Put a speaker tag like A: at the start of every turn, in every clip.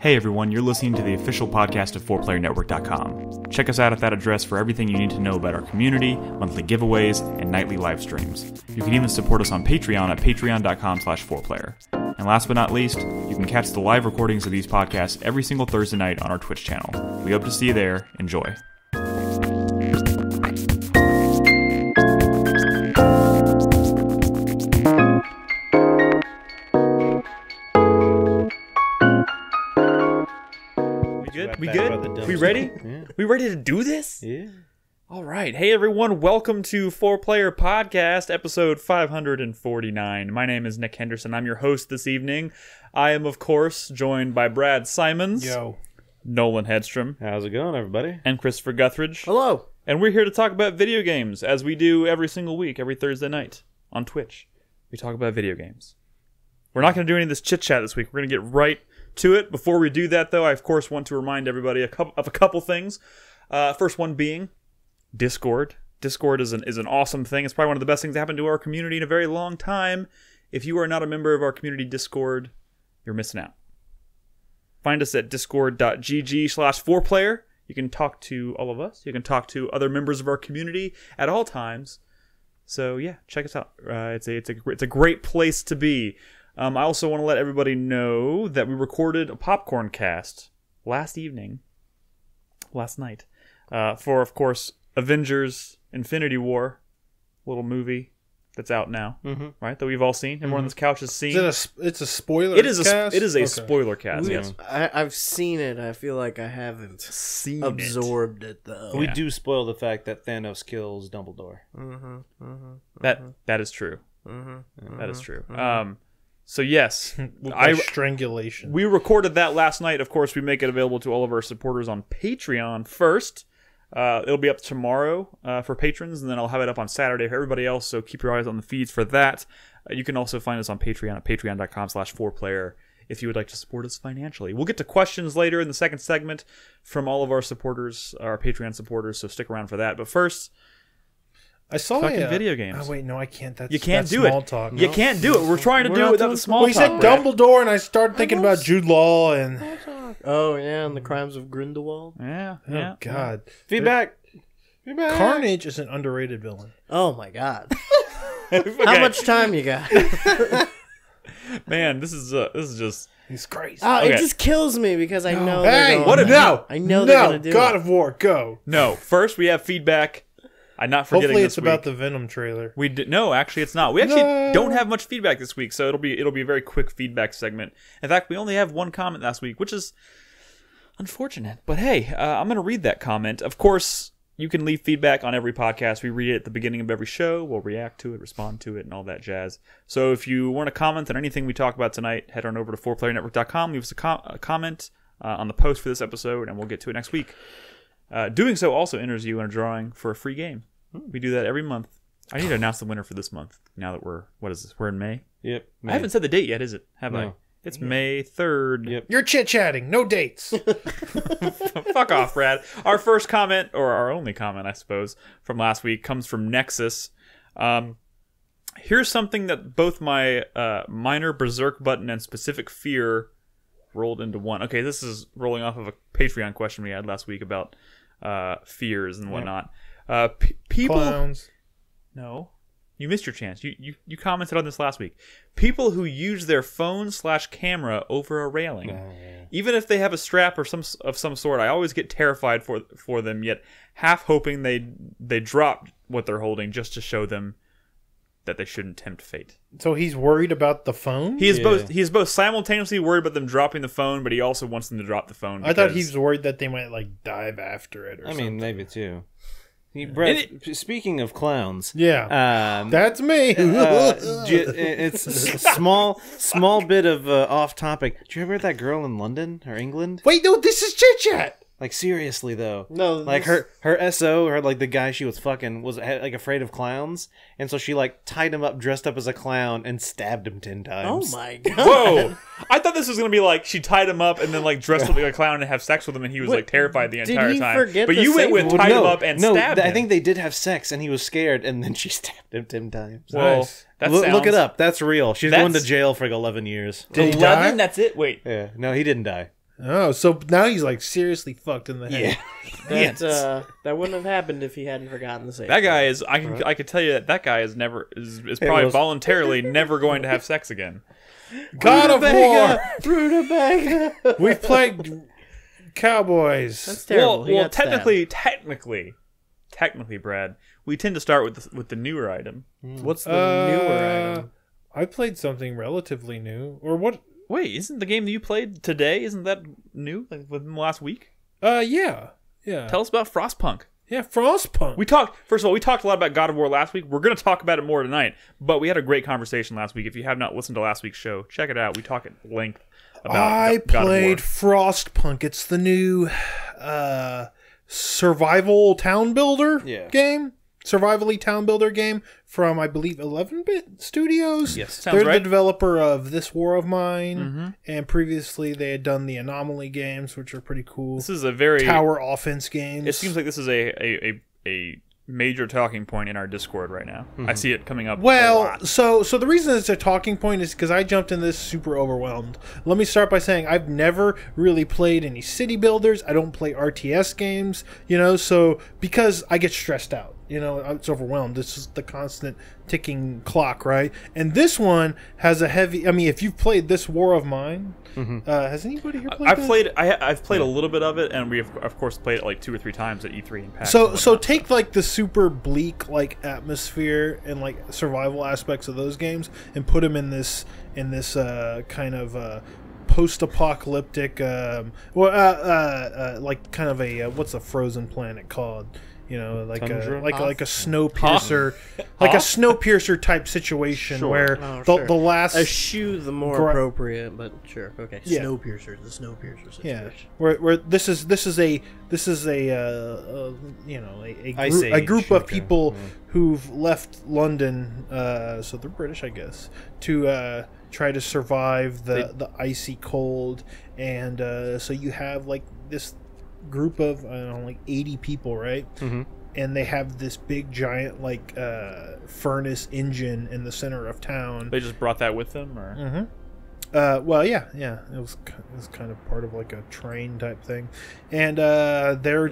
A: Hey everyone, you're listening to the official podcast of 4PlayerNetwork.com. Check us out at that address for everything you need to know about our community, monthly giveaways, and nightly live streams. You can even support us on Patreon at patreon.com/4Player. And last but not least, you can catch the live recordings of these podcasts every single Thursday night on our Twitch channel. We hope to see you there. Enjoy. We good? We ready?
B: Yeah.
A: We ready to do this?
B: Yeah.
A: All right. Hey, everyone. Welcome to 4Player Podcast, episode 549. My name is Nick Henderson. I'm your host this evening. I am, of course, joined by Brad Simons.
C: Yo.
A: Nolan Hedstrom.
B: How's it going, everybody?
A: And Christopher Guthridge.
C: Hello.
A: And we're here to talk about video games, as we do every single week, every Thursday night on Twitch. We talk about video games. We're not going to do any of this chit-chat this week. We're going to get right to it. Before we do that, though, I, of course, want to remind everybody of a couple things. First one being Discord. Discord is an awesome thing. It's probably one of the best things that happened to our community in a very long time. If you are not a member of our community Discord, you're missing out. Find us at discord.gg/4player. You can talk to all of us. You can talk to other members of our community at all times. So, yeah, check us out. It's a great place to be. I also want to let everybody know that we recorded a popcorn cast last night, for, of course, Avengers Infinity War, little movie that's out now, right? That we've all seen. Everyone on this couch has seen.
C: It's a spoiler
A: It is
C: cast?
A: It is a
C: Okay.
A: spoiler cast, yes.
D: I've seen it. I feel like I haven't absorbed it though.
B: We do spoil the fact that Thanos kills Dumbledore.
A: That is true. That is true. So yes,
C: Strangulation.
A: we recorded that last night. Of course, we make it available to all of our supporters on Patreon first. It'll be up tomorrow for patrons, and then I'll have it up on Saturday for everybody else, so keep your eyes on the feeds for that. You can also find us on Patreon at patreon.com/4player if you would like to support us financially. We'll get to questions later in the second segment from all of our supporters, our Patreon supporters, so stick around for that. But first,
C: I saw
A: fucking video games.
C: Oh wait, no, I can't.
A: You can't
C: that's
A: do
C: small
A: it.
C: Talk.
A: You can't do it. We're trying to do it without the small
C: Well, he
A: talk.
C: said
A: Brad.
C: Dumbledore, and I started thinking about Jude Law and.
D: Oh yeah, and the Crimes of Grindelwald.
A: Yeah.
C: Oh God.
B: Feedback.
C: Carnage is an underrated villain.
D: Oh my God.
A: Okay.
D: How much time you got?
A: Man, this is just.
C: He's crazy.
D: Oh,
A: Okay.
D: It just kills me because I know
C: Hey,
D: they're going.
A: what a-
C: no,
D: I know they're gonna do
C: God
D: it.
C: of War, go.
A: No. First, we have feedback. I'm not forgetting
C: Hopefully,
A: this
C: it's about
A: week.
C: the Venom trailer.
A: No, actually, it's not. We actually
C: No.
A: don't have much feedback this week, so it'll be a very quick feedback segment. In fact, we only have one comment last week, which is unfortunate. But hey, I'm going to read that comment. Of course, you can leave feedback on every podcast. We read it at the beginning of every show. We'll react to it, respond to it, and all that jazz. So if you want to comment on anything we talk about tonight, head on over to 4playernetwork.com. Leave us a comment on the post for this episode, and we'll get to it next week. Doing so also enters you in a drawing for a free game. We do that every month. I need to announce the winner for this month. Now that we're in May.
B: Yep.
A: I haven't said the date yet, is it? Have I?
B: No.
A: It's May 3rd.
B: Yep.
C: You're chit-chatting. No dates.
A: Fuck off, Brad. Our first comment, or our only comment, I suppose, from last week comes from Nexus. Here's something that both my minor berserk button and specific fear rolled into one. Okay, this is rolling off of a Patreon question we had last week about fears and whatnot. People.
C: Clowns.
A: No. You missed your chance. You commented on this last week. People who use their phone/camera over a railing. Even if they have a strap or some sort, I always get terrified for them, yet half hoping they drop what they're holding just to show them that they shouldn't tempt fate.
C: So he's worried about the phone?
A: He is both simultaneously worried about them dropping the phone, but he also wants them to drop the phone.
C: I thought he was worried that they might dive after it or something.
B: I mean, maybe too. Brett, speaking of clowns,
C: Yeah. That's me.
B: it's a small bit of off topic. Do you remember that girl in London or England?
C: Wait, no, this is chit-chat.
B: Like seriously though,
D: No,
B: like
D: this-
B: her SO or like the guy she was fucking was afraid of clowns, and so she tied him up, dressed up as a clown, and stabbed him 10 times.
D: Oh my God.
A: Whoa! I thought this was gonna be like she tied him up and then dressed up like a clown and have sex with him, and he was terrified the entire
D: he
A: time.
D: forget
A: But
D: to
A: you went
D: say-
A: with
B: Well,
A: tied him up and stabbed him.
B: I think they did have sex, and he was scared, and then she stabbed him 10 times.
A: Well,
C: Nice.
A: that
B: Look
A: sounds-
B: it up. That's real. She's going to
A: That's-
B: jail for 11 years.
C: Did he die?
A: 11? That's it? Wait.
B: Yeah. No, he didn't die.
C: Oh, so now he's like seriously fucked in the head.
D: That wouldn't have happened if he hadn't forgotten the save.
A: That guy is. I could tell you that guy is never is probably voluntarily never going to have sex again.
C: God of War.
D: Rutabaga.
C: We've played Cowboys.
D: That's terrible.
A: Well, technically, Brad, we tend to start with the newer item.
D: What's the newer item?
C: I played something relatively new, or what?
A: Wait, isn't the game that you played today? Isn't that new? Like within the last week?
C: Yeah.
A: Tell us about Frostpunk.
C: Yeah, Frostpunk.
A: First of all, we talked a lot about God of War last week. We're going to talk about it more tonight, but we had a great conversation last week. If you have not listened to last week's show, check it out. We talk at length about
C: I
A: God
C: played
A: of War.
C: Frostpunk. It's the new survival town builder game. Survivally town builder game from, I believe, 11-Bit Studios.
A: Yes, sounds
C: They're
A: right.
C: the developer of This War of Mine, and previously they had done the Anomaly games, which are pretty cool.
A: This is a very
C: tower offense games.
A: It seems like this is a major talking point in our Discord right now. I see it coming up. a
C: Well,
A: lot.
C: so the reason it's a talking point is because I jumped in this super overwhelmed. Let me start by saying I've never really played any city builders. I don't play RTS games, so because I get stressed out. It's overwhelmed. This is the constant ticking clock, right? And this one has a heavy... I mean, if you've played This War of Mine, has anybody here played
A: I've played a little bit of it, and we have, of course, played it like 2 or 3 times at E3 and PAX.
C: So take like the super bleak like atmosphere and like survival aspects of those games and put them in this kind of post-apocalyptic like kind of a what's a frozen planet called? Like
B: Tundra?
C: like a Snowpiercer, like a Snowpiercer type situation where the last
D: Eschew the more appropriate, but sure, okay.
C: Yeah.
D: Snowpiercer, the Snowpiercer situation.
C: Yeah, where this is a a group of people who've left London, so they're British, I guess, to try to survive the icy cold, and so you have like this group of 80 people, right? And they have this big giant like furnace engine in the center of town.
A: They just brought that with them, or
C: well, yeah, it was kind of part of like a train type thing, and they're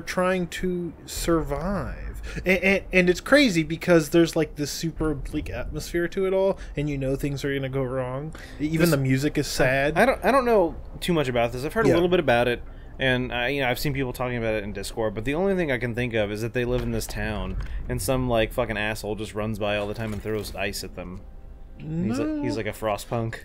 C: trying to survive, and it's crazy because there's like this super bleak atmosphere to it all, and things are gonna go wrong. Even the music is sad.
B: I don't know too much about this. I've heard a little bit about it. And I've seen people talking about it in Discord, but the only thing I can think of is that they live in this town, and some like fucking asshole just runs by all the time and throws ice at them. He's like a Frostpunk.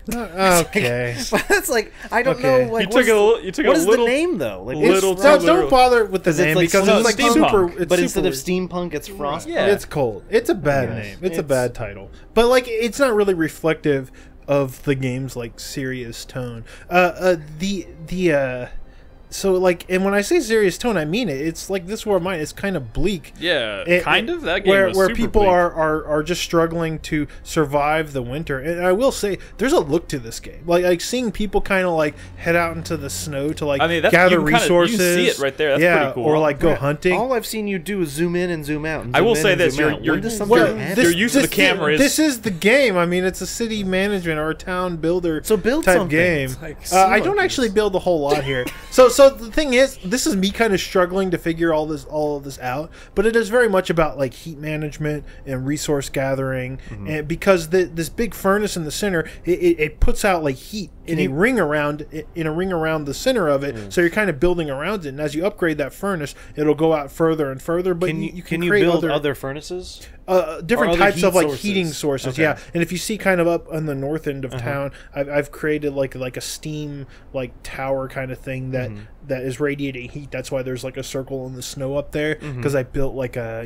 C: Okay,
B: but it's like I don't know. Like,
A: what is
B: the name though? Like,
C: don't bother with the name because it's like super.
A: But
B: instead of steampunk, it's Frostpunk.
A: Yeah.
C: It's cold. It's a bad name. It's a bad title. But like, it's not really reflective of the game's like serious tone. So, like, and when I say serious tone, I mean it. It's like This War of Mine. It's kind of bleak.
A: Yeah, kind of. That game was
C: where
A: super
C: people
A: bleak.
C: are just struggling to survive the winter. And I will say, there's a look to this game. Like seeing people kind of like head out into the snow to like gather resources.
A: You see it right there. That's pretty cool.
C: Or like go hunting.
B: All I've seen you do is zoom in and zoom out. And
A: I will
B: zoom
A: say
B: in
A: this:
B: and
A: your use of the camera is.
C: This is the game. I mean, it's a city management or a town builder
B: build
C: type
B: something.
C: game.
B: Like
C: I don't actually build a whole lot here. So the thing is, this is me kind of struggling to figure all of this out, but it is very much about like heat management and resource gathering, and because this big furnace in the center, it puts out like heat in a ring around the center of it. So you're kind of building around it, and as you upgrade that furnace, it'll go out further and further. But you can create
B: build other furnaces?
C: Different types of like heating sources,
B: okay.
C: yeah. And if you see kind of up on the north end of town, I've created like a steam like tower kind of thing that is radiating heat. That's why there's like a circle in the snow up there, because I built like a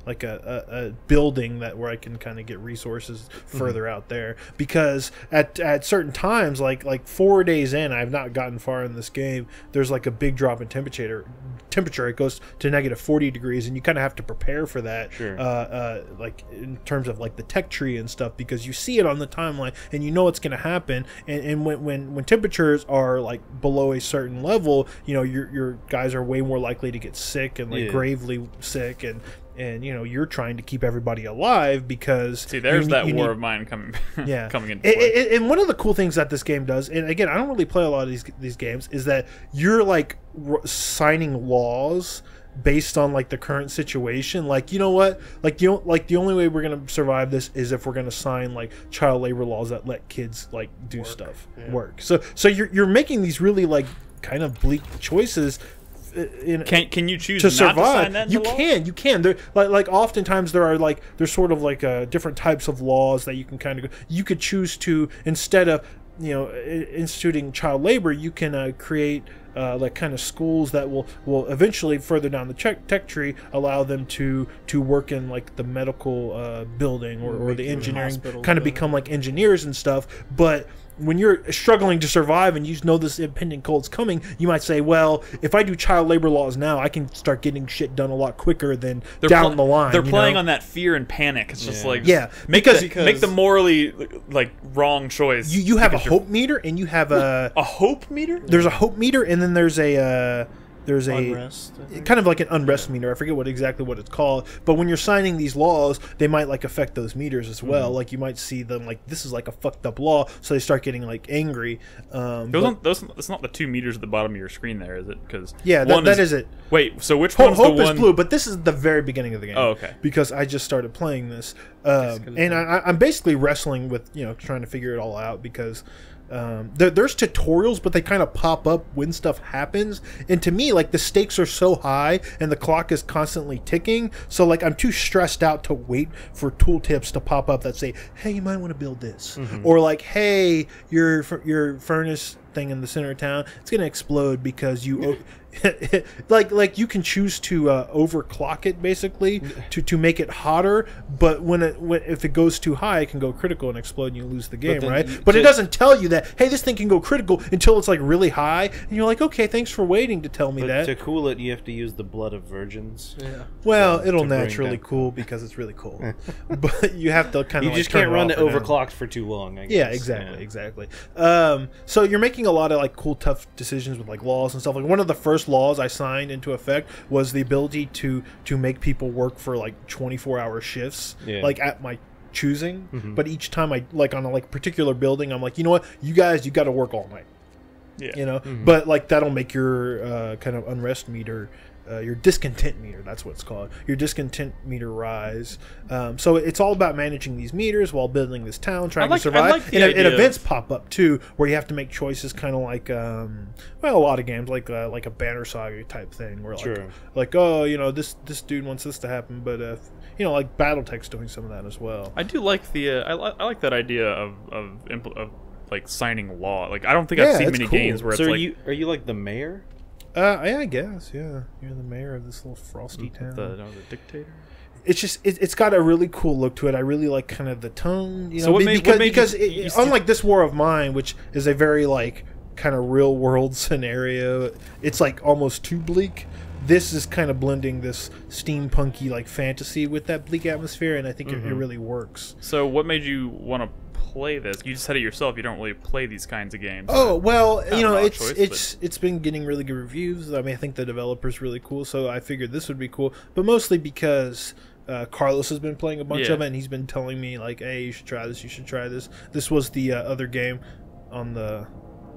C: like a building where I can kind of get resources further out there, because at certain times like 4 days in, I've not gotten far in this game, there's like a big drop in temperature. It goes to negative 40 degrees, and you kind of have to prepare for that. like in terms of like the tech tree and stuff, because you see it on the timeline and you know what's going to happen. And when temperatures are like below a certain level, you know, your guys are way more likely to get sick and like gravely sick, and you know, you're trying to keep everybody alive because
A: there's that war of mine coming coming into play.
C: And one of the cool things that this game does, and again, I don't really play a lot of these games, is that you're like signing laws based on like the current situation. Like, you know what, like, you know, like the only way we're gonna survive this is if we're gonna sign like child labor laws that let kids like do work. So you're making these really like kind of bleak choices.
A: Can you choose
C: to
A: not
C: survive?
A: To sign that
C: You
A: law?
C: can. There, like oftentimes there's sort of like different types of laws that you can kind of you could choose to, instead of, you know, instituting child labor, you can create like kind of schools that will eventually further down the tech tree allow them to work in like the medical building or the engineering, kind of become like engineers and stuff. But when you're struggling to survive and you know this impending cold's coming, you might say, well, if I do child labor laws now, I can start getting shit done a lot quicker than down the line.
A: They're playing on that fear and panic. It's just like, make the morally like wrong choice.
C: You have a hope meter, and you have a
A: hope meter.
C: There's a hope meter, and then there's a
D: unrest,
C: kind of like an unrest meter. I forget exactly what it's called, but when you're signing these laws, they might like affect those meters as well. Like you might see them like, this is like a fucked up law, so they start getting like angry.
A: That's not the 2 meters at the bottom of your screen there, is it? Because
C: that is it.
A: Wait, so which one's
C: hope
A: the one?
C: Is blue, but this is the very beginning of the game.
A: Oh, okay.
C: Because I just started playing this, and I'm basically wrestling with, you know, trying to figure it all out, because there's tutorials, but they kind of pop up when stuff happens, and to me, like, the stakes are so high and the clock is constantly ticking, so like I'm too stressed out to wait for tooltips to pop up that say, hey, you might want to build this, or like, hey, your furnace thing in the center of town, it's gonna explode because you like you can choose to overclock it, basically, to make it hotter, but if it goes too high, it can go critical and explode and you lose the game, right? But it doesn't tell you that, hey, this thing can go critical, until it's like really high, and you're like, okay, thanks for waiting to tell me that.
B: To cool it, you have to use the blood of virgins.
C: Well, it'll naturally cool because it's really cool, but you have to kind of,
B: you just can't run it overclocked for too long, I guess.
C: Exactly. So you're making a lot of like cool, tough decisions with like laws and stuff. Like one of the first laws I signed into effect was the ability to make people work for like 24-hour shifts, like at my choosing. But each time I like on a like particular building, I'm like, you know what, you guys, you got to work all night. You know, but like that'll make your kind of unrest meter, your discontent meter, that's what it's called, your discontent meter rise. So it's all about managing these meters while building this town, trying to survive. And events pop up too, where you have to make choices, kind of like a lot of games, like a Banner Saga type thing, where like oh, you know, this dude wants this to happen, but you know, like BattleTech's doing some of that as well.
A: I do like the I like that idea of like signing law. Like I don't think I've seen many games where it's like.
B: Are you like the mayor?
C: Yeah, I guess, yeah. You're the mayor of this little frosty town.
A: The dictator?
C: It's just, it's got a really cool look to it. I really like kind of the tone. You know,
A: so what made
C: unlike this War of Mine, which is a very, like, kind of real-world scenario, it's, like, almost too bleak. This is kind of blending this steampunky, like, fantasy with that bleak atmosphere, and I think it really works.
A: So what made you want to play this? You just said it yourself, you don't really play these kinds of games.
C: Oh, well, you know, it's been getting really good reviews. I mean, I think the developer's really cool, so I figured this would be cool, but mostly because Carlos has been playing a bunch of it, and he's been telling me, like, hey, you should try this. This was the other game on the...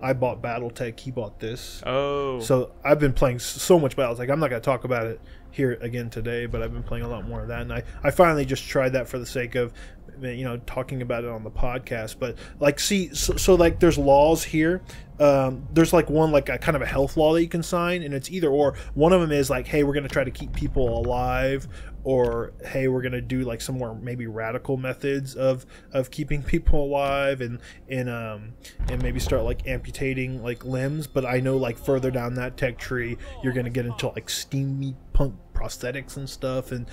C: I bought BattleTech, he bought this.
A: Oh.
C: So I've been playing so much BattleTech. I'm not going to talk about it here again today, but I've been playing a lot more of that. And I finally just tried that for the sake of, you know, talking about it on the podcast. But, like, see, so like, there's laws here. There's, like, one, like, a kind of a health law that you can sign, and it's either or. One of them is, like, hey, we're going to try to keep people alive, or, hey, we're going to do, like, some more maybe radical methods of keeping people alive, and maybe start, like, amputating, like, limbs. But I know, like, further down that tech tree, you're going to get into, like, steamy punk prosthetics and stuff, and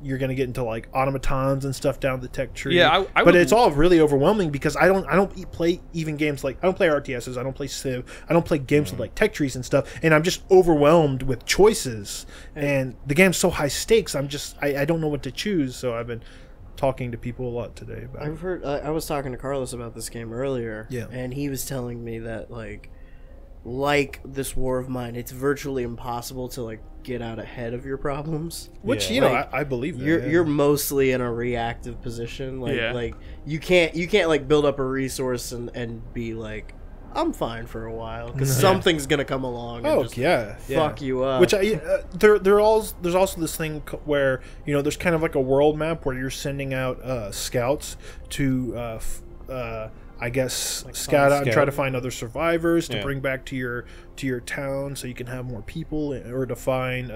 C: you're gonna get into like automatons and stuff down the tech tree.
A: Yeah, I
C: but
A: would,
C: it's all really overwhelming because I don't play even games like I don't play RTSs, I don't play Civ, I don't play games with like tech trees and stuff, and I'm just overwhelmed with choices. And the game's so high stakes. I don't know what to choose. So I've been talking to people a lot today about.
D: I've heard. I was talking to Carlos about this game earlier.
C: Yeah,
D: and he was telling me that like this War of Mine, it's virtually impossible to like get out ahead of your problems.
C: Which I believe that,
D: you're mostly in a reactive position. Like you can't like build up a resource and be like, I'm fine for a while because something's gonna come along. And fuck you up.
C: Which there's also this thing where there's kind of like a world map where you're sending out scouts to I guess scout out and try to find other survivors to bring back to your town so you can have more people, or to find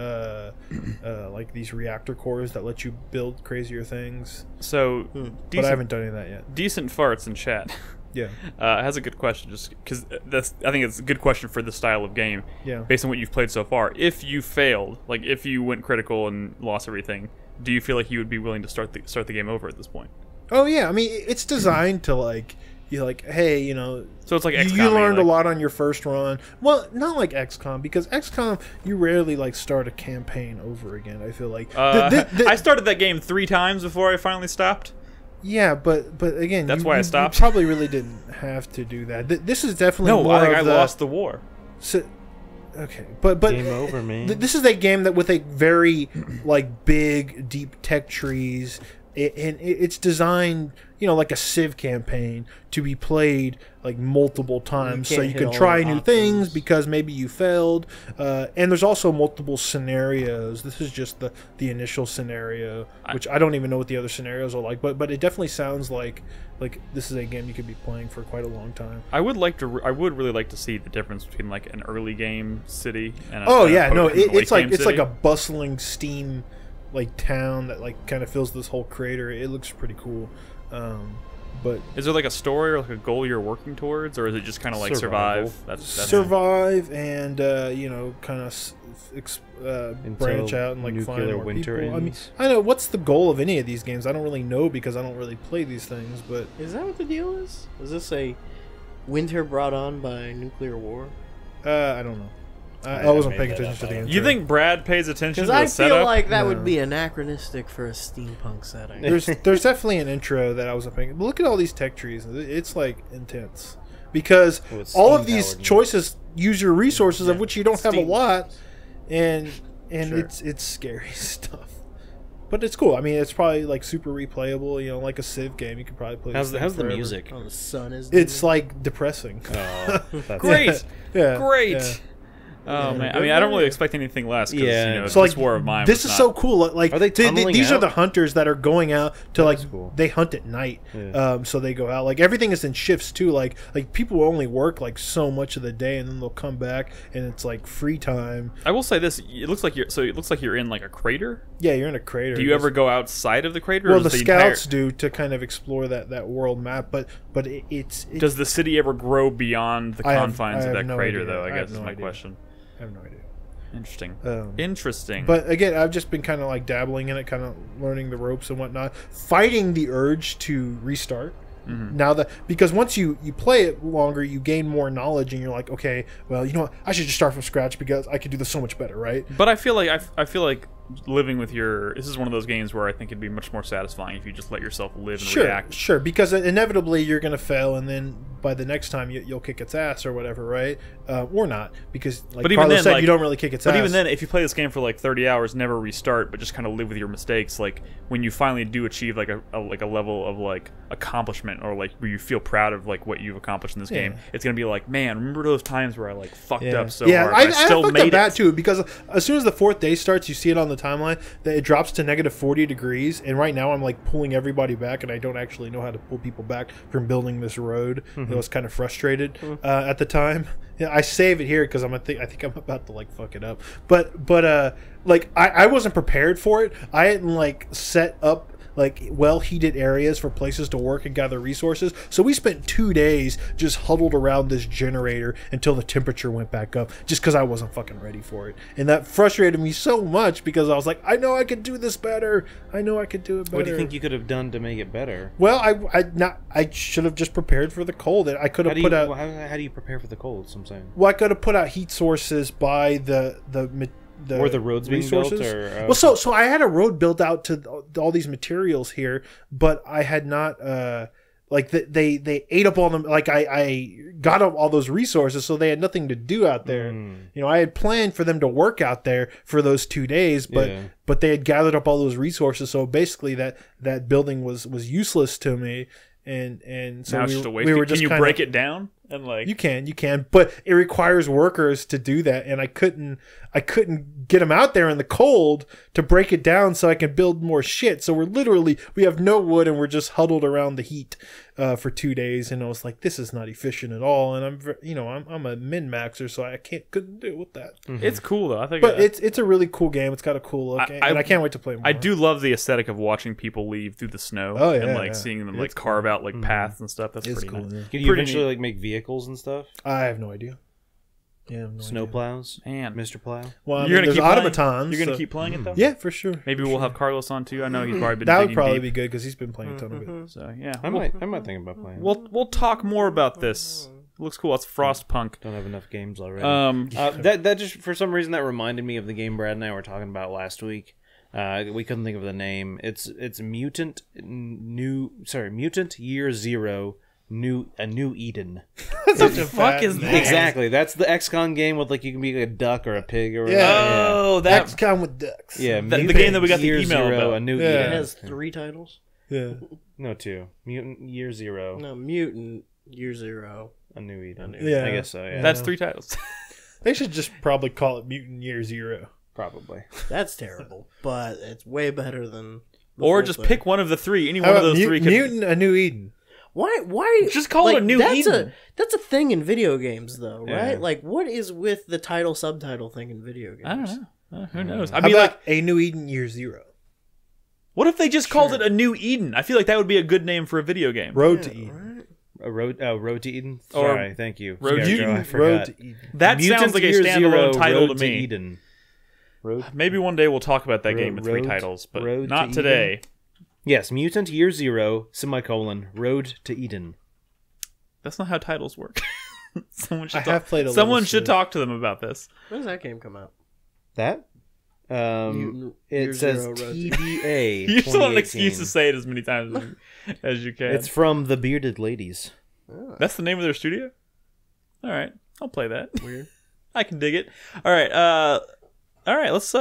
C: like ththese reactor cores that let you build crazier things.
A: So,
C: but I haven't done any of that yet.
A: Decent farts in chat.
C: Yeah,
A: has a good question, just because I think it's a good question for this style of game.
C: Yeah,
A: based on what you've played so far. If you failed, like if you went critical and lost everything, do you feel like you would be willing to start the game over at this point?
C: Oh yeah, I mean it's designed to like. You're like, hey,
A: so it's like XCOM,
C: you learned a lot on your first run. Well, not like XCOM, because XCOM you rarely like start a campaign over again. I feel like
A: I started that game 3 times before I finally stopped.
C: Yeah, but again,
A: that's why I stopped.
C: You probably really didn't have to do that. This is definitely more
A: I lost the war.
C: So, okay, but
B: game over, man.
C: This is a game that with a very like big, deep tech trees. And it's designed, like a Civ campaign, to be played like multiple times, so you can try new things because maybe you failed. And there's also multiple scenarios. This is just the initial scenario, which I don't even know what the other scenarios are like. But it definitely sounds like this is a game you could be playing for quite a long time.
A: I would really like to see the difference between like an early game city and
C: it's like a bustling steam like town that like kind of fills this whole crater. It looks pretty cool. But
A: is there like a story or like a goal you're working towards, or is it just kind of like survive? That's
C: survive and kind of branch out and like find more
B: winter
C: people.
B: Ends.
C: I mean, I know what's the goal of any of these games. I don't really know because I don't really play these things. But
D: is that what the deal is? Is this a winter brought on by nuclear war?
C: I don't know. I wasn't paying attention to the intro.
A: You think Brad pays attention to the
D: setup? Because I feel like that
C: No.
D: would be anachronistic for a steampunk setting.
C: There's definitely an intro that I wasn't paying. But look at all these tech trees. It's like intense because all of these choices use your resources of which you don't have a lot, and it's scary stuff. But it's cool. I mean, it's probably like super replayable. Like a Civ game, you could probably play.
B: How's the music?
D: Oh, the sun is.
C: It's like depressing.
B: Oh, that's
A: great. Great.
C: Yeah.
A: Oh man! I mean, I don't really expect anything less.
C: So like,
A: War of Mine.
C: This is so cool. Like,
B: are they tunneling
C: these
B: out?
C: are the hunters that are going out to
B: That's cool.
C: They hunt at night.
B: Yeah.
C: So they go out. Like everything is in shifts too. Like people will only work like so much of the day, and then they'll come back, and it's like free time.
A: I will say this: it looks like you're in like a crater.
C: Yeah, you're in a crater.
A: Do you ever go outside of the crater?
C: Well,
A: or
C: the scouts do to kind of explore that world map, but it's
A: does the city ever grow beyond the confines of that crater?
C: Idea.
A: Though I guess is
C: no
A: my
C: idea.
A: question.
C: I have no idea.
A: Interesting.
C: Interesting. But again, I've just been kind of like dabbling in it, kind of learning the ropes and whatnot, fighting the urge to restart. Mm-hmm. Now that because once you play it longer, you gain more knowledge, and you're like, okay, well, you know what? I should just start from scratch because I could do this so much better, right?
A: But I feel like living with this is one of those games where I think it'd be much more satisfying if you just let yourself live and react.
C: Sure, because inevitably you're going to fail, and then by the next time you'll kick its ass or whatever, right? Or not, because like Carlos said, you don't really kick its ass.
A: But even then, if you play this game for like 30 hours, never restart, but just kind of live with your mistakes, like when you finally do achieve like a level of like accomplishment, or like where you feel proud of like what you've accomplished in this game, it's gonna be like, man, remember those times where I like fucked up so hard, but I still made it.
C: That too, because as soon as the 4th day starts, you see it on the timeline that it drops to negative 40 degrees, and right now I'm like pulling everybody back, and I don't actually know how to pull people back from building this road. I was kind of frustrated at the time. I save it here because I think I'm about to like fuck it up. But like I wasn't prepared for it. I hadn't like set up like well-heated areas for places to work and gather resources. So we spent 2 days just huddled around this generator until the temperature went back up, just because I wasn't fucking ready for it. And that frustrated me so much because I was like, I know I could do this better. I know I could do it better.
B: What do you think you could have done to make it better?
C: Well, I should have just prepared for the cold. I could have put out.
B: How do you prepare for the cold? I'm saying.
C: Well, I could have put out heat sources by the
B: were the roads being built, or
C: well, so I had a road built out to all these materials here, but I had not they ate up all them. Like I got up all those resources, so they had nothing to do out there. You know, I had planned for them to work out there for those 2 days, but they had gathered up all those resources, so basically that building was useless to me. And so
A: now it's just a waste. Can you break it down? And like
C: you can, but it requires workers to do that, and I couldn't get them out there in the cold to break it down so I can build more shit. So we have no wood, and we're just huddled around the heat for 2 days, and I was like, this is not efficient at all. And I'm a min-maxer, so I couldn't deal with that.
A: It's cool though. I think,
C: but it's a really cool game. It's got a cool look, and I can't wait to play more.
A: I do love the aesthetic of watching people leave through the snow, and seeing them like carve out like paths and stuff. That's pretty cool. Nice.
B: Can you eventually like make vehicles and stuff?
C: I have no idea. Yeah,
B: Snowplows,
A: man,
B: Mr. Plow.
C: Well, you're gonna keep automatons.
A: You're gonna keep playing it though.
C: Yeah, for sure.
A: Maybe we'll have Carlos on too. I know he's probably been.
C: That would probably be good because he's been playing a ton of it.
A: So yeah,
B: I might think about playing.
A: We'll talk more about this. It looks cool. It's Frostpunk.
B: Don't have enough games already. That just for some reason that reminded me of the game Brad and I were talking about last week. We couldn't think of the name. It's Mutant Year Zero. A New Eden.
A: What the fuck is that?
B: Exactly. That's the XCOM game with like you can be like a duck or a pig or
C: whatever. Oh, that XCOM with ducks.
B: Yeah,
A: the game that we got the email
B: Zero,
A: about.
B: A New Eden.
D: It has 3 titles.
C: Yeah.
B: No, 2. Mutant Year Zero.
D: No, Mutant Year Zero.
B: A New Eden.
C: Yeah,
B: I guess so. Yeah.
A: That's 3 titles.
C: They should just probably call it Mutant Year Zero.
B: Probably.
D: That's terrible, but it's way better than.
A: Or just pick one of the 3. Any one of those 3 could.
C: Mutant A New Eden.
D: Why
A: just call it a New Eden?
D: That's a thing in video games, though, right?
B: Yeah.
D: Like, what is with the title subtitle thing in video games?
A: I don't know. Who knows? I
C: How
A: mean,
C: about
A: like
C: A New Eden Year Zero.
A: What if they just called it A New Eden? I feel like that would be a good name for a video game.
C: Road to Eden.
B: Right? Road to Eden. Sorry, thank you.
A: Road to
B: Eden. I forgot.
C: Road to Eden.
A: That sounds like a standalone title to me.
B: Eden.
A: Maybe one day we'll talk about that game with 3 titles, but not today.
B: Yes, Mutant Year Zero, Road to Eden.
A: That's not how titles work. Someone should talk to them about this.
D: When does that game come out?
B: That? It says TBA.
A: You still have an excuse to say it as many times as you can.
B: It's from the Bearded Ladies.
D: Oh.
A: That's the name of their studio? All right. I'll play that.
D: Weird.
A: I can dig it. All right. Let's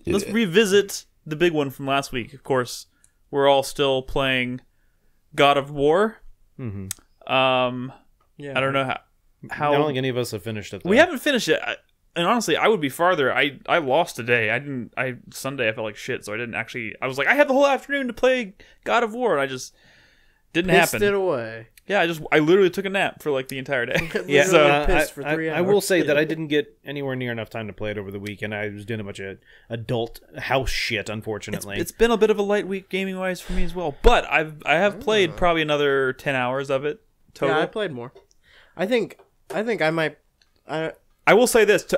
A: revisit the big one from last week. Of course, we're all still playing God of War.
B: Mm-hmm.
D: Yeah.
A: I don't know how.
B: I don't think any of us have finished it. Though.
A: We haven't finished it, and honestly, I would be farther. I lost today. Sunday I felt like shit, so I didn't actually. I was like, I have the whole afternoon to play God of War, and I just didn't happen.
D: Pissed it away.
A: Yeah, I literally took a nap for like the entire day.
B: Yeah,
D: so pissed for 3 hours.
B: I will say that I didn't get anywhere near enough time to play it over the weekend. I was doing a bunch of adult house shit, unfortunately.
A: It's been a bit of a light week gaming wise for me as well, but I have played probably another 10 hours of it total.
D: Yeah, I played more. I think I might.
A: I will say this.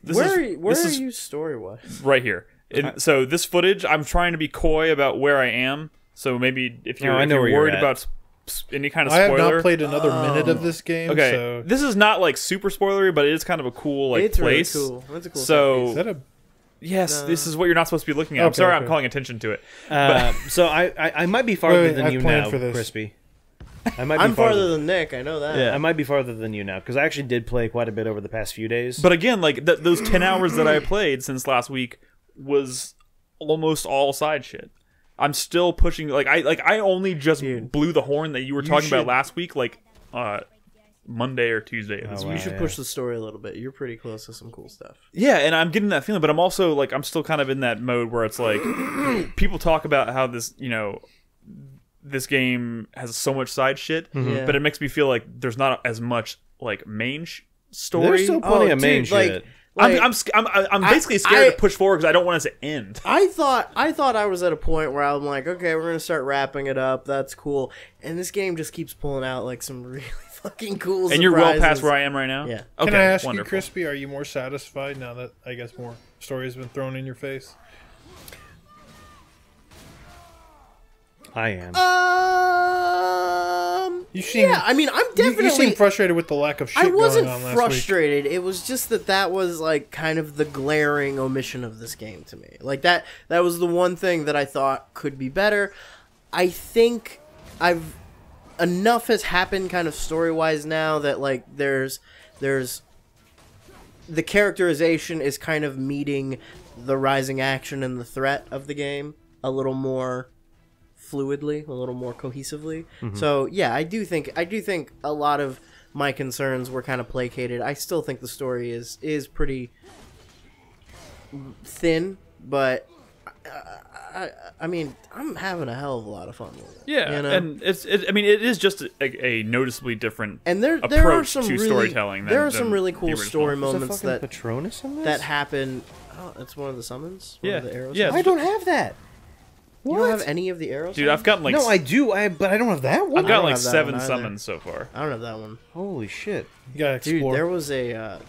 D: Where are you story wise?
A: Right here. So this footage, I'm trying to be coy about where I am. So maybe if you're worried about any kind of spoiler.
C: I have not played another minute of this game.
A: Okay,
C: so.
A: This is not like super spoilery, but it is kind of a cool
D: it's
A: place.
D: Really cool. That's a cool.
A: So
C: is that a?
A: Yes, this is what you're not supposed to be looking at. I'm sorry, I'm calling attention to it.
B: So I might be farther than you now, Crispy.
D: I'm farther than Nick. I know that.
B: Yeah, I might be farther than you now because I actually did play quite a bit over the past few days.
A: But again, like those 10 hours that I played since last week was almost all side shit. I'm still pushing. I only just blew the horn that you were talking about last week, Monday or Tuesday.
D: You should push the story a little bit. You're pretty close to some cool stuff.
A: Yeah, and I'm getting that feeling, but I'm also I'm still kind of in that mode where it's like people talk about how this, this game has so much side shit, but it makes me feel like there's not as much main story.
B: There's still plenty of main shit.
D: Like,
A: I'm basically scared to push forward because I don't want it to end.
D: I thought I was at a point where I'm like, okay, we're gonna start wrapping it up. That's cool. And this game just keeps pulling out like some really fucking cool surprises.
A: And you're well past where I am right now?
D: Yeah.
A: Okay,
C: Can I ask
A: wonderful.
C: you, Crispy, are you more satisfied now that, I guess, more story has been thrown in your face?
B: I am.
C: You seem,
D: yeah, I mean, I'm definitely...
C: You seem frustrated with the lack of shit
D: I wasn't
C: going on last
D: frustrated. It was just that was, like, kind of the glaring omission of this game to me. Like, that was the one thing that I thought could be better. I think enough has happened kind of story-wise now that, like, there's... The characterization is kind of meeting the rising action and the threat of the game a little more fluidly, a little more cohesively. Mm-hmm. So yeah, I do think a lot of my concerns were kind of placated. I still think the story is pretty thin, but I mean, I'm having a hell of a lot of fun with it.
A: Yeah, you know? And it is just a noticeably different
D: and there
A: approach
D: are some
A: to
D: really,
A: storytelling.
D: There are some really cool story moments that
B: Patronus in this?
D: that happen. Oh, it's one of the summons. One of the arrows.
A: Yeah.
B: I don't have that.
D: You don't have any of the arrows?
A: Dude, I've gotten like...
B: No, I do, but I don't have that one.
A: I've got like 7 summons so far.
D: I don't have that one.
B: Holy shit.
C: You gotta explore.
D: Dude, there was a...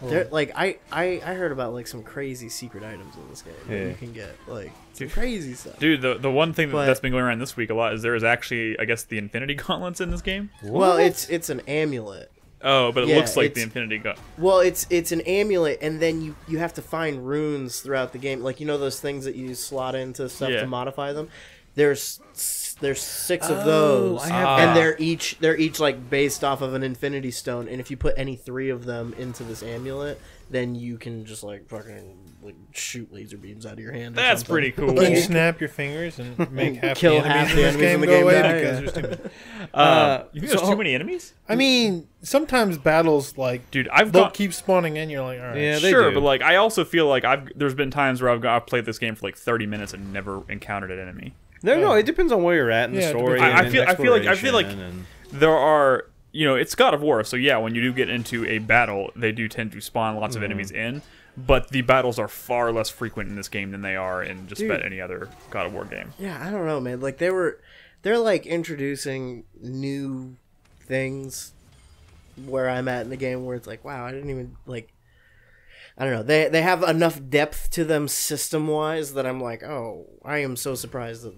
D: I heard about like some crazy secret items in this game that you can get. Like, some crazy stuff.
A: Dude, the one thing that's been going around this week a lot is there is actually, I guess, the Infinity Gauntlets in this game.
B: What?
D: Well, it's an amulet.
A: Oh, but it looks like the Infinity Gauntlet.
D: Well, it's an amulet, and then you have to find runes throughout the game. Like, you know those things that you slot into stuff to modify them? There's 6 of those, and they're each like based off of an Infinity Stone. And if you put any 3 of them into this amulet, then you can just like fucking like shoot laser beams out of your hand.
A: That's pretty cool.
C: Can you snap your fingers and make
D: kill
C: half
D: the
C: the
D: enemies
C: enemies
D: in the
C: go
D: game
C: away
D: die?
C: because there's too many?
A: You think there's too many enemies?
C: I mean, sometimes battles like
A: dude,
C: they'll keep spawning in. You're like, all right,
B: yeah,
A: sure, but like I also feel like there's been times where I've played this game for like 30 minutes and never encountered an enemy.
B: No, it depends on where you're at in the story.
A: I feel like there are, you know, it's God of War, so yeah, when you do get into a battle, they do tend to spawn lots of enemies in, but the battles are far less frequent in this game than they are in just about any other God of War game.
D: Yeah, I don't know, man. Like they're like introducing new things where I'm at in the game where it's like, wow, I didn't even like. I don't know. They have enough depth to them system wise that I'm like, oh, I am so surprised that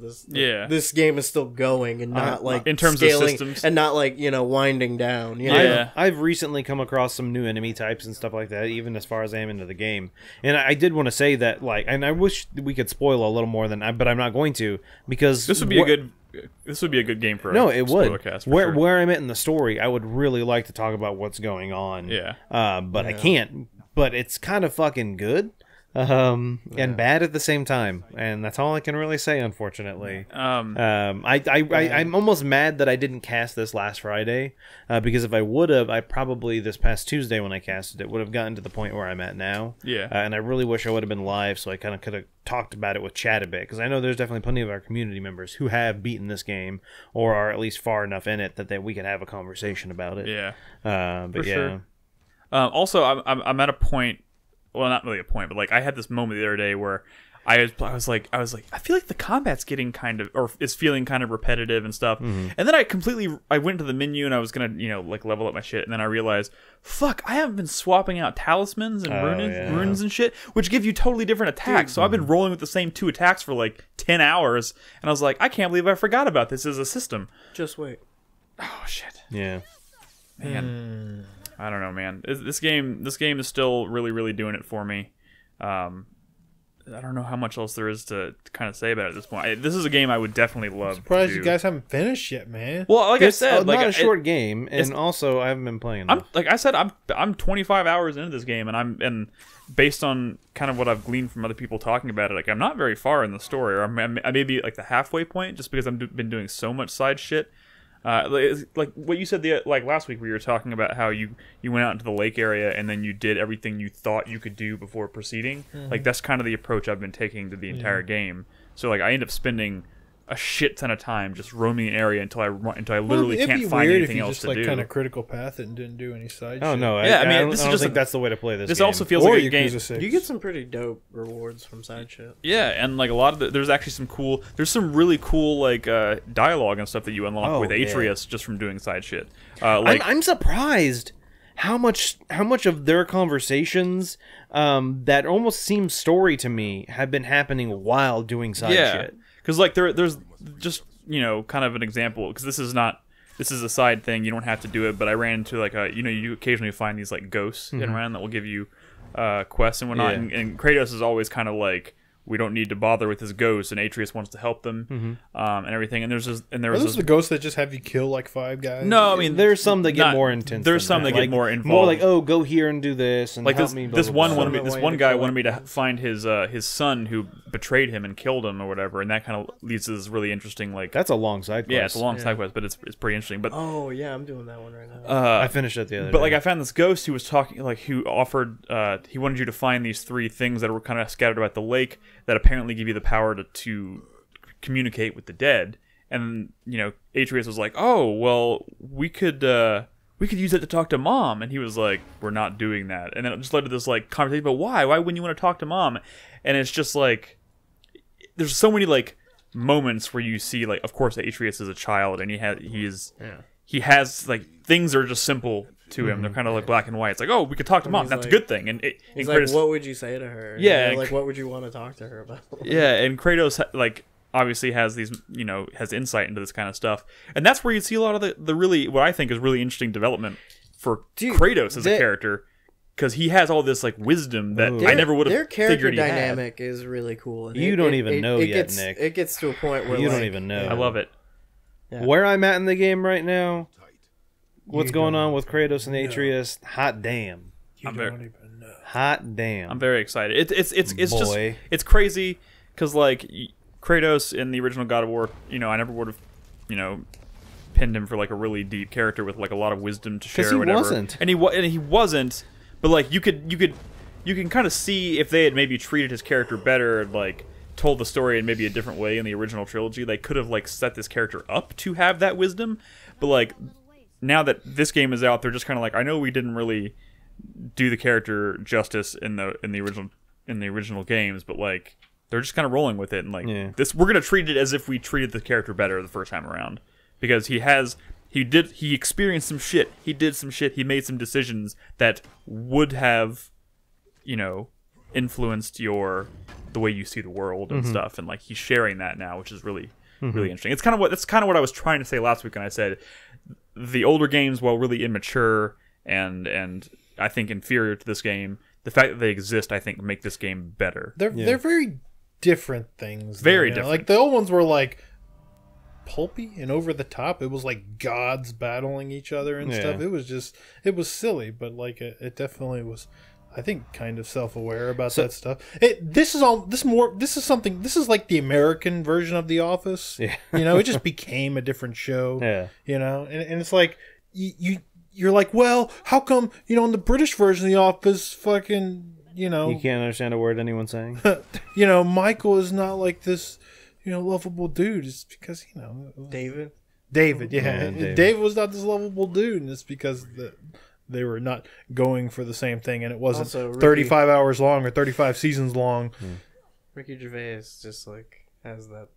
D: this game is still going and not like
A: in terms
D: scaling,
A: of systems
D: and not like, you know, winding down. You know?
B: I've recently come across some new enemy types and stuff like that, even as far as I am into the game. And I did want to say that, like, and I wish we could spoil a little more than but I'm not going to, because
A: this would be a good game for
B: it would.
A: Cast
B: where I'm at in the story, I would really like to talk about what's going on. But I can't. But it's kind of fucking good, and bad at the same time, and that's all I can really say, unfortunately. I'm almost mad that I didn't cast this last Friday, because if I would have, I probably this past Tuesday when I casted it would have gotten to the point where I'm at now. And I really wish I would have been live, so I kind of could have talked about it with chat a bit, because I know there's definitely plenty of our community members who have beaten this game or are at least far enough in it that we could have a conversation about it. But
A: sure. Also, I'm at a point. Well, not really a point, but like I had this moment the other day where I was like, I feel like the combat's getting kind of, or is feeling kind of repetitive and stuff. And then I went to the menu and I was gonna, you know, like level up my shit, and then I realized, fuck, I haven't been swapping out talismans and runes and shit, which give you totally different attacks. So I've been rolling with the same 2 attacks for like 10 hours, and I was like, I can't believe I forgot about this as a system.
D: Just wait.
A: Oh shit.
B: Yeah.
A: Man. I don't know, man. This game is still really, really doing it for me. I don't know how much else there is to kind of say about it at this point. This is a game I would definitely love.
C: I'm surprised you guys haven't finished yet, man.
A: Well, like I said,
B: not a short game, and also I haven't been playing enough.
A: Like I said, I'm 25 hours into this game, and based on kind of what I've gleaned from other people talking about it, like I'm not very far in the story, or I may be like the halfway point, just because I've been doing so much side shit. Like what you said last week, where you were talking about how you went out into the lake area and then you did everything you thought you could do before proceeding. Like that's kind of the approach I've been taking to the entire game. So like I end up spending a shit ton of time just roaming an area until I literally can't find anything else to do.
C: It'd be weird if you just kind of critical path it and didn't do any side shit.
B: No.
A: Yeah, I
B: don't think that's the way to play this.
A: This
B: game.
A: also feels like a game.
D: You get some pretty dope rewards from side shit.
A: Yeah, and like a lot of there's actually some really cool like dialogue and stuff that you unlock with Atreus just from doing side shit.
B: I'm surprised how much of their conversations that almost seem story to me have been happening while doing side shit. Because
A: like there's just kind of an example, because this is a side thing, you don't have to do it, but I ran into like you occasionally find these like ghosts in around that will give you quests and whatnot, and Kratos is always kind of like, we don't need to bother with this ghost, and Atreus wants to help them, and everything. And there was
C: the ghosts that just have you kill like 5 guys.
A: No, I mean
B: there's some that get more intense.
A: There's some that get more involved.
B: More like, oh, go here and do this, and
A: like
B: help me.
A: This one guy wanted me to find his son who betrayed him and killed him or whatever, and that kind of leads to this really interesting like.
B: That's a long side quest.
A: Yeah, it's a long side quest, but it's pretty interesting. But
D: I'm doing that one right now.
B: I finished it the other day.
A: But like I found this ghost who was talking, like who offered, he wanted you to find these 3 things that were kind of scattered about the lake that apparently give you the power to communicate with the dead. And Atreus was like, oh well, we could use it to talk to Mom, and he was like, we're not doing that. And then it just led to this like conversation about why wouldn't you want to talk to Mom? And it's just like, there's so many like moments where you see like, of course Atreus is a child, and he has like, things are just simple to him. They're kind of like black and white. It's like, oh, we could talk to Mom. That's like, a good thing. And
D: he's like, what would you say to her?
A: Yeah,
D: like what would you want to talk to her about?
A: Yeah, and Kratos like obviously has these, has insight into this kind of stuff, and that's where you see a lot of the really, what I think is really interesting development for Kratos as a character, because he has all this like wisdom that I never would have.
D: Their character
A: figured
D: dynamic is really cool. And
B: you don't even know yet, Nick.
D: It gets to a point where
B: you don't even know.
A: I love it.
B: Yeah. Where I'm at in the game right now. What's going on with Kratos and Atreus? Hot damn! Hot damn!
A: I'm very excited. It's crazy because like Kratos in the original God of War, I never would have, pinned him for like a really deep character with like a lot of wisdom to share. Or whatever.
B: Wasn't.
A: And he wasn't. But like you can kind of see if they had maybe treated his character better, and like told the story in maybe a different way in the original trilogy, they could have like set this character up to have that wisdom. But like, now that this game is out, they're just kind of like, I know we didn't really do the character justice in the original games, but like they're just kind of rolling with it, and like we're gonna treat it as if we treated the character better the first time around, because he experienced some shit, he did some shit, he made some decisions that would have, influenced the way you see the world and stuff, and like he's sharing that now, which is really really interesting. That's kind of what I was trying to say last week when I said the older games, while really immature and I think inferior to this game, the fact that they exist, I think, make this game better.
C: They're very different things.
A: Very different.
C: Like the old ones were like pulpy and over the top. It was like gods battling each other and stuff. It was silly, but like it definitely was, I think, kind of self-aware about that stuff. This is like the American version of The Office. Yeah. It just became a different show. Yeah. And it's like you're like, well, how come, in the British version of The Office, fucking, you
B: can't understand a word anyone's saying.
C: Michael is not like this, lovable dude. It's because,
D: David,
C: yeah. David was not this lovable dude, and it's because they were not going for the same thing, and it wasn't also, 35 hours long or 35 seasons long.
D: Ricky Gervais just like has that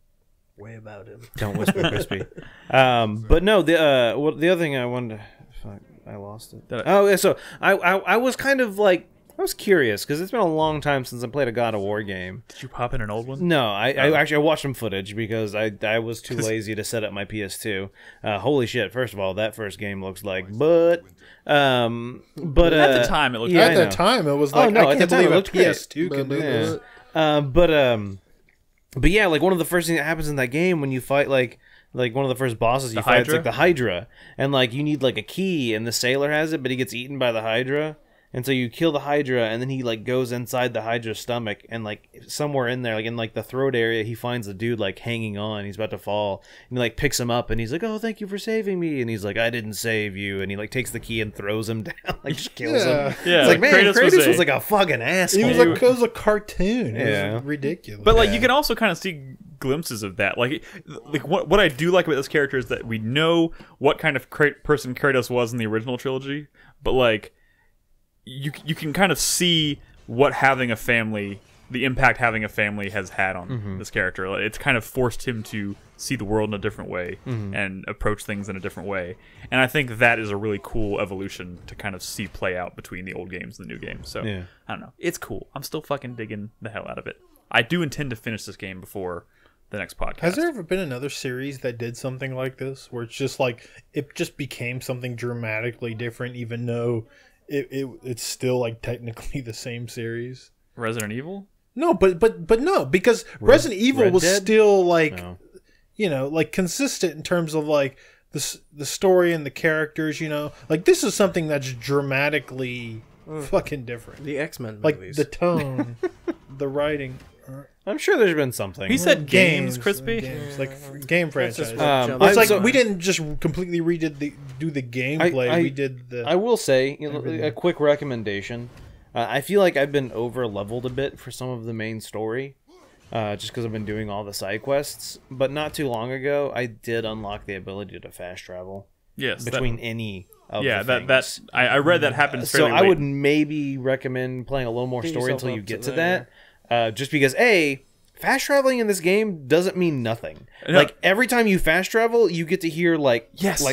D: way about him.
B: Don't whisper, Crispy. But no, the other thing I wanted to... Fuck, I lost it. Oh, yeah, so I was kind of like... I was curious, because it's been a long time since I played a God of War game.
A: Did you pop in an old one?
B: No, I watched some footage, because I was too lazy to set up my PS2. Holy shit, first of all, that first game looks like butt. But
A: at the time, it looked
C: at the time, it was like, I can't believe a PS2 can do this.
B: But yeah, like one of the first things that happens in that game when you fight like one of the first bosses you fight, it's like the Hydra, and like you need like a key, and the sailor has it, but he gets eaten by the Hydra, and so you kill the Hydra, and then he like goes inside the Hydra's stomach, and like somewhere in there, like in like the throat area, he finds the dude like hanging on, he's about to fall, and he like picks him up, and he's like, oh, thank you for saving me, and he's like, I didn't save you, and he like takes the key and throws him down, like just kills him.
A: Yeah,
B: it's like, man, Kratos was like a fucking asshole.
C: It was a cartoon. It was ridiculous.
A: But like you can also kind of see glimpses of that. Like what I do like about this character is that we know what kind of person Kratos was in the original trilogy, but like you can kind of see what having a family, the impact having a family has had on this character. Like, it's kind of forced him to see the world in a different way and approach things in a different way. And I think that is a really cool evolution to kind of see play out between the old games and the new games. So I don't know. It's cool. I'm still fucking digging the hell out of it. I do intend to finish this game before the next podcast.
C: Has there ever been another series that did something like this, where it's just like it just became something dramatically different, even though it's still like technically the same series?
A: Resident Evil?
C: No, but no, because Resident Evil was still like you know, like consistent in terms of like the story and the characters. You know, like this is something that's dramatically fucking different.
D: The X-Men
C: like
D: movies.
C: the tone, the writing.
B: I'm sure there's been something.
A: He said games, Crispy.
C: Games, like game franchise.
D: It's
C: like we didn't just completely do the gameplay. We did the.
B: I will say, you know, a quick recommendation. I feel like I've been over leveled a bit for some of the main story, just because I've been doing all the side quests. But not too long ago, I did unlock the ability to fast travel.
A: Yes,
B: between any. Of the
A: things. I read that happens fairly
B: late. I would maybe recommend playing a little more story until you get to that. Just because, fast traveling in this game doesn't mean nothing. No. Like, every time you fast travel, you get to hear, like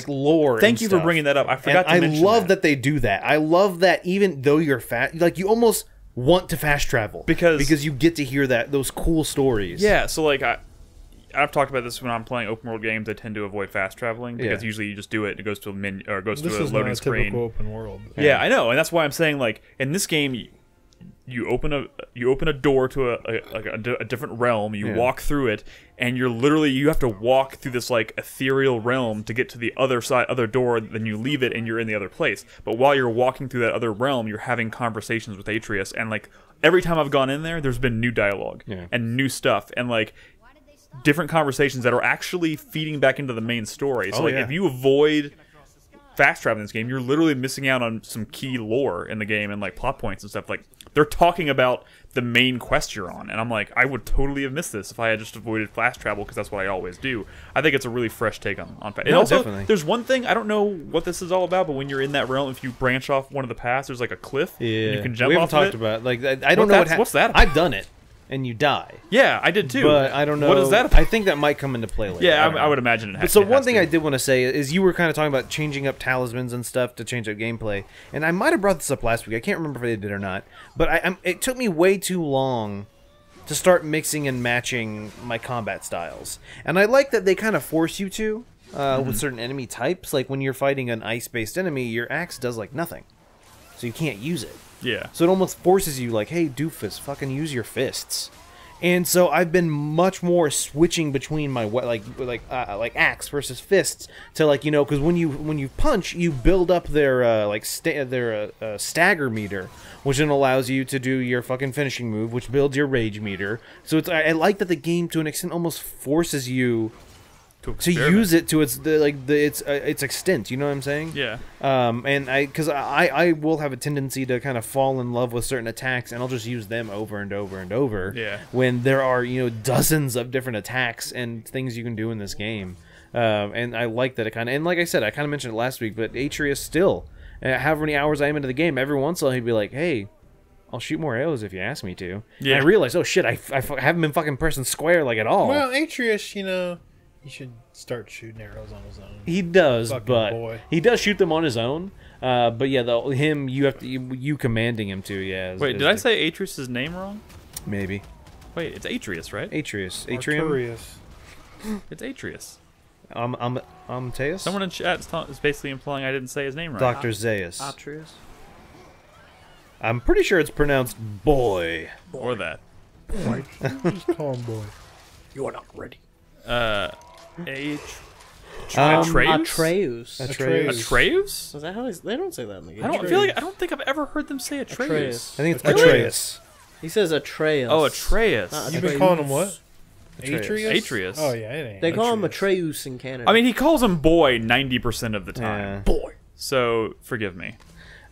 B: lore.
A: Thank you for bringing that up. I forgot to mention
B: I love that they do that. I love that even though you're fast, like, you almost want to fast travel. Because you get to hear those cool stories.
A: Yeah, so, like, I've talked about this when I'm playing open world games. I tend to avoid fast traveling because usually you just do it and it goes to a menu or it goes to a loading screen.
C: Typical open world.
A: Yeah, I know, and that's why I'm saying, like, in this game, you open a door to a different realm. You walk through it, and you have to walk through this like ethereal realm to get to the other door. Then you leave it, and you're in the other place. But while you're walking through that other realm, you're having conversations with Atreus, and like every time I've gone in there, there's been new dialogue and new stuff, and like different conversations that are actually feeding back into the main story. So if you avoid fast traveling in this game, you're literally missing out on some key lore in the game and like plot points and stuff. Like they're talking about the main quest you're on, and I'm like, I would totally have missed this if I had just avoided fast travel because that's what I always do. I think it's a really fresh take on fast. And also, definitely. There's one thing I don't know what this is all about, but when you're in that realm, if you branch off one of the paths, there's like a cliff.
B: Yeah,
A: and you can jump
B: we
A: off.
B: Haven't talked about like I don't know
A: what's that about?
B: I've done it. And you die.
A: Yeah, I did too.
B: But I don't know.
A: What is that about?
B: I think that might come into play later.
A: Yeah, I would imagine it has.
B: So one thing I did want to say is you were kind of talking about changing up talismans and stuff to change up gameplay. And I might have brought this up last week. I can't remember if I did or not. But it took me way too long to start mixing and matching my combat styles. And I like that they kind of force you to with certain enemy types. Like when you're fighting an ice-based enemy, your axe does like nothing. So you can't use it.
A: Yeah.
B: So it almost forces you like, hey, doofus, fucking use your fists. And so I've been much more switching between my like axe versus fists to like, you know, because when you punch, you build up their stagger meter, which then allows you to do your fucking finishing move, which builds your rage meter. So I like that the game to an extent almost forces you to use it to its extent. You know what I'm saying?
A: Yeah.
B: And I will have a tendency to kind of fall in love with certain attacks, and I'll just use them over and over and over.
A: Yeah.
B: When there are, you know, dozens of different attacks and things you can do in this game, and I like that it kind of. And like I said, I kind of mentioned it last week, but Atreus still, however many hours I am into the game, every once in a while he'd be like, "Hey, I'll shoot more arrows if you ask me to." Yeah. And I realized, oh shit, I haven't been fucking pressing square like at all.
C: Well, Atreus, you know. He should start shooting arrows on his own.
B: He does, he does shoot them on his own. But yeah, you have to you commanding him to. Yeah.
A: Wait, did I say Atreus' name wrong?
B: Maybe.
A: Wait, it's Atreus, right?
B: Atreus.
C: Arturius.
A: It's Atreus.
B: Teus?
A: Someone in chat is basically implying I didn't say his name right.
B: Dr. Zaius.
D: Atreus.
B: I'm pretty sure it's pronounced boy.
A: Or that.
C: Boy. Just call him boy.
D: You are not ready.
A: Atreus?
D: Is that how they don't say that in the game?
A: I don't think I've ever heard them say Atreus.
B: I think it's Atreus.
D: He says Atreus.
A: Oh, Atreus.
C: You've been calling him what?
A: Atreus.
C: Oh yeah, it ain't.
D: They call him Atreus in Canada.
A: I mean, he calls him boy 90% of the time.
D: Boy.
A: So forgive me.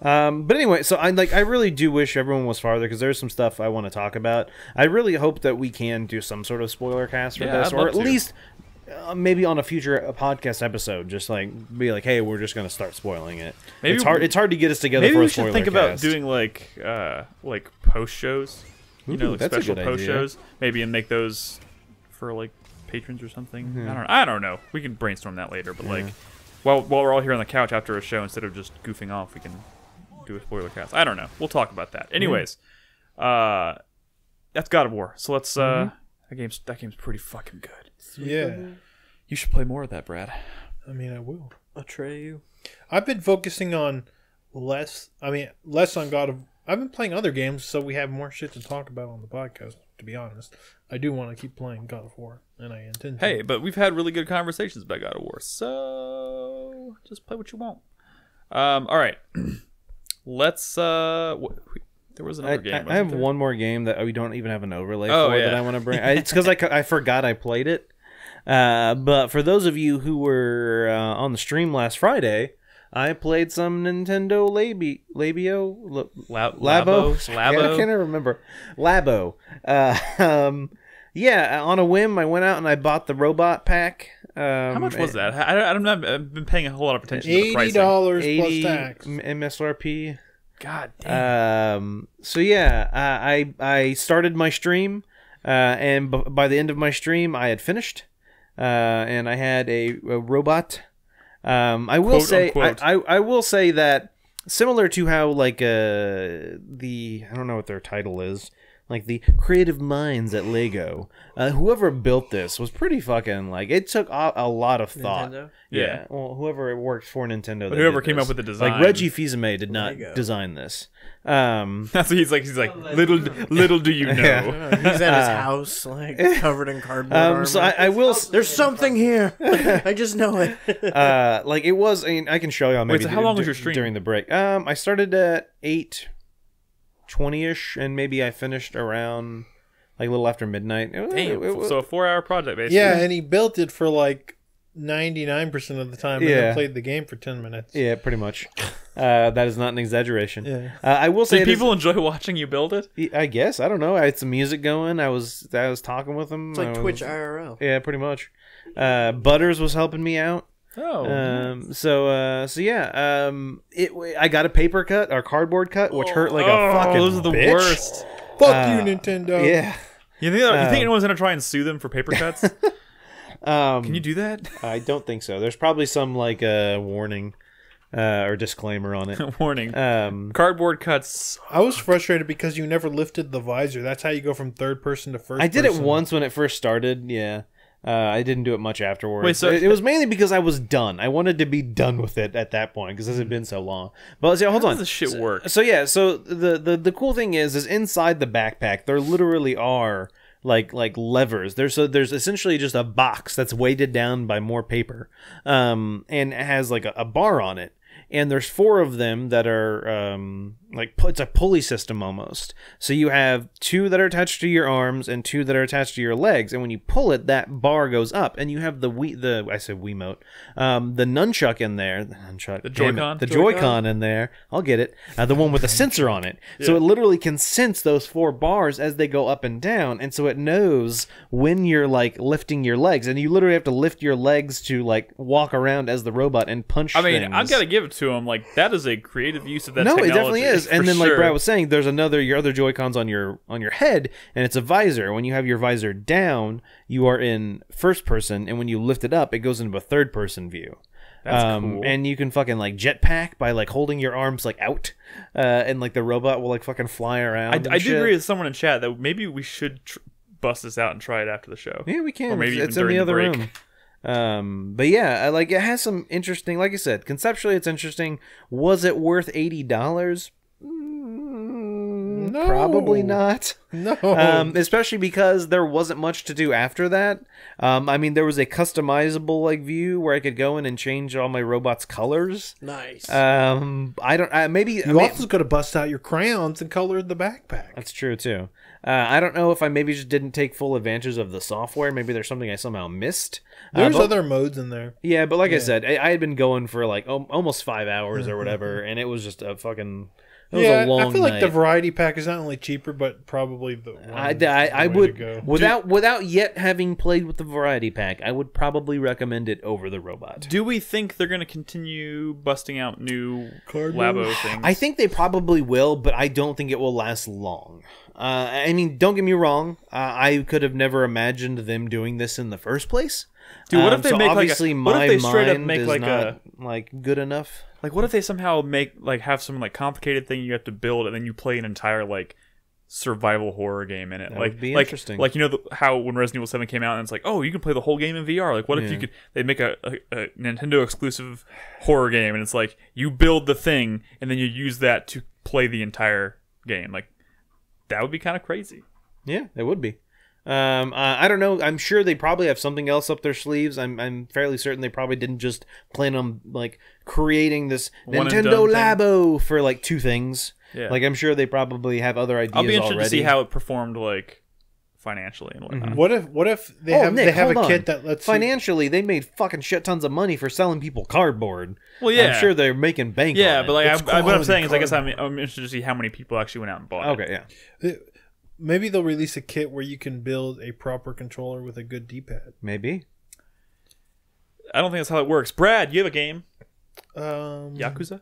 B: But anyway, so I really do wish everyone was farther, because there's some stuff I want to talk about. I really hope that we can do some sort of spoiler cast for this, or at least maybe on a future podcast episode, just like be like, hey, we're just gonna start spoiling it. Maybe it's hard to get us together.
A: Maybe
B: for
A: we
B: a spoiler
A: should think
B: cast.
A: about doing like post shows, you know, like
B: that's
A: special
B: a good
A: post
B: idea.
A: shows, maybe, and make those for like patrons or something. I don't know. We can brainstorm that later, but like while we're all here on the couch after a show, instead of just goofing off, we can do a spoiler cast. I don't know. We'll talk about that. Anyways, that's God of War. So let's that game's pretty fucking good.
C: Yeah.
A: You should play more of that, Brad.
C: I mean, I will.
D: Atreyu.
C: I've been focusing on less on God of... I've been playing other games, so we have more shit to talk about on the podcast, to be honest. I do want to keep playing God of War, and I intend to.
A: Hey, but we've had really good conversations about God of War, so just play what you want. All right. Let's... there was another game.
B: I have one more game that we don't even have an overlay for that I want to bring. It's because I forgot I played it. But for those of you who were on the stream last Friday, I played some Nintendo Labo. I can't remember. Labo. Yeah, on a whim, I went out and I bought the robot pack.
A: How much was that? I've been paying a whole lot of attention to the pricing.
C: $80 plus tax.
B: MSRP.
A: God damn.
B: So yeah, I started my stream, and by the end of my stream, I had finished. And I had a robot. I will I will say that similar to how like I don't know what their title is, like the creative minds at Lego. Whoever built this was pretty fucking like it took a lot of thought.
D: Nintendo?
B: Yeah. Well, whoever worked for Nintendo,
A: but whoever came up with the design,
B: like Reggie Fils-Aimé, did not design this.
A: That's what he's like. He's like, little do you know.
D: Yeah. He's at his house, like covered in cardboard armor.
B: So I will.
D: There's something here. I just know it.
B: Like it was. I mean, I can show you.
A: Wait, so how long was your stream
B: during the break? I started at 8:20ish, and maybe I finished around like a little after midnight.
A: Damn. So a 4-hour project, basically.
C: Yeah, and he built it for like 99% of the time, and then played the game for 10 minutes.
B: Yeah, pretty much. That is not an exaggeration.
C: Yeah.
B: I will say,
A: people enjoy watching you build it.
B: I guess, I don't know. I had some music going. I was talking with them.
D: It's like Twitch IRL.
B: Yeah, pretty much. Butters was helping me out.
A: Oh.
B: Nice. So yeah. I got a paper cut or cardboard cut, which hurt like a fucking.
A: Those are the
B: bitch.
A: worst.
C: Fuck you, Nintendo.
B: Yeah.
A: You think anyone's gonna try and sue them for paper cuts? Can you do that?
B: I don't think so. There's probably some like warning or disclaimer on it.
A: Warning. Cardboard cuts.
C: I was frustrated because you never lifted the visor. That's how you go from third person to first person.
B: I did it once when it first started. Yeah. I didn't do it much afterwards.
A: Wait, so
B: it was mainly because I was done. I wanted to be done with it at that point because this had been so long. But see, hold on.
A: How does this shit work?
B: So yeah, so the cool thing is inside the backpack there literally are like levers. There's essentially just a box that's weighted down by more paper, and it has like a bar on it. And there's 4 of them that are like it's a pulley system almost. So you have 2 that are attached to your arms and 2 that are attached to your legs. And when you pull it, that bar goes up, and you have the Wiimote, the nunchuck in there, the
A: Joy-Con,
B: the Joy-Con in there. I'll get it. The one with the sensor on it. Yeah. So it literally can sense those 4 bars as they go up and down, and so it knows when you're like lifting your legs, and you literally have to lift your legs to like walk around as the robot and punch.
A: I mean,
B: things.
A: I've got to give it to him. Like that is a creative use of that.
B: No,
A: technology.
B: it definitely is. And then, like
A: sure.
B: Brad was saying, there's your other Joy-Cons on your head, and it's a visor. When you have your visor down, you are in first person, and when you lift it up, it goes into a third person view.
A: That's cool.
B: And you can fucking like jetpack by like holding your arms like out, and like the robot will like fucking fly around.
A: I do agree with someone in chat that maybe we should bust this out and try it after the show.
B: Yeah, we can.
A: Or maybe
B: it's
A: even
B: in the other
A: break.
B: room. But yeah, like it has some interesting, like I said, conceptually it's interesting. Was it worth $80?
C: No.
B: Probably not.
C: No.
B: Especially because there wasn't much to do after that. I mean, there was a customizable like view where I could go in and change all my robots' colors.
D: Nice.
B: I don't. Maybe
C: you also could have bust out your crayons and colored the backpack.
B: That's true too. I don't know if I maybe just didn't take full advantage of the software. Maybe there's something I somehow missed.
C: There's other modes in there.
B: Yeah, but like I said, I had been going for like almost 5 hours or whatever, and it was just a fucking. It was a long
C: I feel like
B: night.
C: the variety pack is not only cheaper, but probably the one
B: I would without yet having played with the variety pack, I would probably recommend it over the robot.
A: Do we think they're going to continue busting out new Labo things?
B: I think they probably will, but I don't think it will last long. I mean, don't get me wrong. I could have never imagined them doing this in the first place.
A: Dude, what if they make
B: obviously
A: what if they straight up
B: mind
A: make
B: is
A: like
B: not like good enough?
A: Like, what if they somehow make like have some like complicated thing you have to build, and then you play an entire like survival horror game in it?
B: That
A: like,
B: would be
A: like,
B: interesting.
A: Like, you know how when Resident Evil 7 came out, and it's like, oh, you can play the whole game in VR. Like, what if you could? They make a Nintendo exclusive horror game, and it's like you build the thing, and then you use that to play the entire game. Like, that would be kind of crazy.
B: Yeah, it would be. I don't know. I'm sure they probably have something else up their sleeves. I'm fairly certain they probably didn't just plan on like creating this Nintendo Labo for like 2 things.
A: Yeah.
B: Like I'm sure they probably have other ideas.
A: I'll be interested
B: already.
A: to see how it performed like financially and whatnot.
C: What if they have a kit that lets
B: financially they made fucking shit tons of money for selling people cardboard.
A: Well, yeah,
B: I'm sure they're making bank.
A: Yeah,
B: on it.
A: but like what I'm saying is, I guess I'm
C: cardboard.
A: interested to see how many people actually went out and bought it.
B: Okay, yeah.
C: Maybe they'll release a kit where you can build a proper controller with a good D-pad.
B: Maybe.
A: I don't think that's how it works. Brad, you have a game?
C: Yakuza?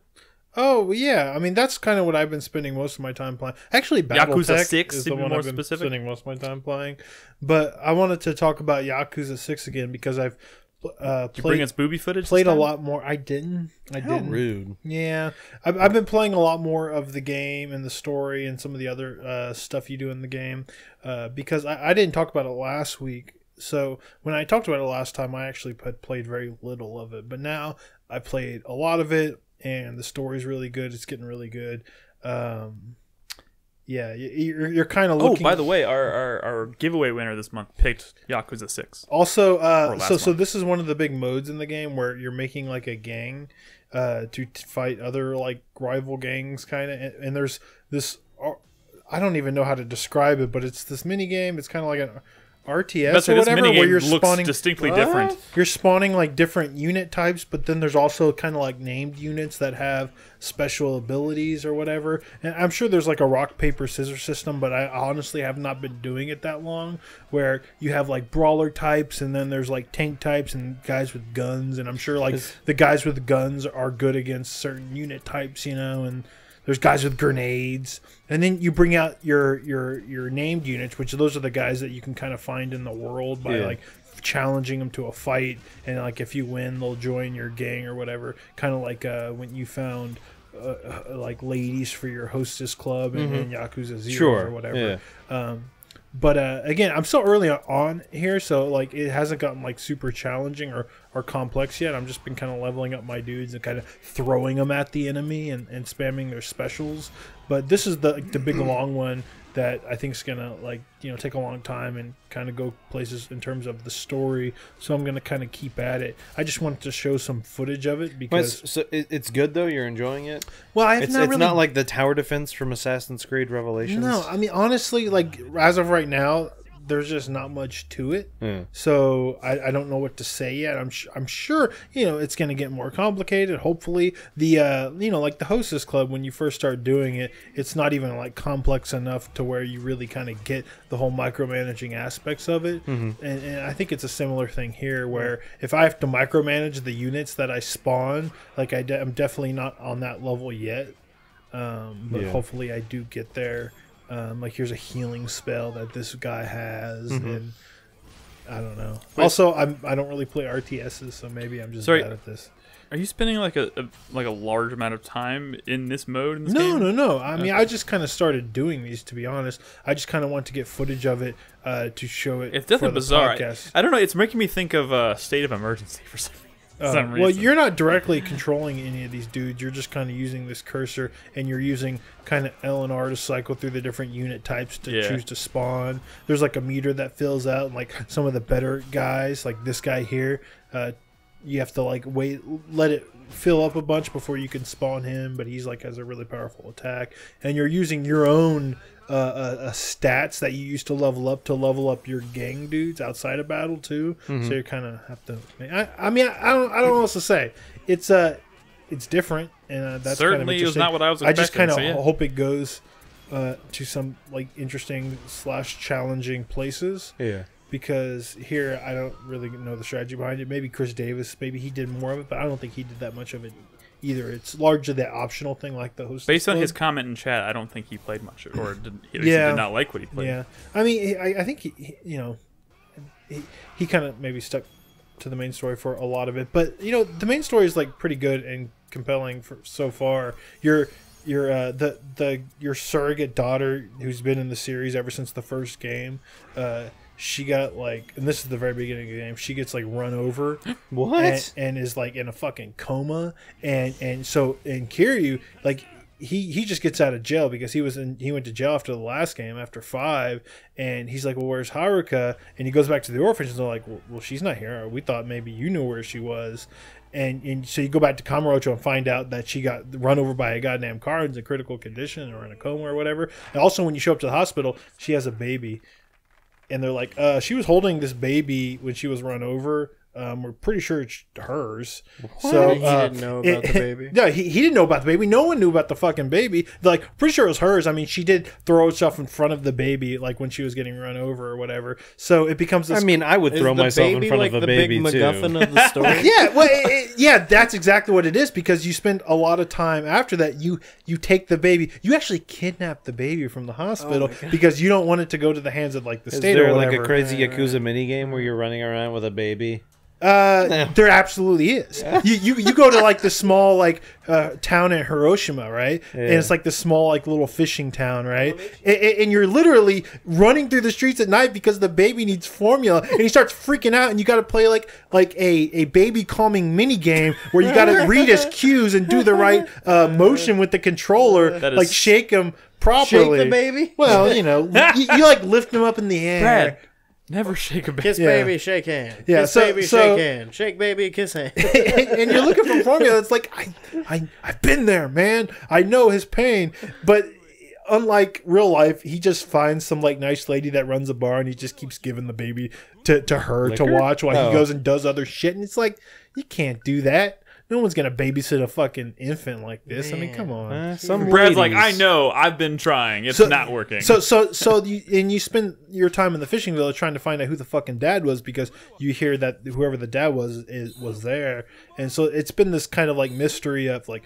C: Oh, yeah. I mean, that's kind of what I've been spending most of my time playing. Actually,
A: Yakuza 6
C: is
A: to
C: the
A: be
C: one
A: more
C: I've been
A: specific?
C: spending most of my time playing. But I wanted to talk about Yakuza 6 again because I've
A: Did you bring its booby footage?
C: Played a lot more. I didn't.
B: How rude.
C: Yeah, I've been playing a lot more of the game and the story and some of the other stuff you do in the game because I didn't talk about it last week. So when I talked about it last time, I actually played very little of it. But now I played a lot of it, and the story's really good. It's getting really good. Yeah, you're kind of looking.
A: Oh, by the way, our giveaway winner this month picked Yakuza 6.
C: Also, so this is one of the big modes in the game where you're making like a gang to fight other like rival gangs, kind of. And there's this, I don't even know how to describe it, but it's this mini game. It's kind of like an RTS or whatever, where you're spawning
A: distinctly different.
C: You're spawning like different unit types, but then there's also kind of like named units that have special abilities or whatever. And I'm sure there's like a rock paper scissors system, but I honestly have not been doing it that long. Where you have like brawler types, and then there's like tank types and guys with guns, and I'm sure like the guys with guns are good against certain unit types, you know, and there's guys with grenades, and then you bring out your named units, which those are the guys that you can kind of find in the world by like challenging them to a fight, and like if you win, they'll join your gang or whatever. Kind of like when you found like ladies for your hostess club in Yakuza 0 or whatever. Yeah. But again, I'm still early on here, so like it hasn't gotten like super challenging or complex yet. I'm just been kind of leveling up my dudes and kind of throwing them at the enemy and spamming their specials. But this is the big long one that I think is gonna like take a long time and kind of go places in terms of the story. So I'm gonna kind of keep at it. I just wanted to show some footage of it because
B: so it's good though. You're enjoying it.
C: Well,
B: it's not like the tower defense from Assassin's Creed Revelations.
C: No, I mean honestly, like as of right now, there's just not much to it. So I don't know what to say yet. I'm sure it's going to get more complicated. Hopefully the like the hostess club, when you first start doing it, it's not even like complex enough to where you really kind of get the whole micromanaging aspects of it. And I think it's a similar thing here where if I have to micromanage the units that I spawn, like I'm definitely not on that level yet. But hopefully I do get there. Like here's a healing spell that this guy has, and I don't know. Also, I don't really play RTSs, so maybe I'm just bad at this.
A: Are you spending like a large amount of time in this mode? In this game?
C: No. I mean, I just kind of started doing these, to be honest. I just kind of want to get footage of it to show it.
A: It's definitely bizarre.
C: Podcast.
A: I don't know. It's making me think of State of Emergency for some reason.
C: Well, you're not directly controlling any of these dudes. You're just kind of using this cursor, and you're using kind of L and R to cycle through the different unit types to choose to spawn. There's like a meter that fills out, and like some of the better guys, like this guy here, you have to like let it fill up a bunch before you can spawn him. But he's like has a really powerful attack, and you're using your own stats that you used to level up your gang dudes outside of battle too. So you kind of have to. I mean, I don't know what else to say. It's different, and that's
A: certainly
C: kind of
A: is not what I was expecting.
C: I just kind of hope it goes to some like interesting / challenging places.
B: Yeah.
C: Because here I don't really know the strategy behind it. Maybe Chris Davis, maybe he did more of it, but I don't think he did that much of it either. It's largely that optional thing, like the host.
A: Based on his comment in chat, I don't think he played much, or he did not like what he played.
C: Yeah, I mean, I think he kind of maybe stuck to the main story for a lot of it, but the main story is like pretty good and compelling for so far. Your surrogate daughter, who's been in the series ever since the first game, she got like, and this is the very beginning of the game, she gets like run over.
B: What?
C: And is like in a fucking coma, and so in Kiryu, like he just gets out of jail because he went to jail after the last game, after 5, and he's like, well, where's Haruka? And he goes back to the orphanage, and they're like, well, she's not here. We thought maybe you knew where she was. And so you go back to Kamurocho and find out that she got run over by a goddamn car and is in critical condition or in a coma or whatever. And also, when you show up to the hospital, she has a baby. And they're like, she was holding this baby when she was run over. We're pretty sure it's hers.
D: What?
C: So
D: he didn't know about the baby?
C: Yeah, he didn't know about the baby. No one knew about the fucking baby. They're like, pretty sure it was hers. I mean, she did throw herself in front of the baby, like when she was getting run over or whatever. So it becomes this...
B: I mean, I would throw myself in front of a baby,
D: too. Is the big MacGuffin of the story?
C: Yeah, well, yeah, that's exactly what it is, because you spend a lot of time after that. You take the baby. You actually kidnap the baby from the hospital because you don't want it to go to the hands of like the state or whatever.
B: Is there like a crazy Yakuza minigame where you're running around with a baby?
C: There absolutely is. You go to like the small like town in Hiroshima, right? Yeah. And it's like the small like little fishing town, right? And you're literally running through the streets at night because the baby needs formula, and he starts freaking out, and you got to play like a baby calming mini game where you got to read his cues and do the right motion with the controller, like shake him properly.
D: Shake the baby.
C: Well, you like lift him up in the air.
A: Brad. Never shake a baby.
D: Kiss baby, shake hand.
C: Yeah,
D: kiss baby, shake hand. Shake baby, kiss hand.
C: And you're looking for formula. It's like, I've been there, man. I know his pain. But unlike real life, he just finds some like nice lady that runs a bar, and he just keeps giving the baby to her to watch while he goes and does other shit. And it's like, you can't do that. No one's gonna babysit a fucking infant like this. Man. I mean, come on.
A: Brad's like, I know, I've been trying. It's not working.
C: So you spend your time in the fishing village trying to find out who the fucking dad was, because you hear that whoever the dad was there, and so it's been this kind of like mystery of like,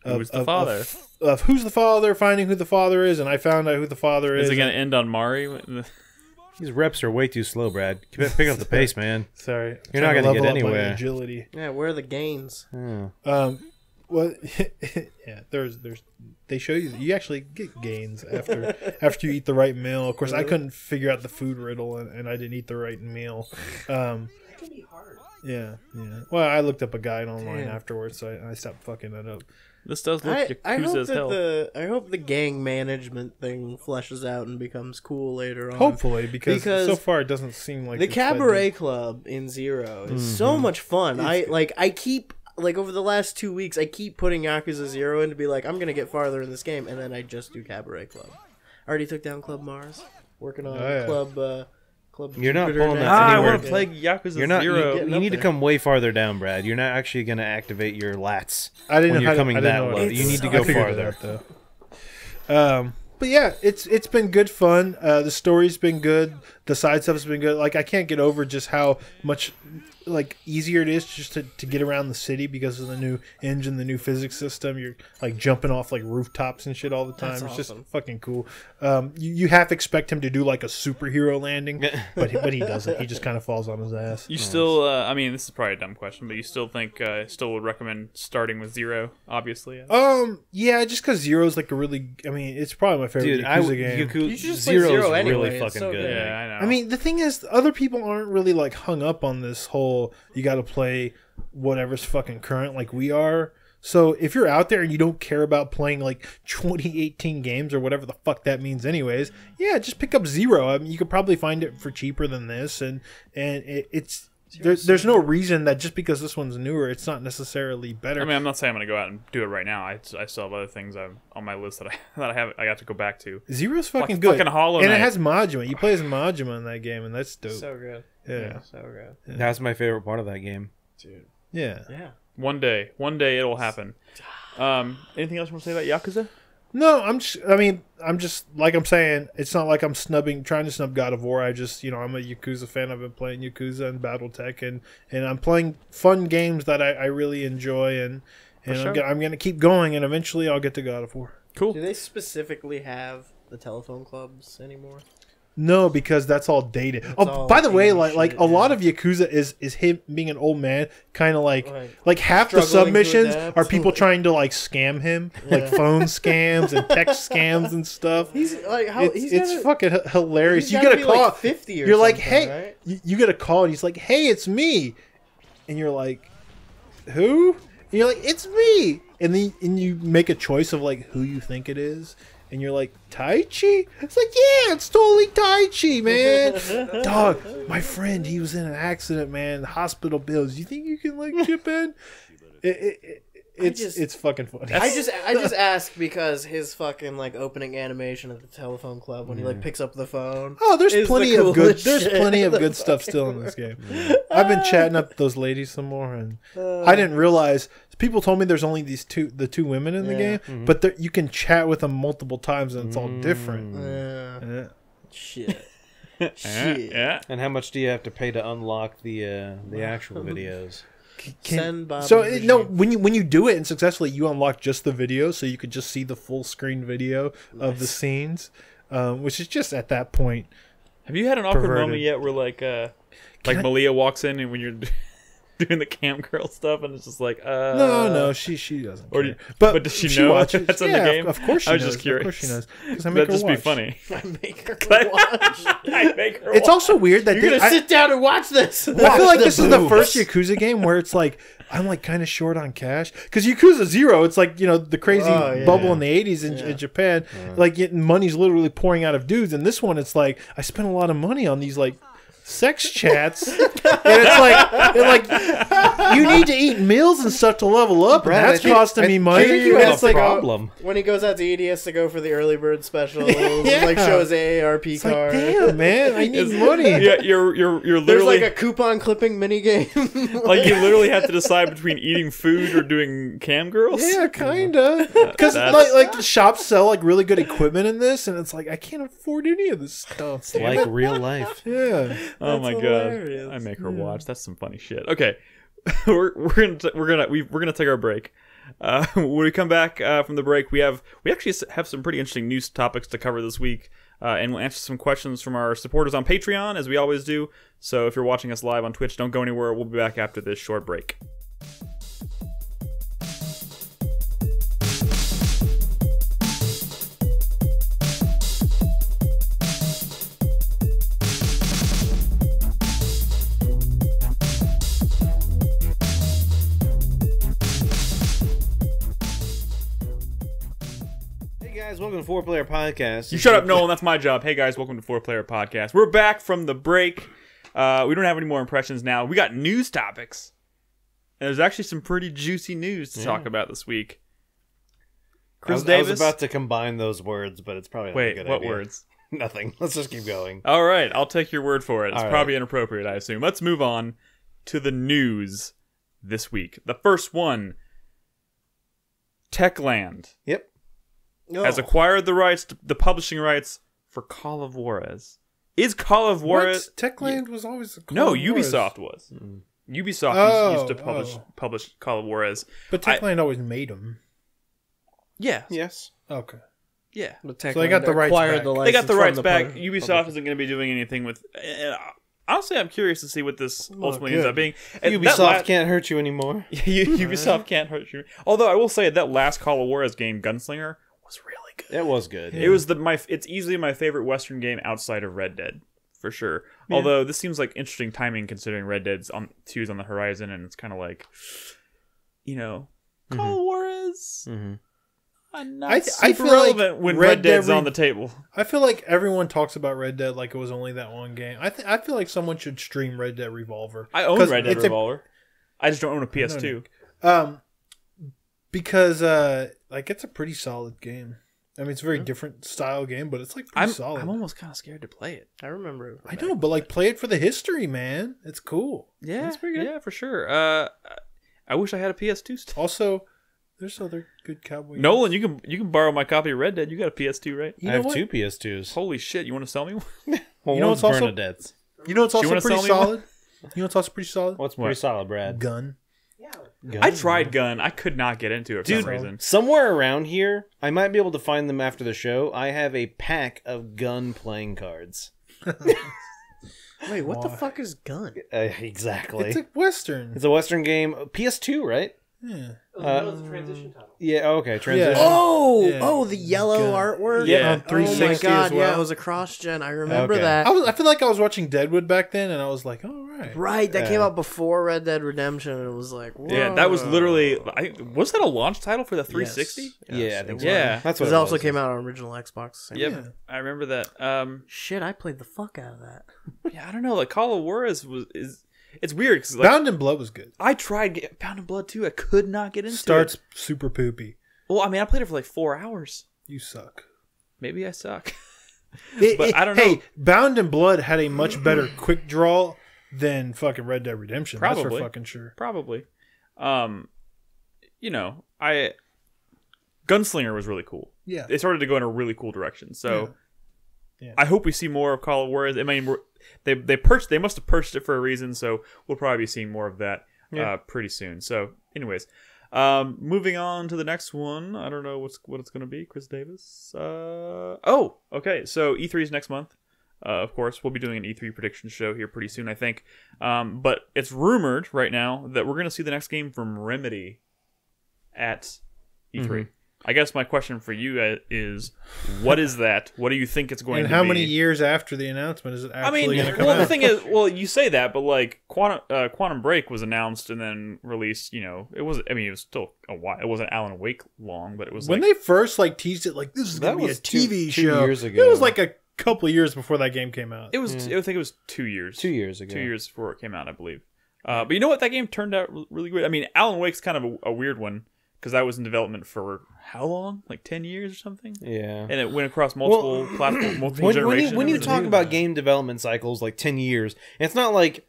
A: who's the father?
C: Of who's the father, finding who the father is, and I found out who the father is.
A: Is it gonna end on Mari?
B: These reps are way too slow, Brad. Pick up the pace, man.
C: Sorry.
B: You're not going to get anywhere.
C: Agility.
D: Yeah, where are the gains?
C: Well, yeah, there's they show you actually get gains after you eat the right meal. Of course, I couldn't figure out the food riddle, and I didn't eat the right meal. That can be hard. Yeah. Well, I looked up a guide online afterwards, so I stopped fucking it up.
A: This does look Yakuza as hell.
D: I hope the gang management thing fleshes out and becomes cool later on.
C: Hopefully, because so far it doesn't seem like
D: the cabaret club in Zero is so much fun. I keep over the last 2 weeks, I keep putting Yakuza 0 in to be like, I'm gonna get farther in this game, and then I just do cabaret club. I already took down Club Mars, working on Club.
B: You're not pulling that
A: I
B: anywhere.
A: want to play Yakuza 0.
B: You need to come way farther down, Brad. You're not actually going to activate your lats
C: when
B: you're coming that low. You need to go farther.
C: But yeah, it's been good fun. The story's been good. The side stuff's been good. Like, I can't get over just how much like easier it is just to get around the city because of the new engine, the new physics system. You're like jumping off like rooftops and shit all the time. It's awesome. Just fucking cool. You have to expect him to do like a superhero landing, but he doesn't. He just kind of falls on his ass.
A: You still, I mean, this is probably a dumb question, but you still think, still would recommend starting with 0, obviously?
C: Yeah, just because 0 is like a really, I mean, it's probably my favorite Yakuza game.
D: You should just play 0 anyway.
B: Really fucking good.
A: Yeah, I know.
C: I mean, the thing is, other people aren't really like hung up on this whole, you got to play whatever's fucking current like we are. So if you're out there and you don't care about playing like 2018 games or whatever the fuck that means anyways, yeah, just pick up Zero. I mean, you could probably find it for cheaper than this, and it's there's no reason that just because this one's newer, it's not necessarily better.
A: I mean, I'm not saying I'm going to go out and do it right now. I still have other things on my list that I got to go back to.
C: Zero's fucking
A: like
C: good.
A: Fucking Hollow Knight.
C: And it has Majima. You play as Majima in that game, and that's dope.
D: So good.
C: Yeah.
D: So good.
C: Yeah.
B: That's my favorite part of that game.
D: Dude.
C: Yeah.
D: Yeah.
A: One day it'll happen. Anything else you want to say about Yakuza?
C: No, I'm just like I'm saying, it's not like I'm trying to snub God of War. I'm a Yakuza fan. I've been playing Yakuza and BattleTech, and I'm playing fun games that I really enjoy, and
A: sure.
C: I'm gonna keep going, and eventually I'll get to God of War.
A: Cool.
D: Do they specifically have the telephone clubs anymore?
C: No, because that's all dated. By the way, like a lot of Yakuza is him being an old man, kind of like half the submissions are people trying to like scam him, like phone scams and text scams and stuff.
D: He's like,
C: it's fucking hilarious. You get a call,
D: like 50 or
C: you're like, hey,
D: right?
C: you get a call, and he's like, hey, it's me, and you're like, who? And you're like, it's me, and then you make a choice of like who you think it is. And you're like, Taichi? It's like, yeah, it's totally Taichi, man. Dog, my friend, he was in an accident, man. Hospital bills. You think you can like chip in? It's fucking funny.
D: I just ask because his fucking like opening animation at the telephone club when he like picks up the phone.
C: Oh, there's plenty of good stuff still in this game. I've been chatting up those ladies some more, and I didn't realize. People told me there's only the two women in the game, but you can chat with them multiple times and it's all different.
D: Yeah.
C: Shit.
D: Shit.
A: Yeah.
B: And how much do you have to pay to unlock the actual videos?
C: When you do it and successfully, you unlock just the video, so you could just see the full screen video of the scenes, which is just at that point.
A: Have you had an awkward moment yet where like Malia walks in and when you're doing the cam girl stuff and it's just like
C: no, she doesn't care.
A: But does she know
C: watches.
A: That's in the game?
C: Of course she knows.
A: I was just curious.
C: Of course she knows.
A: That'd just be funny.
D: I make her watch.
C: It's also weird that
D: you're gonna sit down and watch this.
C: I feel like this is the first Yakuza game where it's like I'm like kind of short on cash because Yakuza 0, it's like the crazy bubble in the 80s in Japan, like money's literally pouring out of dudes, and this one it's like I spent a lot of money on these like sex chats, and it's like you need to eat meals and stuff to level up, and that's costing me money.
B: It's like problem
D: when he goes out to eat, he has to go for the early bird special, and like show his AARP card.
C: Like, damn, man, I need money.
A: Yeah, you're literally
D: there's like a coupon clipping mini game.
A: Like you literally have to decide between eating food or doing cam girls.
C: Yeah, kinda. Because like the shops sell like really good equipment in this, and it's like I can't afford any of this stuff.
B: It's like real life.
C: Yeah.
A: Oh my god! I make her watch. That's some funny shit. Okay, we're gonna take our break. When we come back from the break, we actually have some pretty interesting news topics to cover this week, and we'll answer some questions from our supporters on Patreon as we always do. So if you're watching us live on Twitch, don't go anywhere. We'll be back after this short break.
B: Welcome to 4Player Podcast.
A: You shut up, Nolan. That's my job. Hey, guys. Welcome to 4Player Podcast. We're back from the break. We don't have any more impressions now. We got news topics. And there's actually some pretty juicy news to talk about this week. Chris Davis.
B: I was about to combine those words, but it's probably not a good idea.
A: What words?
B: Nothing. Let's just keep going.
A: All right. I'll take your word for it. It's
B: All
A: probably
B: right.
A: inappropriate, I assume. Let's move on to the news this week. The first one. Techland.
B: Yep.
A: Has acquired the publishing rights for Call of Juarez. Is Call of Juarez...
C: Techland was always a
A: No, Ubisoft was. Ubisoft used to publish Call of Juarez.
C: But Techland always made them.
A: Yeah.
B: Yes.
C: Okay.
A: Yeah.
C: So they got the rights back.
A: They got the rights back. Ubisoft isn't going to be doing anything with... honestly, I'm curious to see what this ultimately ends up being.
B: Ubisoft can't hurt you anymore.
A: Ubisoft can't hurt you. Although I will say that last Call of Juarez game, Gunslinger, was really good.
B: It was good.
A: Yeah. It was it's easily my favorite Western game outside of Red Dead for sure. Yeah. Although this seems like interesting timing considering Red Dead's 2's on the horizon, and it's kind of like, Call of War is not super relevant when Red Dead's on the table.
C: I feel like everyone talks about Red Dead like it was only that one game. I feel like someone should stream Red Dead Revolver.
A: I own Red Dead Revolver. I just don't own a PS2.
C: Because it's a pretty solid game. I mean, it's a very different style game, but it's like pretty solid.
A: I'm almost kind of scared to play it.
D: I remember it.
C: I know, but like play it for the history, man. It's cool.
A: Yeah, it's pretty good. Yeah, for sure. I wish I had a PS2 still.
C: Also, there's other good cowboy games.
A: Nolan, you can borrow my copy of Red Dead. You got a PS2, right?
B: I have 2 PS2s.
A: Holy shit! You want to sell me one?
B: Well, you know what's also Bernadette's.
C: You know what's also pretty solid. You know what's also pretty solid.
B: What's pretty solid, Brad?
C: Gun.
B: Gun.
A: I tried Gun. I could not get into it for some reason.
B: Somewhere around here, I might be able to find them after the show. I have a pack of Gun playing cards.
D: Wait, what the fuck is Gun?
B: Exactly.
C: It's a Western.
B: It's a Western game. PS2, right?
C: Yeah.
E: It's a transition title.
B: Yeah, okay. Transition.
C: Yeah.
D: Oh, the yellow artwork?
A: Yeah.
C: On 360
D: oh my god,
C: as well.
D: yeah, it was a cross-gen. I remember that.
C: I feel like I was watching Deadwood back then, and I was like, all right.
D: Right, that came out before Red Dead Redemption, and it was like, whoa.
A: Yeah, that was literally... was that a launch title for the 360?
D: Yes.
B: Yeah, I think so.
A: Yeah.
B: That's what
D: it also came out on original Xbox.
A: Yep,
C: Yeah.
A: I remember that.
D: Shit, I played the fuck out of that.
A: Yeah, I don't know. Like, Call of War is it's weird. Cause, like,
C: Bound in Blood was good.
A: I tried Bound in Blood too. I could not get into
C: Starts
A: it.
C: super poopy.
A: Well, I mean, I played it for like 4 hours.
C: You suck.
A: Maybe I suck. But I don't know.
C: Hey, Bound in Blood had a much better quick draw than fucking Red Dead Redemption.
A: Probably.
C: That's for fucking sure.
A: Probably. Gunslinger was really cool.
C: Yeah.
A: They started to go in a really cool direction. So
C: Yeah.
A: I hope we see more of Call of War. I mean, they must have purchased it for a reason, so we'll probably be seeing more of that pretty soon. So, anyways, moving on to the next one. I don't know what it's going to be. Chris Davis. Okay. So E3 is next month. Of course, we'll be doing an E3 prediction show here pretty soon, I think. But it's rumored right now that we're going to see the next game from Remedy at E3. Mm-hmm. I guess my question for you is, what is that? What do you think it's going to be?
C: And how many years after the announcement is it actually going to come out?
A: The thing is, you say that, but like Quantum Break was announced and then released. It was still a while. It wasn't Alan Wake long, but it was
C: when they first teased it, like this is going to be a TV show.
B: 2 years ago.
C: It was like a couple of years before that game came out.
A: It was. I think it was 2 years.
B: 2 years ago.
A: 2 years before it came out, I believe. But you know what? That game turned out really good. I mean, Alan Wake's kind of a weird one because that was in development for how long? Like 10 years or something?
B: Yeah. And
A: it went across multiple platforms, multiple generations.
B: When you talk about game development cycles, like 10 years, it's not like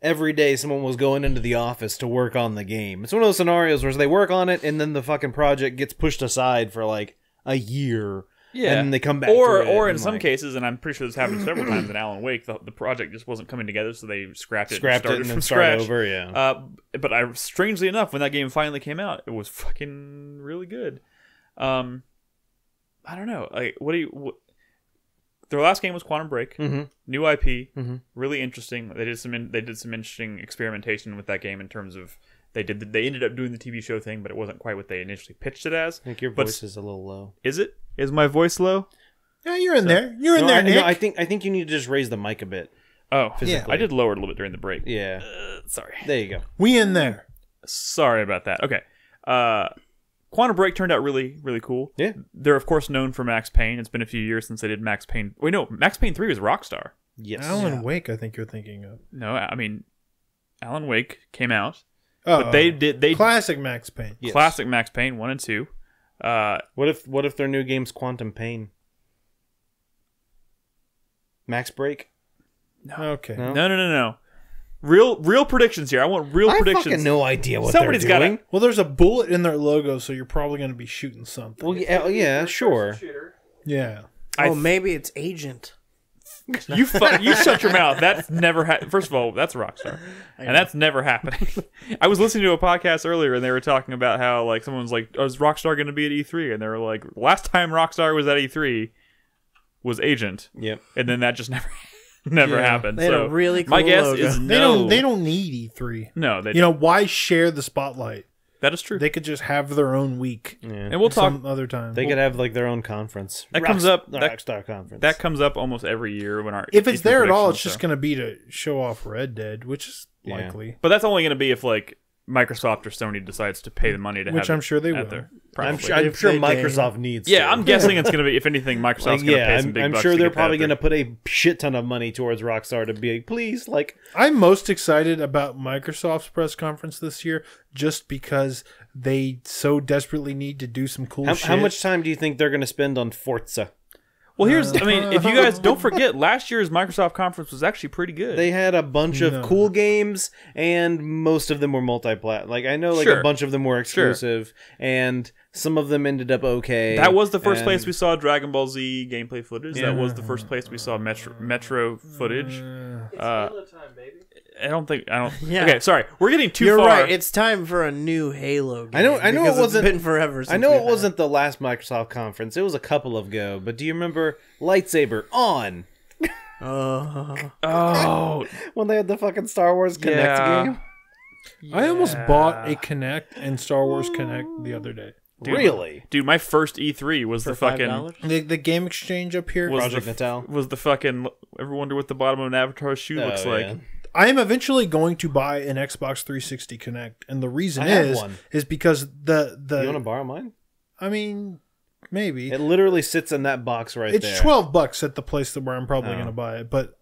B: every day someone was going into the office to work on the game. It's one of those scenarios where they work on it and then the fucking project gets pushed aside for like a year. Yeah. And then they come back
A: or in some cases, and I'm pretty sure this happened several times in Alan Wake, the project just wasn't coming together, so they scrapped it and then started over,
B: yeah.
A: But strangely enough, when that game finally came out, it was fucking really good. I don't know. Like, their last game was Quantum Break, new IP, really interesting. They did some interesting experimentation with that game in terms of they ended up doing the TV show thing, but it wasn't quite what they initially pitched it as.
B: I think your voice is a little low.
A: Is it? Is my voice low?
C: Yeah, you're in there. You're in there, Nick.
B: No, I think you need to just raise the mic a bit.
A: Oh, physically. I did lower it a little bit during the break.
B: Yeah.
A: Sorry.
B: There you go.
C: We in there.
A: Sorry about that. Okay. Quantum Break turned out really, really cool.
B: Yeah.
A: They're, of course, known for Max Payne. It's been a few years since they did Max Payne. Wait, no. Max Payne 3 was Rockstar.
B: Yes.
C: Alan Wake, I think you're thinking of.
A: No, I mean, Alan Wake came out.
C: Oh,
A: but they
C: classic Max Payne.
A: Yes. Classic Max Payne 1 and 2.
B: What if their new game's Quantum Pain? Max Break?
A: No.
C: Okay.
A: No. Real predictions here. I want real predictions.
B: I fucking no idea what
A: Somebody's
B: they're doing.
C: Well, there's a bullet in their logo, so you're probably going to be shooting something.
B: Well, yeah, sure.
C: Yeah.
D: Maybe it's Agent.
A: You shut your mouth. That's never First of all, that's Rockstar, and that's never happening. I was listening to a podcast earlier, and they were talking about how like someone was like, "Oh, is Rockstar going to be at E3?" And they were like, "Last time Rockstar was at E3 was Agent."
B: Yep.
A: And then that just never happened.
D: They had a really cool
A: my guess
D: logo.
A: is no.
C: They don't need E3.
A: No, they
C: why share the spotlight?
A: That is true.
C: They could just have their own week.
B: Yeah.
A: And we'll talk
C: some other time.
B: They could have like their own conference.
A: That comes up.
B: Rockstar conference.
A: That comes up almost every year when our.
C: If it's
A: E3
C: there at all,
A: predictions,
C: it's just going to be to show off Red Dead, which is likely.
A: But that's only going to be if like Microsoft or Sony decides to pay the money to have.
C: Which I'm sure they will.
B: I'm sure Microsoft needs.
A: Yeah, I'm guessing it's going to be. If anything, Microsoft's going to pay some big bucks.
B: I'm sure they're probably going to put a shit ton of money towards Rockstar to be like, please, like.
C: I'm most excited about Microsoft's press conference this year, just because they so desperately need to do some cool shit.
B: How much time do you think they're going to spend on Forza?
A: Well, I mean, if you guys don't forget, last year's Microsoft conference was actually pretty good.
B: They had a bunch of cool games, and most of them were multi-plat. Like, I know, like, a bunch of them were exclusive, and some of them ended up okay.
A: That was the first place we saw Dragon Ball Z gameplay footage. Yeah. That was the first place we saw Metro footage.
E: It's Halo time, baby.
A: I don't.
D: Yeah.
A: Okay, sorry. We're getting too
D: You're
A: far.
D: right. It's time for a new Halo game.
B: I know it wasn't.
D: It's been forever.
B: I know it wasn't the last Microsoft conference. It was a couple ago. But do you remember Lightsaber on?
A: Oh,
B: when they had the fucking Star Wars Kinect game.
C: I almost bought a Kinect and Star Wars Kinect the other day.
A: Dude,
B: really?
A: Dude, my first E3 was
D: for
A: the fucking...
C: The game exchange up here.
B: Project Natal.
A: Was the fucking... Ever wonder what the bottom of an Avatar's shoe looks like?
B: Yeah.
C: I am eventually going to buy an Xbox 360 Kinect, and the reason is because the
B: You want to borrow mine?
C: I mean, maybe.
B: It literally sits in that box right there.
C: It's $12 at the place where I'm probably going to buy it, but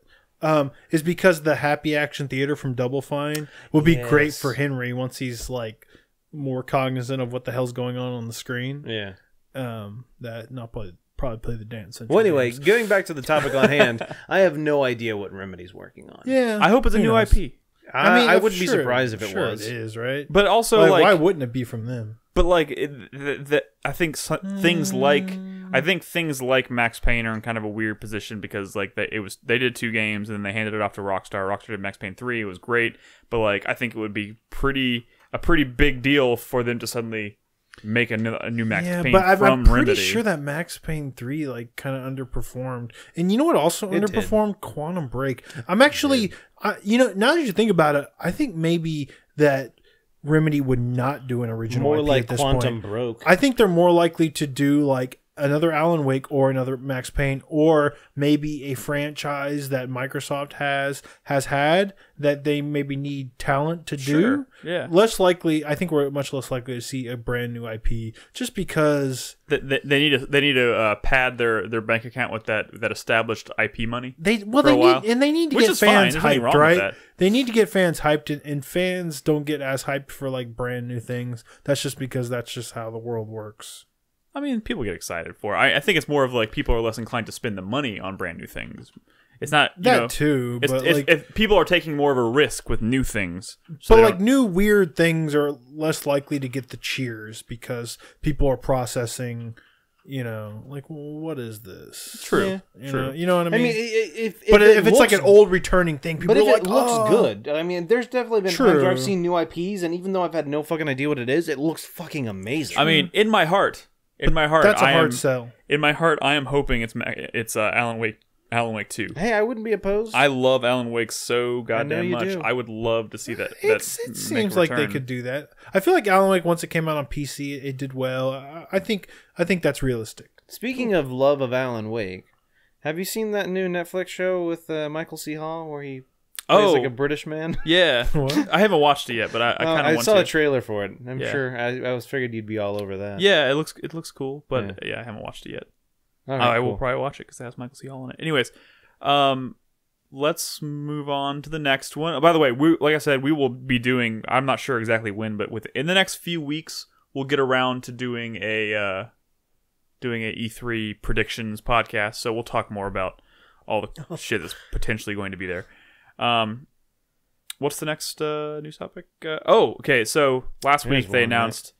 C: is because the Happy Action Theater from Double Fine will be great for Henry once he's like more cognizant of what the hell's going on the screen.
B: Yeah.
C: That not probably play the Dance Central.
B: Well, anyway,
C: games.
B: going back to the topic on hand, I have no idea what Remedy's working on.
C: Yeah,
A: I hope it's a new IP.
B: I mean, I wouldn't be surprised if it was.
C: It is, right?
A: But also,
C: why wouldn't it be from them?
A: But like, I think things like Max Payne are in kind of a weird position because like they did 2 games and then they handed it off to Rockstar. Rockstar did Max Payne 3. It was great, but like I think it would be a pretty big deal for them to suddenly make a new Max Payne
C: but I'm
A: from
C: pretty
A: Remedy.
C: sure that Max Payne 3 like kind of underperformed. And you know what also underperformed? Quantum Break. I'm actually, now that you think about it, I think maybe that Remedy would not do an original
B: More
C: IP
B: like
C: at this
B: Quantum
C: point.
B: Broke.
C: I think they're more likely to do like another Alan Wake or another Max Payne, or maybe a franchise that Microsoft has had that they maybe need talent to do.
A: Yeah.
C: Less likely, I think we're much less likely to see a brand new IP just because
A: they need to pad their bank account with that established IP money.
C: They need to get fans hyped, right? They need to get fans hyped, and fans don't get as hyped for like brand new things. That's just because that's just how the world works.
A: I mean, people get excited for it. I think it's more of like people are less inclined to spend the money on brand new things. It's not
C: too, but
A: if people are taking more of a risk with new things.
C: So like new weird things are less likely to get the cheers because people are processing, like, well, what is this?
A: True.
C: True. You know what I mean?
B: I mean, if
C: it's like an old returning thing, people
B: but if
C: are like,
B: it looks good. I mean, there's definitely been times where I've seen new IPs, and even though I've had no fucking idea what it is, it looks fucking amazing.
A: I mean, in my heart,
C: that's a hard sell.
A: In my heart, I am hoping it's Alan Wake 2.
B: Hey, I wouldn't be opposed.
A: I love Alan Wake so goddamn much.
B: Do.
A: I would love to see that.
C: It seems like they could do that. I feel like Alan Wake, once it came out on PC, it did well. I think that's realistic.
B: Speaking of love of Alan Wake, have you seen that new Netflix show with Michael C. Hall where he plays like a British man?
A: Yeah. I haven't watched it yet, but I kind of want to.
B: I saw a trailer for it. I'm sure. I was figured you'd be all over that.
A: Yeah, it looks cool, but I haven't watched it yet.
B: Right,
A: I will probably watch it because it has Michael C. Hall in it. Anyways, let's move on to the next one. By the way, like I said, we will be doing. I'm not sure exactly when, but in the next few weeks, we'll get around to doing a E3 predictions podcast. So we'll talk more about all the shit that's potentially going to be there. What's the next news topic? Okay. So last week they announced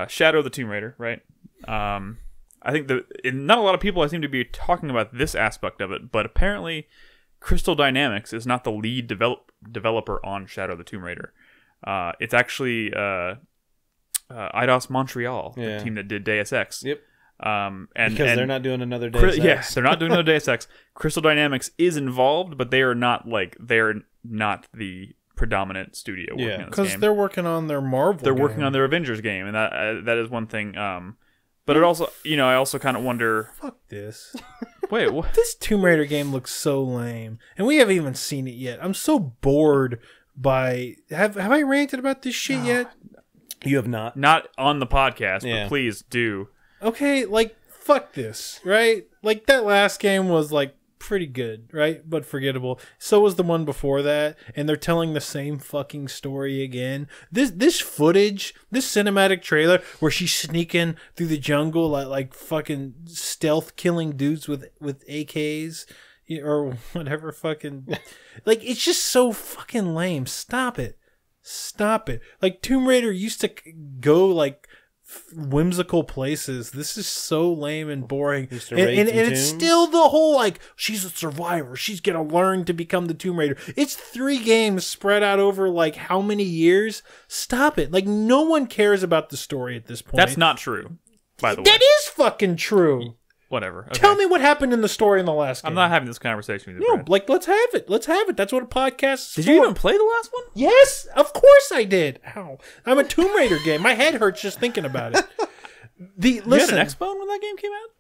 A: Shadow of the Tomb Raider, right? I think not a lot of people seem to be talking about this aspect of it, but apparently Crystal Dynamics is not the lead developer on Shadow of the Tomb Raider. It's actually Eidos Montreal, the team that did Deus Ex.
B: Yep.
A: Because
B: they're not doing another Deus Ex.
A: Yes, they're not doing another Deus Ex. Crystal Dynamics is involved, but they're not the predominant studio working on this
C: because
A: game.
C: they're working on their Marvel.
A: They're working on their Avengers game, and that is one thing. But it also, I also kind of wonder.
C: Fuck this.
A: Wait, what?
C: This Tomb Raider game looks so lame, and we haven't even seen it yet. I'm so bored by. Have I ranted about this shit yet?
B: You have not.
A: Not on the podcast, but please do.
C: Okay, like fuck this, right? Like that last game was like pretty good, right? But forgettable. So was the one before that, and they're telling the same fucking story again. This footage, this cinematic trailer where she's sneaking through the jungle like fucking stealth killing dudes with AKs or whatever fucking like it's just so fucking lame. Stop it. Like Tomb Raider used to go like whimsical places. This is so lame and boring, and it's still the whole like she's a survivor, she's gonna learn to become the Tomb Raider. It's 3 games spread out over like how many years? Stop it. Like no one cares about the story at this point.
A: That's not true, by the way.
C: That is fucking true.
A: Whatever. Okay.
C: Tell me what happened in the story in the last game.
A: I'm not having this conversation with you,
C: No,
A: Brad.
C: like let's have it. That's what a podcast is
A: Did
C: for.
A: you even play the last one?
C: Yes, of course I did. Ow. I'm a Tomb Raider game. My head hurts just thinking about it.
A: You had an Xbox when that game came out?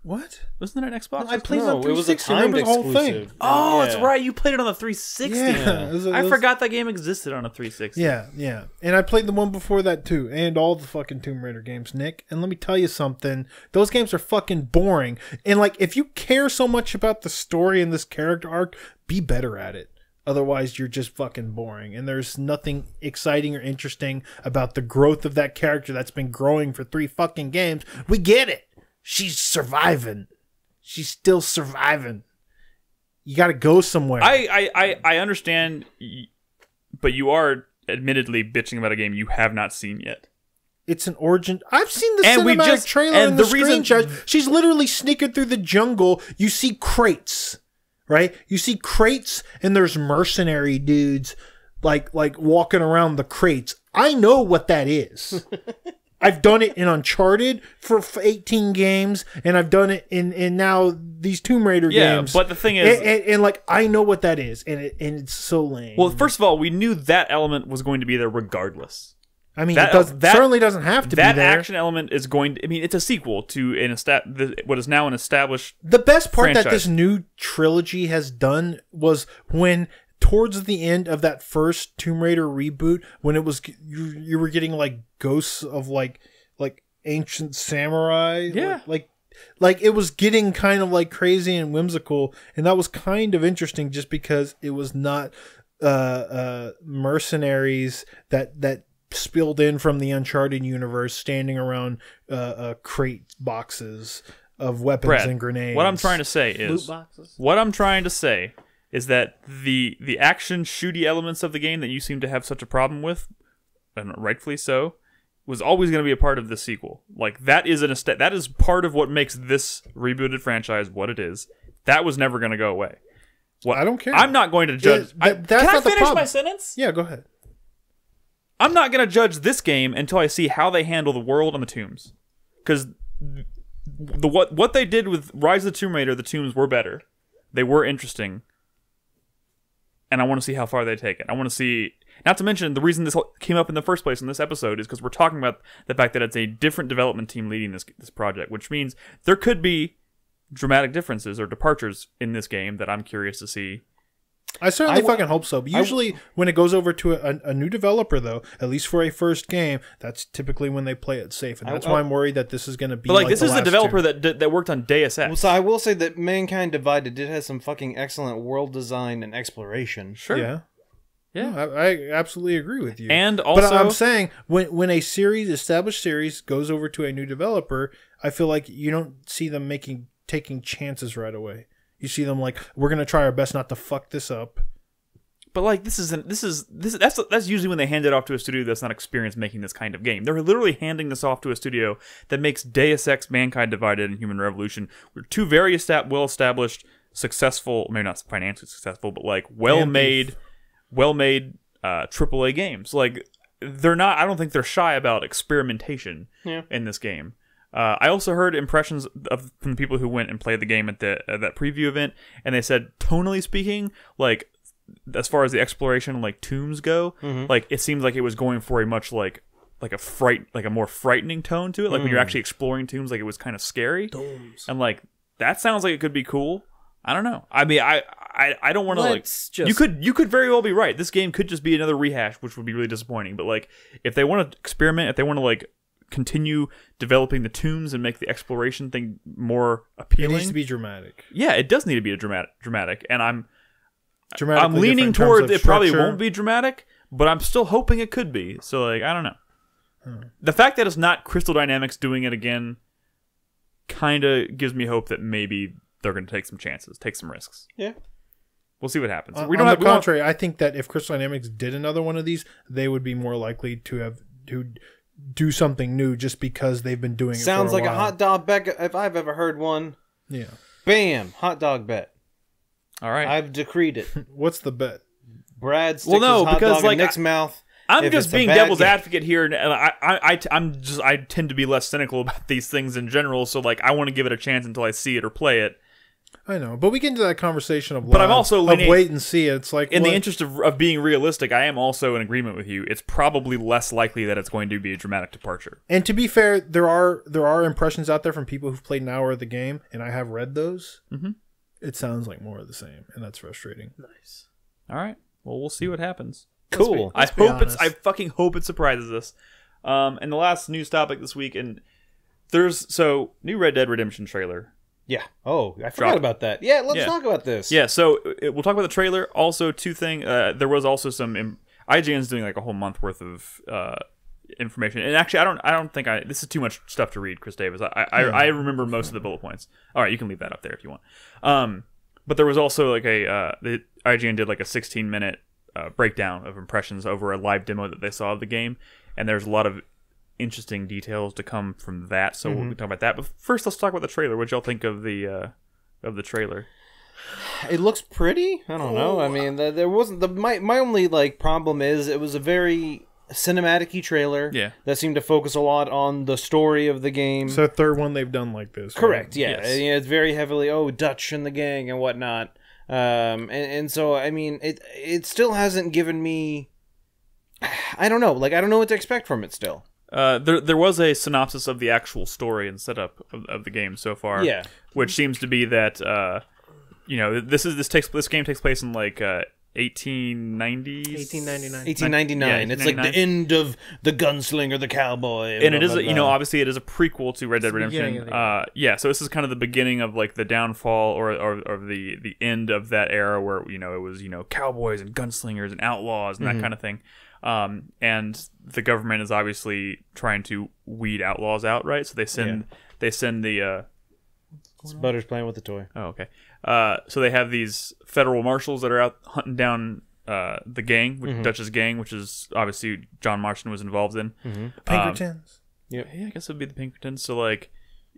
C: What?
A: Wasn't it an Xbox?
C: I played
B: No,
C: on
B: it was a
C: 360.
B: timed
C: Remember the whole thing?
B: exclusive.
A: Oh,
B: Yeah.
A: that's right. You played it on the 360.
C: Yeah.
A: I forgot that game existed on a 360.
C: Yeah. And I played the one before that too, and all the fucking Tomb Raider games, Nick. And let me tell you something. Those games are fucking boring. And like, if you care so much about the story and this character arc, be better at it. Otherwise, you're just fucking boring. And there's nothing exciting or interesting about the growth of that character that's been growing for 3 fucking games. We get it. She's surviving. She's still surviving. You got to go somewhere.
A: I understand, but you are admittedly bitching about a game you have not seen yet.
C: It's an origin. I've seen the cinematic trailer and the screenshot. She's literally sneaking through the jungle. You see crates, right? You see crates, and there's mercenary dudes like walking around the crates. I know what that is. I've done it in Uncharted for 18 games, and I've done it in now these Tomb Raider games.
A: Yeah, but the thing is...
C: And like, I know what that is, and it's so lame.
A: Well, first of all, we knew that element was going to be there regardless.
C: I mean, it certainly doesn't have to be there.
A: That action element is going to... I mean, it's a sequel to what is now an established
C: The best part
A: franchise.
C: that this new trilogy has done was when... towards the end of that first Tomb Raider reboot, when it was you were getting like ghosts of like ancient samurai, like it was getting kind of like crazy and whimsical, and that was kind of interesting just because it was not mercenaries that spilled in from the Uncharted universe standing around crate boxes of weapons and grenades.
A: What I'm trying to say is is that the action shooty elements of the game that you seem to have such a problem with, and rightfully so, was always going to be a part of the sequel. Like that is part of what makes this rebooted franchise what it is. That was never going to go away.
C: I don't care.
A: I'm not going to judge.
C: Can
A: I finish my sentence?
C: Yeah, go ahead.
A: I'm not going to judge this game until I see how they handle the world and the tombs, because what they did with Rise of the Tomb Raider, the tombs were better. They were interesting. And I want to see how far they take it. I want to see... Not to mention, the reason this came up in the first place in this episode is because we're talking about the fact that it's a different development team leading this project, which means there could be dramatic differences or departures in this game that I'm curious to see.
C: I certainly fucking hope so. But usually, when it goes over to a new developer, though, at least for a first game, that's typically when they play it safe, and that's why I'm worried that this is going to be.
A: But like this is the developer that worked on Deus Ex.
B: Well, so I will say that Mankind Divided did have some fucking excellent world design and exploration.
A: Sure.
C: Yeah. I absolutely agree with you.
A: And also,
C: but I'm saying when a established series goes over to a new developer, I feel like you don't see them taking chances right away. You see them like, we're gonna try our best not to fuck this up.
A: But like that's usually when they hand it off to a studio that's not experienced making this kind of game. They're literally handing this off to a studio that makes Deus Ex, Mankind Divided, and Human Revolution, two very well-established, successful, maybe not financially successful, but like well-made AAA games. Like they're not. I don't think they're shy about experimentation in this game. I also heard impressions from the people who went and played the game at that preview event, and they said, tonally speaking, like as far as the exploration, like tombs go, like it seems like it was going for a much like a more frightening tone to it. Like when you're actually exploring tombs, like it was kind of scary.
D: Tombs.
A: And like that sounds like it could be cool. I don't know. I mean, I don't want to like. You could very well be right. This game could just be another rehash, which would be really disappointing. But like, if they want to experiment, if they want to like continue developing the tombs and make the exploration thing more appealing,
C: it needs to be dramatic.
A: Yeah, it does need to be a dramatic, and I'm
C: Dramatically
A: leaning
C: different in
A: towards
C: terms
A: it.
C: of
A: Probably
C: structure.
A: won't be dramatic, but I'm still hoping it could be. So like, I don't know. The fact that it's not Crystal Dynamics doing it again, kind of gives me hope that maybe they're going to take some chances, take some risks.
B: Yeah.
A: We'll see what happens.
C: On the contrary, I think that if Crystal Dynamics did another one of these, they would be more likely to do something new just because they've been doing it
B: Sounds
C: for a
B: like
C: while.
B: a hot dog bet if I've ever heard one.
C: Yeah.
B: Bam! Hot dog bet.
A: All right.
B: I've decreed it.
C: What's the bet?
B: Brad sticks his hot dog in Nick's mouth.
A: I'm
B: if
A: just
B: it's a
A: being
B: bad
A: devil's
B: game.
A: advocate here, and I tend to be less cynical about these things in general. So like, I want to give it a chance until I see it or play it.
C: I know, but we get into that conversation of
A: But I'm also leaning,
C: wait and see. It's like
A: in the interest of being realistic, I am also in agreement with you. It's probably less likely that it's going to be a dramatic departure.
C: And to be fair, there are impressions out there from people who've played an hour of the game, and I have read those.
A: Mm-hmm.
C: It sounds like more of the same, and that's frustrating.
D: Nice.
A: All right. Well, we'll see what happens.
B: Cool.
D: Let's be honest.
A: I fucking hope it surprises us. And the last news topic this week, and there's new Red Dead Redemption trailer.
B: Yeah. Oh, I forgot about that. Yeah, let's talk about this.
A: Yeah, so we'll talk about the trailer. Also, two things. There was also some. IGN's doing like a whole month worth of information, and actually, I don't think this is too much stuff to read, Chris Davis. I remember most of the bullet points. All right, you can leave that up there if you want. But there was also like the IGN did like a 16-minute breakdown of impressions over a live demo that they saw of the game, and there's a lot of interesting details to come from that. So we'll talk about that. But first, let's talk about the trailer. What y'all think of the trailer?
B: It looks pretty. I don't know. I mean, there wasn't my only like problem is it was a very cinematic-y trailer.
A: Yeah.
B: That seemed to focus a lot on the story of the game.
C: So third one they've done like this.
B: Correct.
C: Right?
B: Yeah.
A: Yes.
B: And, it's very heavily Dutch and the gang and whatnot. And so I mean it still hasn't given me. I don't know. Like I don't know what to expect from it still.
A: There was a synopsis of the actual story and setup of the game so far.
B: Yeah.
A: Which seems to be that this game takes place in like 1890s.
D: 1899.
B: It's like the end of the gunslinger, the cowboy,
A: and it is obviously it is a prequel to Red Dead Redemption.
D: beginning of
A: So this is kind of the beginning of like the downfall or the end of that era where it was cowboys and gunslingers and outlaws and that kind of thing. And the government is obviously trying to weed outlaws out, right? So they send the
B: Butter's playing with the toy.
A: oh okay. So they have these federal marshals that are out hunting down the gang, Dutch's gang, which is obviously John Marston was involved in.
C: Pinkertons.
A: Yeah, I guess it would be the Pinkertons. So like,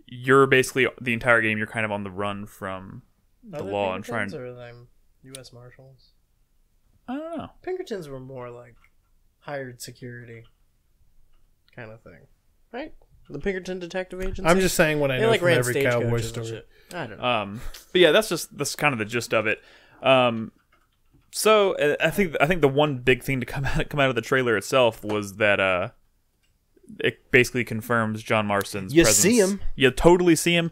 A: you're basically the entire game. You're kind of on the run from the law and trying.
D: Or them U.S. Marshals.
A: I don't know.
D: Pinkertons were more like hired security kind of thing, right? The Pinkerton Detective Agency.
C: I'm just saying what I
D: They
C: know
D: like
C: from
D: ran
C: every cowboy
D: stagecoaches and
C: story.
D: shit. I don't know.
A: But yeah, that's kind of the gist of it. So I think the one big thing to come out of the trailer itself was that it basically confirms John Marston's
B: You
A: presence.
B: see him.
A: You totally see him.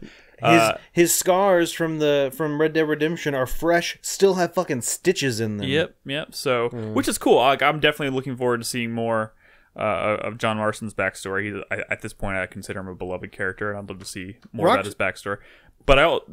B: His scars from Red Dead Redemption are fresh, still have fucking stitches in them.
A: Yep. So, which is cool. Like, I'm definitely looking forward to seeing more of John Marston's backstory. At this point, I consider him a beloved character, and I'd love to see more about his backstory. But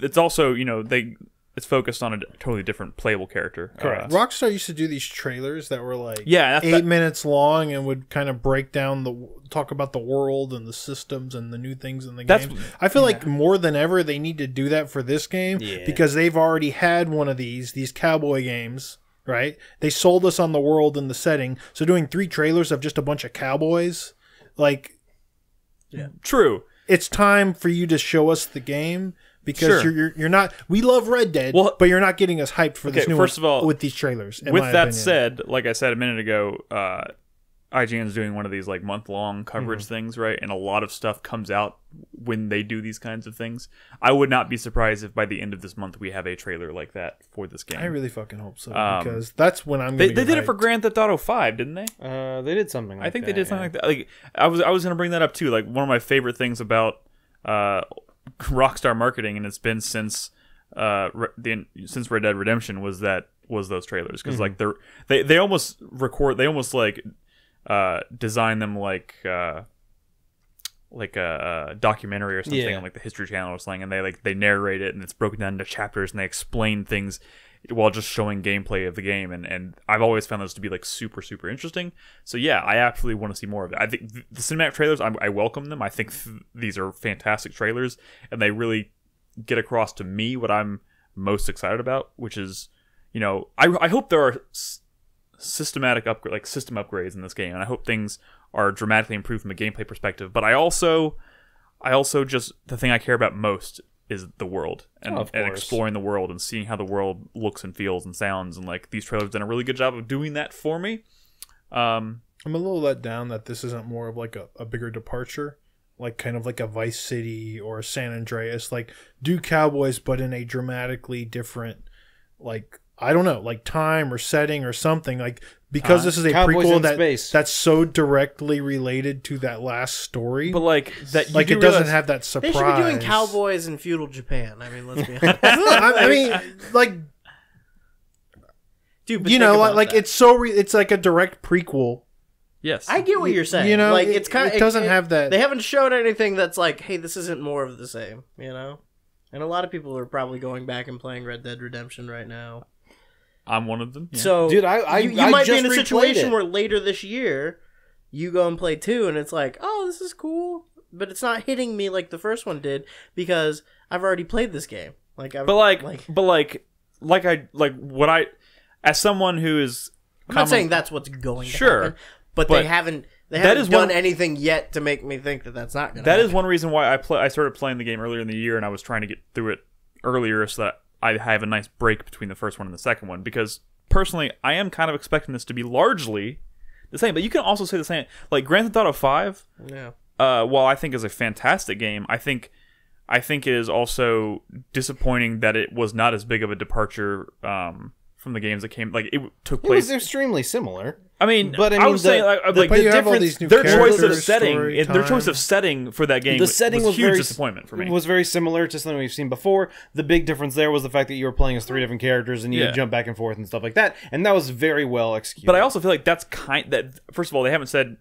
A: it's also, it's focused on a totally different playable character.
B: Correct.
C: Rockstar used to do these trailers that were like
A: Yeah,
C: 8 minutes long and would kind of break down talk about the world and the systems and the new things in the game. I feel like more than ever they need to do that for this game because they've already had one of these cowboy games, right? They sold us on the world and the setting. So doing 3 trailers of just a bunch of cowboys, like,
A: true.
C: It's time for you to show us the game. Because you're not. We love Red Dead, but you're not getting us hyped for this new
A: first
C: one
A: of all,
C: with these trailers.
A: With that said, like I said a minute ago, IGN's doing one of these like month-long coverage things, right? And a lot of stuff comes out when they do these kinds of things. I would not be surprised if by the end of this month we have a trailer like that for this game.
C: I really fucking hope so, because that's when I'm. They
A: did it for Grand Theft Auto 5, didn't they?
B: They did something. Like
A: I think they did something like that. Like I was going to bring that up too. Like one of my favorite things about Rockstar marketing, and it's been since since Red Dead Redemption was those trailers, because like they almost record, they almost like design them like a documentary or something on like the History Channel or something, and they narrate it, and it's broken down into chapters, and they explain things while just showing gameplay of the game, and I've always found those to be like super interesting. So yeah, I absolutely want to see more of it. I think the cinematic trailers, I welcome them. I think these are fantastic trailers, and they really get across to me what I'm most excited about, which is, I hope there are system upgrades in this game, and I hope things are dramatically improved from a gameplay perspective. But I also just, the thing I care about most is the world, and exploring the world and seeing how the world looks and feels and sounds, and like these trailers have done a really good job of doing that for me. I'm
C: a little let down that this isn't more of like a bigger departure, like kind of like a Vice City or a San Andreas, like do cowboys but in a dramatically different, like, I don't know, like time or setting or something, like, because this is a
B: Cowboys
C: prequel that's so directly related to that last story.
A: But like that,
C: like it doesn't have that surprise.
D: They should be doing cowboys in feudal Japan. I mean, let's be honest.
C: I mean, like,
D: dude,
C: like it's so it's like a direct prequel.
A: Yes,
D: I get what you're saying. Like it's kind of,
C: it doesn't have that.
D: They haven't showed anything that's like, hey, this isn't more of the same. And a lot of people are probably going back and playing Red Dead Redemption right now.
A: I'm one of them. Yeah.
D: So,
B: dude,
D: you might be in a situation where later this year you go and play 2, and it's like, oh, this is cool, but it's not hitting me like the first one did because I've already played this game. As someone who is, I'm not saying that's what's going to happen, but they haven't done anything yet to make me think that that's not going to happen.
A: That is one reason why I started playing the game earlier in the year, and I was trying to get through it earlier so that I have a nice break between the first one and the second one, because personally, I am kind of expecting this to be largely the same. But you can also say the same, like Grand Theft Auto 5.
D: Yeah.
A: While I think is a fantastic game, I think it is also disappointing that it was not as big of a departure from the games that came. Like it took place.
B: It was extremely similar.
A: I mean, I would say the difference. Their choice of setting for that game.
B: The setting was
A: huge disappointment for me.
B: It was very similar to something we've seen before. The big difference there was the fact that you were playing as 3 different characters and you jump back and forth and stuff like that, and that was very well executed.
A: But I also feel like first of all, they haven't said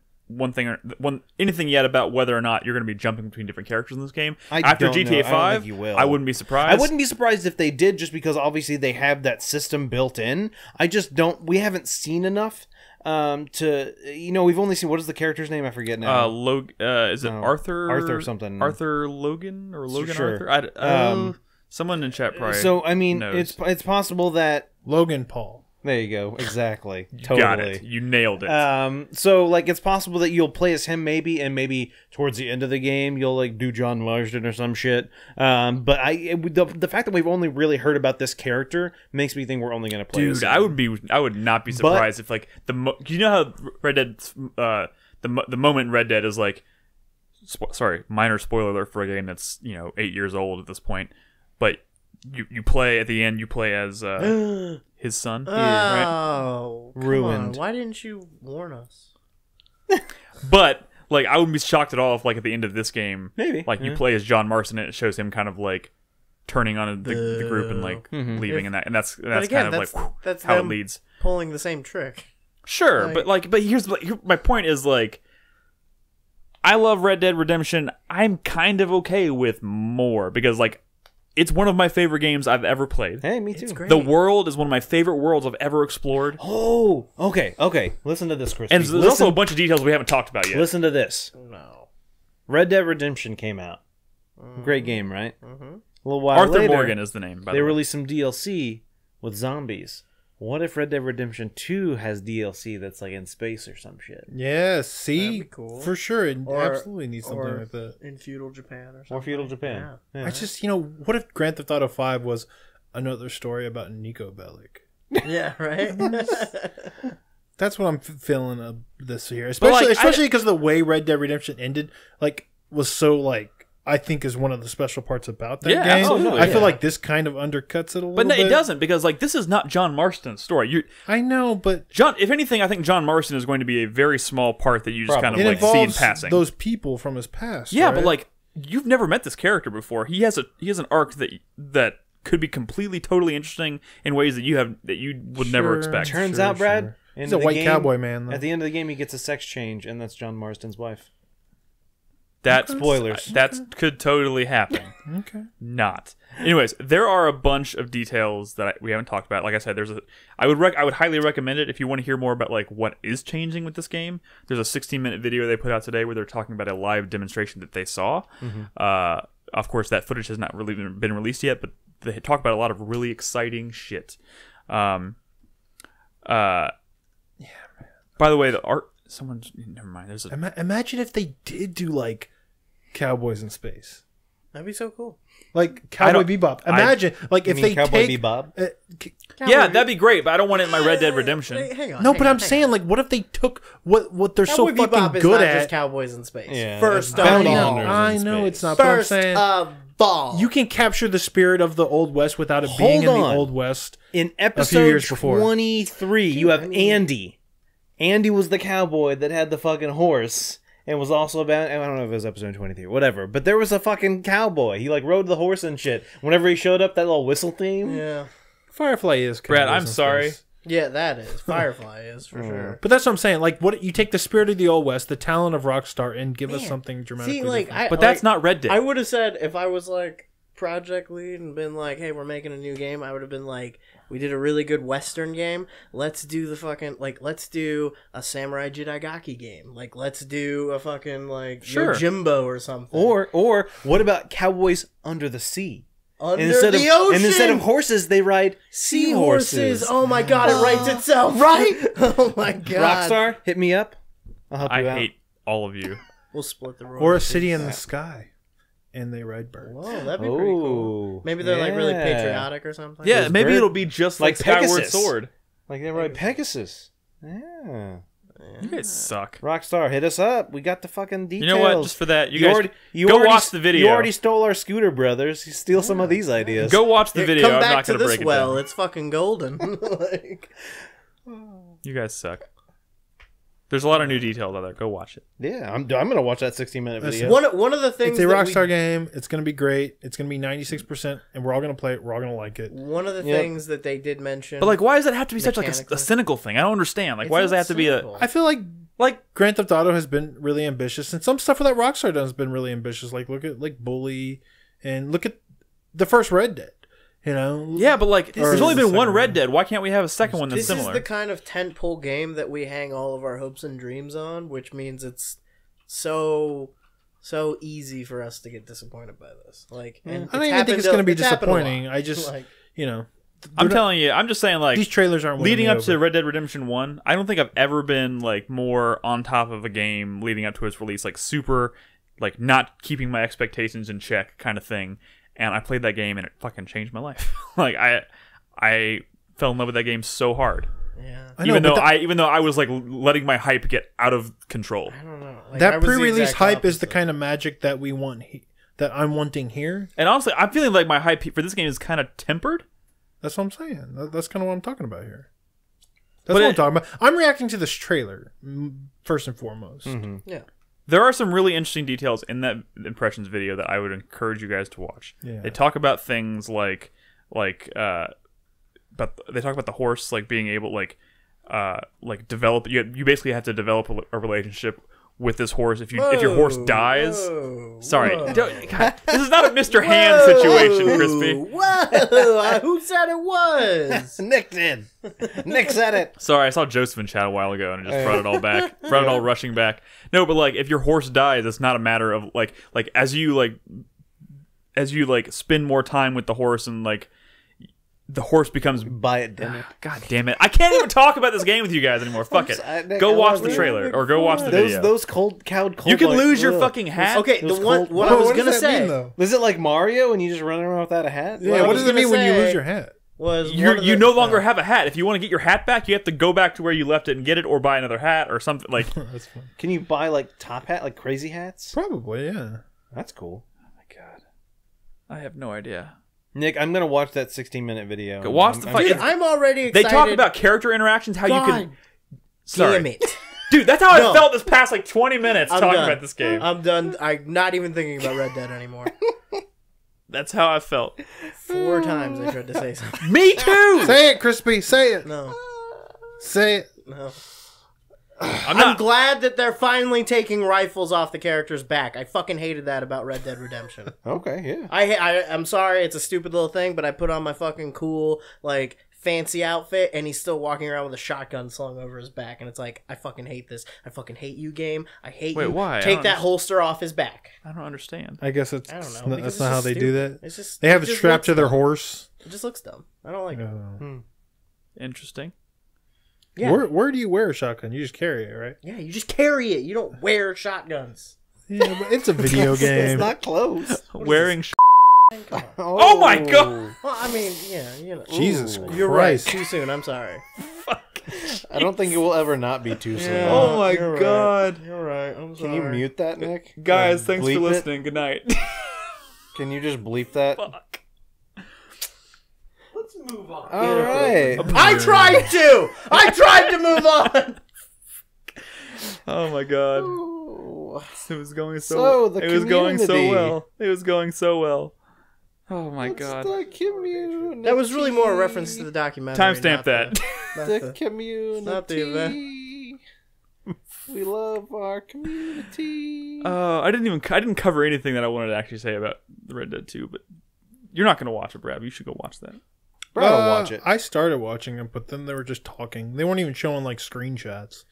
A: anything yet about whether or not you're going to be jumping between different characters in this game. After GTA 5, I wouldn't be surprised.
B: I wouldn't be surprised if they did, just because obviously they have that system built in. We haven't seen enough we've only seen, what is the character's name? I forget now.
A: Is it Arthur
B: something?
A: Arthur Logan or Logan
B: sure.
A: Arthur? Someone in chat probably.
B: So I mean,
A: knows.
B: it's possible that
C: Logan Paul.
B: There you go. Exactly. Totally.
A: Got it. You nailed it.
B: So like it's possible that you'll play as him maybe, and maybe towards the end of the game you'll like do John Marsden or some shit. But the fact that we've only really heard about this character makes me think we're only going to play.
A: Dude, I would not be surprised if like you know how Red Dead the moment in Red Dead is like, sorry, minor spoiler alert for a game that's 8 years old at this point, but you play at the end, you play as his son.
D: Oh,
A: right?
B: Ruined.
D: Why didn't you warn us?
A: But like, I wouldn't be shocked at all if like at the end of this game,
B: maybe
A: like you play as John Marston and it shows him kind of like turning on the group and like leaving, and that's kind of like
D: that's
A: how it leads.
D: Pulling the same trick.
A: Sure, but here's my point is like, I love Red Dead Redemption. I'm kind of okay with more because like, it's one of my favorite games I've ever played.
B: Hey, me too.
D: It's great.
A: The world is one of my favorite worlds I've ever explored.
B: Oh, okay. Listen to this, Chris.
A: And there's also a bunch of details we haven't talked about yet.
B: Listen to this.
D: No.
B: Red Dead Redemption came out. Great game, right?
D: Mm-hmm.
B: A little while
A: Arthur
B: later,
A: Morgan is the name, by the way.
B: They released some DLC with zombies. What if Red Dead Redemption 2 has DLC that's like in space or some shit?
C: Yeah, see?
D: That'd be cool.
C: For sure. It absolutely needs something like that.
D: In feudal Japan or something.
B: Or feudal Japan.
D: Yeah.
C: I just, what if Grand Theft Auto 5 was another story about Nico Bellic?
D: Yeah, right?
C: That's what I'm feeling of this here, especially because the way Red Dead Redemption ended, like, was so like. I think is one of the special parts about that game.
A: Absolutely.
C: I feel like this kind of undercuts it a little bit.
A: But no, it doesn't, because like this is not John Marston's story.
C: I know, but
A: John. If anything, I think John Marston is going to be a very small part that you just kind of like see in passing.
C: Those people from his past.
A: Yeah,
C: right?
A: but like you've never met this character before. He has an arc that could be completely, totally interesting in ways that you would never expect.
B: Turns out, Brad,
C: he's a white cowboy man. Though.
B: At the end of the game, he gets a sex change, and that's John Marston's wife.
A: Spoilers. That could totally happen.
C: Okay.
A: Not. Anyways, there are a bunch of details that we haven't talked about. Like I said, I would highly recommend it if you want to hear more about like what is changing with this game. There's a 16-minute video they put out today where they're talking about a live demonstration that they saw. Of course, that footage has not really been released yet, but they talk about a lot of really exciting shit. Yeah. By the way, the art. Never mind. There's
C: imagine if they did do like Cowboys in Space.
D: That'd be so cool.
C: Like Cowboy Bebop. Imagine like if they
B: Cowboy
C: take
B: Bebop.
A: Yeah, that'd be great, but I don't want it in my Red Dead Redemption.
D: Hang on.
C: No, but I'm saying like, what if they took what they're so
D: Cowboy
C: fucking
D: Bebop is
C: good
D: not
C: at?
D: just Cowboys in Space.
B: Yeah,
D: First
B: it's
D: of
B: bounty
D: all,
B: hunters.
C: I
B: in
C: know
B: space.
C: it's not. But I'm
D: first
C: saying
D: of all,
C: you can capture the spirit of the Old West without it being in the Old West.
B: In
C: years
B: episode
C: before.
B: 23, you have Andy. Andy was the cowboy that had the fucking horse and was also about. I don't know if it was episode 23, whatever. But there was a fucking cowboy. He like rode the horse and shit. Whenever he showed up, that little whistle theme.
D: yeah,
C: Firefly is
A: Brad,
C: Cowboys
A: I'm
C: in
A: sorry.
C: Space.
D: yeah, that is Firefly is for sure.
C: But that's what I'm saying. Like, what you take the spirit of the Old West, the talent of Rockstar, and give us something dramatically
D: See, like,
C: different.
A: But that's not Red Dead.
D: I would have said if I was like project lead and been like, "Hey, we're making a new game," I would have been like, "We did a really good Western game. Let's do the fucking let's do a Samurai Jidagaki game. Like, let's do a fucking Yojimbo or something."
B: Or what about cowboys under the sea?
D: Under
B: instead
D: the
B: of,
D: ocean,
B: and instead of horses, they ride seahorses.
D: Oh my god, it writes itself, right? Oh my god,
B: Rockstar, hit me up. I'll help you out.
A: I hate all of you.
D: We'll split the royalties.
C: Or a city in the sky, and they ride birds.
D: Whoa, that'd be pretty cool. Maybe they're like really patriotic or something.
A: Yeah, maybe it'll be just like Skyward
B: Pegasus.
A: Sword.
B: Like they ride Pegasus. Yeah.
A: You guys suck.
B: Rockstar, hit us up. We got the fucking details.
A: You know what? Just for that, you guys
B: you
A: go
B: already,
A: watch the video.
B: You already stole our scooter, brothers. You steal some of these ideas.
A: Go watch the video.
D: Come
A: I'm
D: back
A: not
D: to
A: going to
D: this
A: break it
D: well.
A: down.
D: It's fucking golden.
A: You guys suck. There's a lot of new details out there. Go watch it.
B: Yeah, I'm gonna watch that 16-minute video.
D: One of the things
C: It's a Rockstar game. It's going to be great. It's going to be 96%, and we're all going to play it. We're all going to like it.
D: One of the things that they did mention,
A: But like, why does it have to be such like a
D: Mechanically.
A: cynical thing? I don't understand. Like,
D: It's
A: why does it
D: not
A: have to be a
D: cynical.
C: I feel like Grand Theft Auto has been really ambitious, and some stuff that Rockstar does has been really ambitious. Like look at like Bully, and look at the first Red Dead. You know,
A: Yeah, but like, there's only
C: the
A: been one
C: second
A: Red
C: one.
A: Dead. Why can't we have a second one that's
D: this
A: similar?
D: is the kind of tentpole game that we hang all of our hopes and dreams on, which means it's so easy for us to get disappointed by this. Like, and
C: I don't even think it's going to be disappointing. I just,
D: Like,
C: you know,
A: I'm telling you, I'm just saying, like,
C: these trailers aren't winning
A: leading
C: me
A: up
C: over.
A: to Red Dead Redemption 1, I don't think I've ever been like more on top of a game leading up to its release, like super, like not keeping my expectations in check kind of thing. And I played that game and it fucking changed my life. Like I fell in love with that game so hard.
D: yeah,
A: Even though I was like letting my hype get out of control.
D: I don't know. Like, I
C: that
D: was the
C: pre-release
D: exact
C: hype is the
D: opposite.
C: kind of magic that we want, that I'm wanting here.
A: And honestly, I'm feeling like my hype for this game is kind of tempered.
C: That's what I'm saying. That's kind of what I'm talking about here.
A: But
C: That's what I'm talking about. I'm reacting to this trailer first and foremost.
D: Yeah.
A: There are some really interesting details in that impressions video that I would encourage you guys to watch.
C: Yeah.
A: They talk about things but they talk about the horse like being able like develop. You basically have to develop a relationship with this horse. If your horse dies, sorry, God, this is not a Mr. Hand situation, Crispy.
D: Whoa! Who said it was?
B: Nick did. Nick said it.
A: Sorry, I saw Joseph in chat a while ago and it just brought it all back, brought it all rushing back. No, but like if your horse dies, it's not a matter of like as you spend more time with the horse and like the horse becomes.
B: Buy it, damn it.
A: God damn it! I can't even talk about this game with you guys anymore. Fuck it. Go watch the trailer or go watch the video.
B: Those cowed
A: You can lose your fucking hat.
D: Okay,
B: Those
D: what I
C: What
D: was
C: does
D: gonna
C: that
D: say.
C: mean, though?
B: Is it like Mario and you just run around without a hat?
C: Yeah, what does it mean when you lose your hat?
D: was
A: you no longer have a hat. If you want to get your hat back, you have to go back to where you left it and get it, or buy another hat or something. Like,
C: That's fun.
B: Can you buy like top hat, like crazy hats?
C: Probably, yeah.
B: That's cool.
A: oh my god, I have no idea.
B: Nick, I'm gonna watch that 16-minute video.
A: Go watch the fight.
D: Dude, I'm already
A: They
D: excited.
A: talk about character interactions, how you can. Sorry.
D: Damn it.
A: Dude, that's how
D: No.
A: I felt this past like 20 minutes talking
D: done.
A: about this game.
D: I'm done. I'm not even thinking about Red Dead anymore.
A: That's how I felt.
D: 4 times I tried to say something.
A: Me too.
C: Say it, Crispy. Say it.
D: No.
C: Say it.
D: No.
A: I'm
D: glad that they're finally taking rifles off the character's back. I fucking hated that about Red Dead Redemption.
B: Okay, yeah.
D: I'm sorry, it's a stupid little thing, but I put on my fucking cool, like, fancy outfit, and he's still walking around with a shotgun slung over his back, and it's like, I fucking hate this. I fucking hate you, game. I hate you.
A: Wait, why? I
D: Take
A: don't
D: that holster off his back.
A: I don't understand.
C: I guess it's.
D: I don't know.
C: That's
D: because
C: not
D: it's
C: how
D: just
C: they do
D: stupid.
C: that.
D: It's just,
C: They have it
D: just
C: strapped to
D: looks
C: their
D: dumb.
C: horse.
D: It just looks dumb. I don't like it.
A: Interesting.
D: Yeah.
C: Where do you wear a shotgun? You just carry it, right?
D: Yeah, you just carry it. You don't wear shotguns.
C: Yeah, but it's a video game.
B: It's not close.
A: Wearing.
D: Come on.
A: Oh my god!
D: Well, I mean, yeah, you know.
C: Jesus
D: You're
C: Christ.
D: right. Too soon. I'm sorry.
B: I don't think it will ever not be too soon.
A: Oh my
D: You're right.
A: god!
D: You're right. I'm sorry.
B: Can you mute that, Nick?
A: Guys, thanks
B: bleep
A: for
B: it?
A: listening. Good night.
B: Can you just bleep that?
A: Fuck.
E: Let's move on.
B: All right.
D: I tried to. I tried to move on.
A: Oh my god!
B: Ooh.
A: It was going
B: So, the
A: It was going so
B: community.
A: well. It was going so well. Oh my god!
B: The community.
D: That was really more a reference to the documentary.
A: Timestamp
D: not
A: that.
D: not
B: The community.
D: not the event.
B: We love our community.
A: I didn't cover anything that I wanted to actually say about Red Dead 2, but you're not gonna watch it, Brad. You should go watch that.
B: Bro, I'll watch it.
C: I started watching it, but then they were just talking. They weren't even showing like screenshots.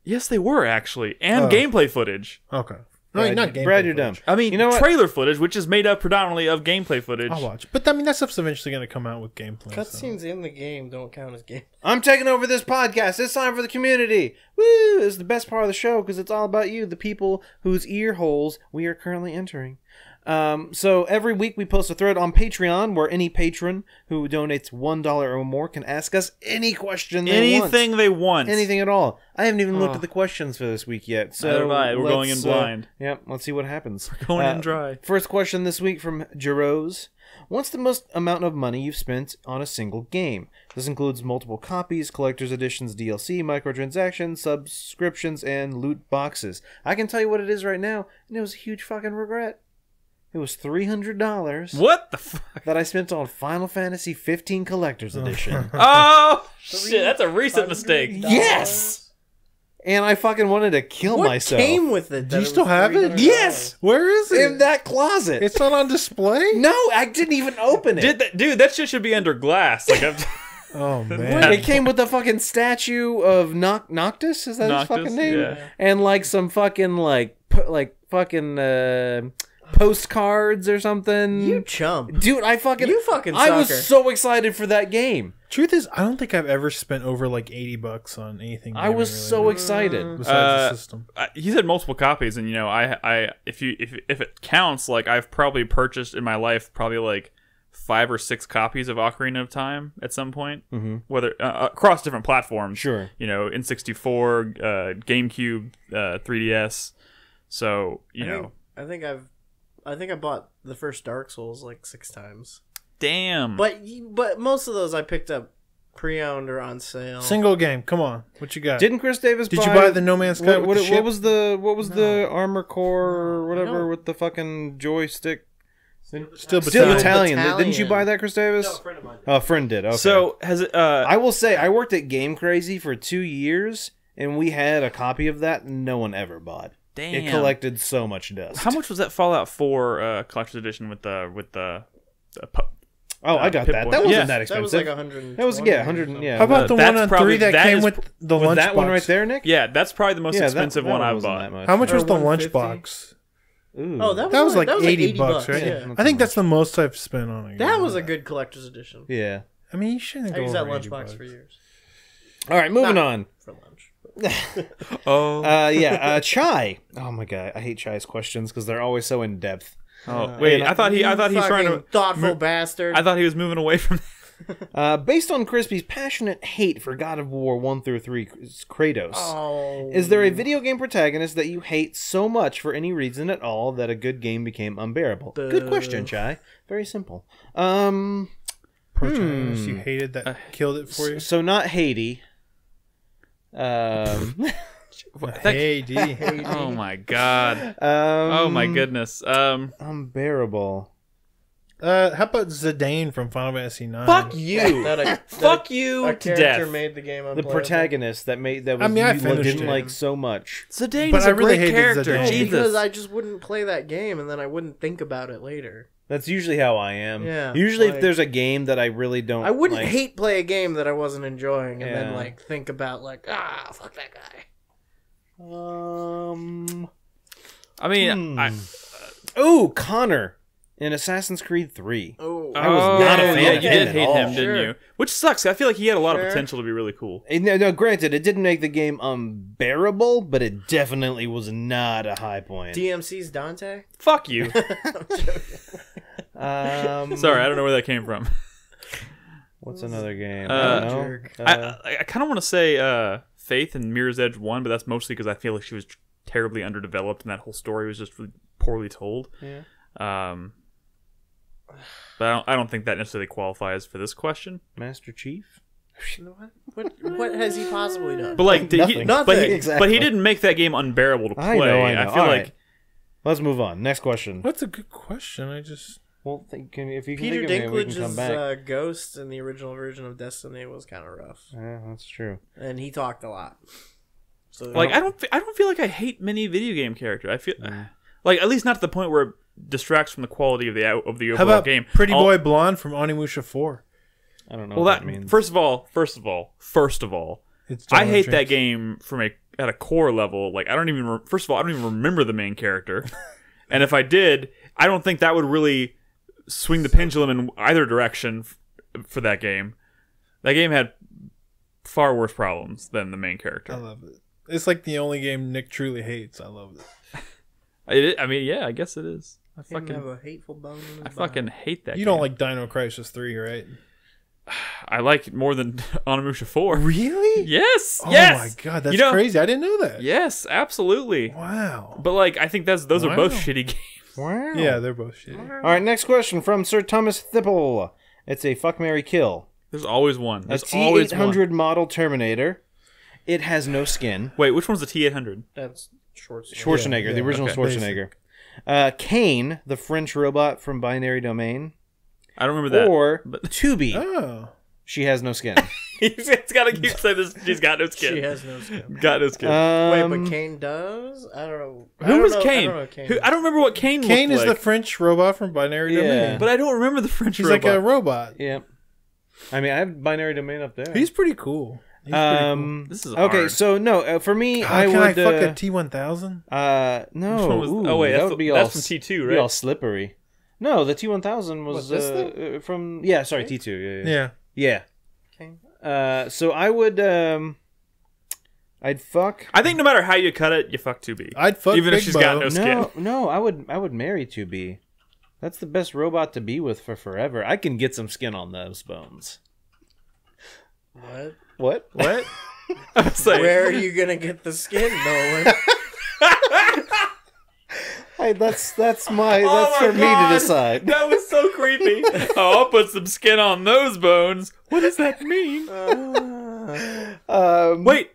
A: Yes, they were actually, and
C: Oh.
A: gameplay footage.
C: Okay. No,
B: Brad,
C: not gameplay
B: Brad, you're dumb.
C: footage.
A: I mean,
B: You know what?
A: trailer footage, which is made up predominantly of gameplay footage.
C: I'll watch. But I mean, that stuff's eventually going to come out with gameplay. so.
D: Cutscenes in the game don't count as game.
B: I'm taking over this podcast. It's time for the community. Woo! It's the best part of the show because it's all about you, the people whose ear holes we are currently entering. So every week we post a thread on Patreon where any patron who donates $1 or more can ask us any question they want.
A: Anything they want.
B: Anything at all. I haven't even looked at the questions for this week yet. So
A: Neither have I. We're going in
B: let's,
A: blind.
B: Yep, let's see what happens.
A: Going in dry.
B: First question this week from Jerose. What's the most amount of money you've spent on a single game? This includes multiple copies, collector's editions, DLC, microtransactions, subscriptions, and loot boxes. I can tell you what it is right now, and it was a huge fucking regret. It was $300
A: What the fuck?
B: that I spent on Final Fantasy 15 Collector's Edition.
A: Oh shit! That's a recent mistake.
B: Yes! And I fucking wanted to kill
D: What
B: myself.
D: came with it?
C: Do you still have it?
B: Yes!
C: Where is it?
B: In that closet.
C: It's not on display?
B: No, I didn't even open it.
A: Dude, that shit should be under glass. Like,
C: Oh, man.
B: It came with a fucking statue of Noctis, is that his
A: Noctis,
B: fucking name?
A: yeah.
B: And like some fucking postcards or something.
D: You chump.
B: Dude, I
D: sucker.
B: was so excited for that game.
C: Truth is, I don't think I've ever spent over like $80 on anything.
B: I was
C: gaming
B: so
C: related,
B: excited.
C: besides the system.
A: he said multiple copies, and if it counts, like I've probably purchased in my life probably like 5 or 6 copies of Ocarina of Time at some point, whether across different platforms.
B: Sure.
A: N64, GameCube, 3DS. So
D: I think I bought the first Dark Souls like 6 times.
A: damn.
D: But most of those I picked up pre-owned or on sale.
C: Single game. Come on. What you got?
B: Didn't Chris Davis
C: Did you buy the No Man's Sky with the ship?
B: what was the Armor Core or whatever with the fucking joystick?
C: Still
B: Still
C: Battalion.
B: Battalion. Didn't you buy that, Chris Davis?
E: No, a friend of mine.
B: Oh, a friend did. Okay.
A: So has it?
B: I will say I worked at Game Crazy for 2 years, and we had a copy of that. No one ever bought.
A: Damn.
B: It collected so much dust.
A: How much was that Fallout 4 collector's edition with the
B: Oh, I got
A: Pip-Boy.
B: that. That wasn't
A: Yeah.
B: that
D: That was
B: expensive.
D: like 100.
B: That was 100. Yeah.
C: How about the
A: That's
C: one on
A: probably-
C: 3 that
A: that
C: came
A: is-
C: with the
B: with
C: lunchbox?
B: that one right there, Nick?
A: Yeah, that's probably the most
B: Yeah,
A: expensive
B: that
A: one I've
B: wasn't
A: bought.
B: that much.
C: How much
D: Or
C: was the
D: 150?
C: lunchbox?
B: Ooh.
D: Oh, that
C: That was like
D: that
C: 80 bucks, right?
D: Yeah.
C: I think that's the most I've spent on it.
D: That was a good collector's edition.
B: Yeah.
C: I mean, you shouldn't
D: I
C: go
D: used that
C: over 80
D: lunchbox
C: bucks.
D: for years.
B: All right, moving
D: Not
B: on.
D: for lunch.
A: Oh,
B: Chai. Oh my god, I hate Chai's questions because they're always so in depth.
A: wait! I thought he's trying to.
D: Fucking thoughtful bastard.
A: I thought he was moving away from.
B: Based on Crispy's passionate hate for God of War 1 through 3 Kratos, is there a video game protagonist that you hate so much for any reason at all that a good game became unbearable? Good question, Chai. Very simple.
C: Protagonist you hated that killed it for you?
B: So not Haiti.
C: Haiti.
A: Oh my god. Oh my goodness.
B: Unbearable.
C: How about Zidane from Final Fantasy IX?
A: Fuck you. Fuck you
D: a
A: to
D: character
A: death.
D: made the game
B: The
D: unplayable.
B: protagonist that was
C: I finished
B: didn't
C: it.
B: like so much.
A: Zidane
C: But
A: is
C: I
A: a
C: really
A: great
C: hated
A: character.
C: Zidane.
A: Jesus.
D: Because I just wouldn't play that game, and then I wouldn't think about it later.
B: That's usually how I am.
D: Yeah,
B: Usually
D: like-
B: if there's a game that I really don't
D: I wouldn't
B: like,
D: hate play a game that I wasn't enjoying, and then
B: Yeah.
D: like think about like fuck that guy.
A: I mean,
B: Ooh, Connor in Assassin's Creed 3.
D: Oh,
B: I was not a fan
A: yeah,
B: of
A: you
B: him
A: did
B: at
A: hate
B: all.
A: him, didn't
D: Sure.
A: you? Which sucks. I feel like he had a lot of
D: Sure.
A: potential to be really cool.
B: No, granted, it didn't make the game unbearable, but it definitely was not a high point.
D: DMC's Dante.
A: Fuck you. Sorry,
B: Um,
A: I don't know where that came from.
B: What's another game?
A: Uh,
B: I don't know.
D: jerk.
A: I kind of want to say Faith in Mirror's Edge 1, but that's mostly because I feel like she was terribly underdeveloped and that whole story was just really poorly told.
B: Yeah.
A: But I don't think that necessarily qualifies for this question.
B: Master Chief?
D: What has he possibly done?
A: But like,
B: Nothing.
D: Nothing.
B: Exactly.
A: but he didn't make that game unbearable to play.
B: I know.
A: I feel
B: All
A: like
B: right. Let's move on. Next question.
C: That's a good question. I just...
B: Well, if you can
D: Peter
B: think of it, we can come
D: Dinklage's
B: back.
D: Ghost in the original version of Destiny was kind of rough,
B: Yeah, that's true.
D: and he talked a lot. So
A: like I don't feel like I hate many video game characters. I feel like at least not to the point where it distracts from the quality of the overall
C: How about
A: game.
C: Pretty Boy Blonde from Onimusha 4?
B: I don't know
A: Well,
B: what
A: that
B: that means.
A: first of all,
C: It's
A: I
C: John
A: hate that
C: Jenks.
A: game from at a core level. Like I don't even first of all I don't even remember the main character, and if I did, I don't think that would really swing the pendulum in either direction for that game. That game had far worse problems than the main character.
C: I love it. It's like the only game Nick truly hates. I love it.
A: I mean, yeah, I guess it is. I
D: Him
A: fucking
D: have a hateful bone in his
A: I fucking hate that.
C: You
A: game.
C: don't like Dino Crisis 3, right?
A: I like it more than Onimusha 4.
C: Really?
A: Yes.
C: Oh
A: yes.
C: my god, that's
A: You know-
C: crazy. I didn't know that.
A: Yes, absolutely.
C: Wow.
A: But like, I think those are both
C: Wow.
A: shitty games.
B: Wow.
C: Yeah, they're both shitty.
B: All right, next question from Sir Thomas Thipple. It's a fuck, marry, kill.
A: There's always one.
B: A
A: There's always one.
B: T800 model Terminator. It has no skin.
A: Wait, which one's the T800?
D: That's Schwarzenegger.
B: Schwarzenegger,
C: Yeah,
B: the original
A: okay.
B: Schwarzenegger. Kane, the French robot from Binary Domain.
A: I don't remember that.
B: Or
A: but
B: Tubi.
C: Oh.
B: She has no skin.
A: it's got to keep saying this. She's got no skin.
D: She has no skin.
A: Got no skin.
D: Wait, but Kane does? I don't know.
A: Who was
D: I
A: Kane?
D: don't know Kane.
A: I don't remember what Kane
C: Kane
A: looked
C: is
A: like.
C: the French robot from Binary
B: Yeah.
C: Domain.
A: But I don't remember the French
C: He's
A: robot.
C: like a robot.
B: Yeah. I mean, I have Binary Domain up there.
C: He's pretty cool. He's pretty cool.
A: This is
B: okay,
A: hard.
B: so no, for me,
C: God,
B: I
C: can
B: would.
C: I fuck a T1000?
B: No.
A: Which one was-
B: Ooh,
A: oh wait,
B: that
A: that's,
B: would be
A: that's
B: all
A: from T2,
B: be
A: right?
B: all slippery. No, the T1000 was
D: What, this
B: from T2. Yeah.
C: Yeah.
B: Yeah.
D: Okay.
B: So I would I'd fuck.
A: I think no matter how you cut it, you fuck 2B.
C: I'd fuck
A: even if
C: Big
A: she's got
C: Bo.
A: no skin.
B: No, I would marry 2B. That's the best robot to be with for forever. I can get some skin on those bones.
D: What?
B: What?
A: What? I was like,
D: Where are you gonna get the skin, Nolan?
B: Hey, that's
A: Oh
B: for
A: my
B: me
A: God.
B: to decide.
A: That was so creepy. Oh, I'll put some skin on those bones. What does that mean? Wait.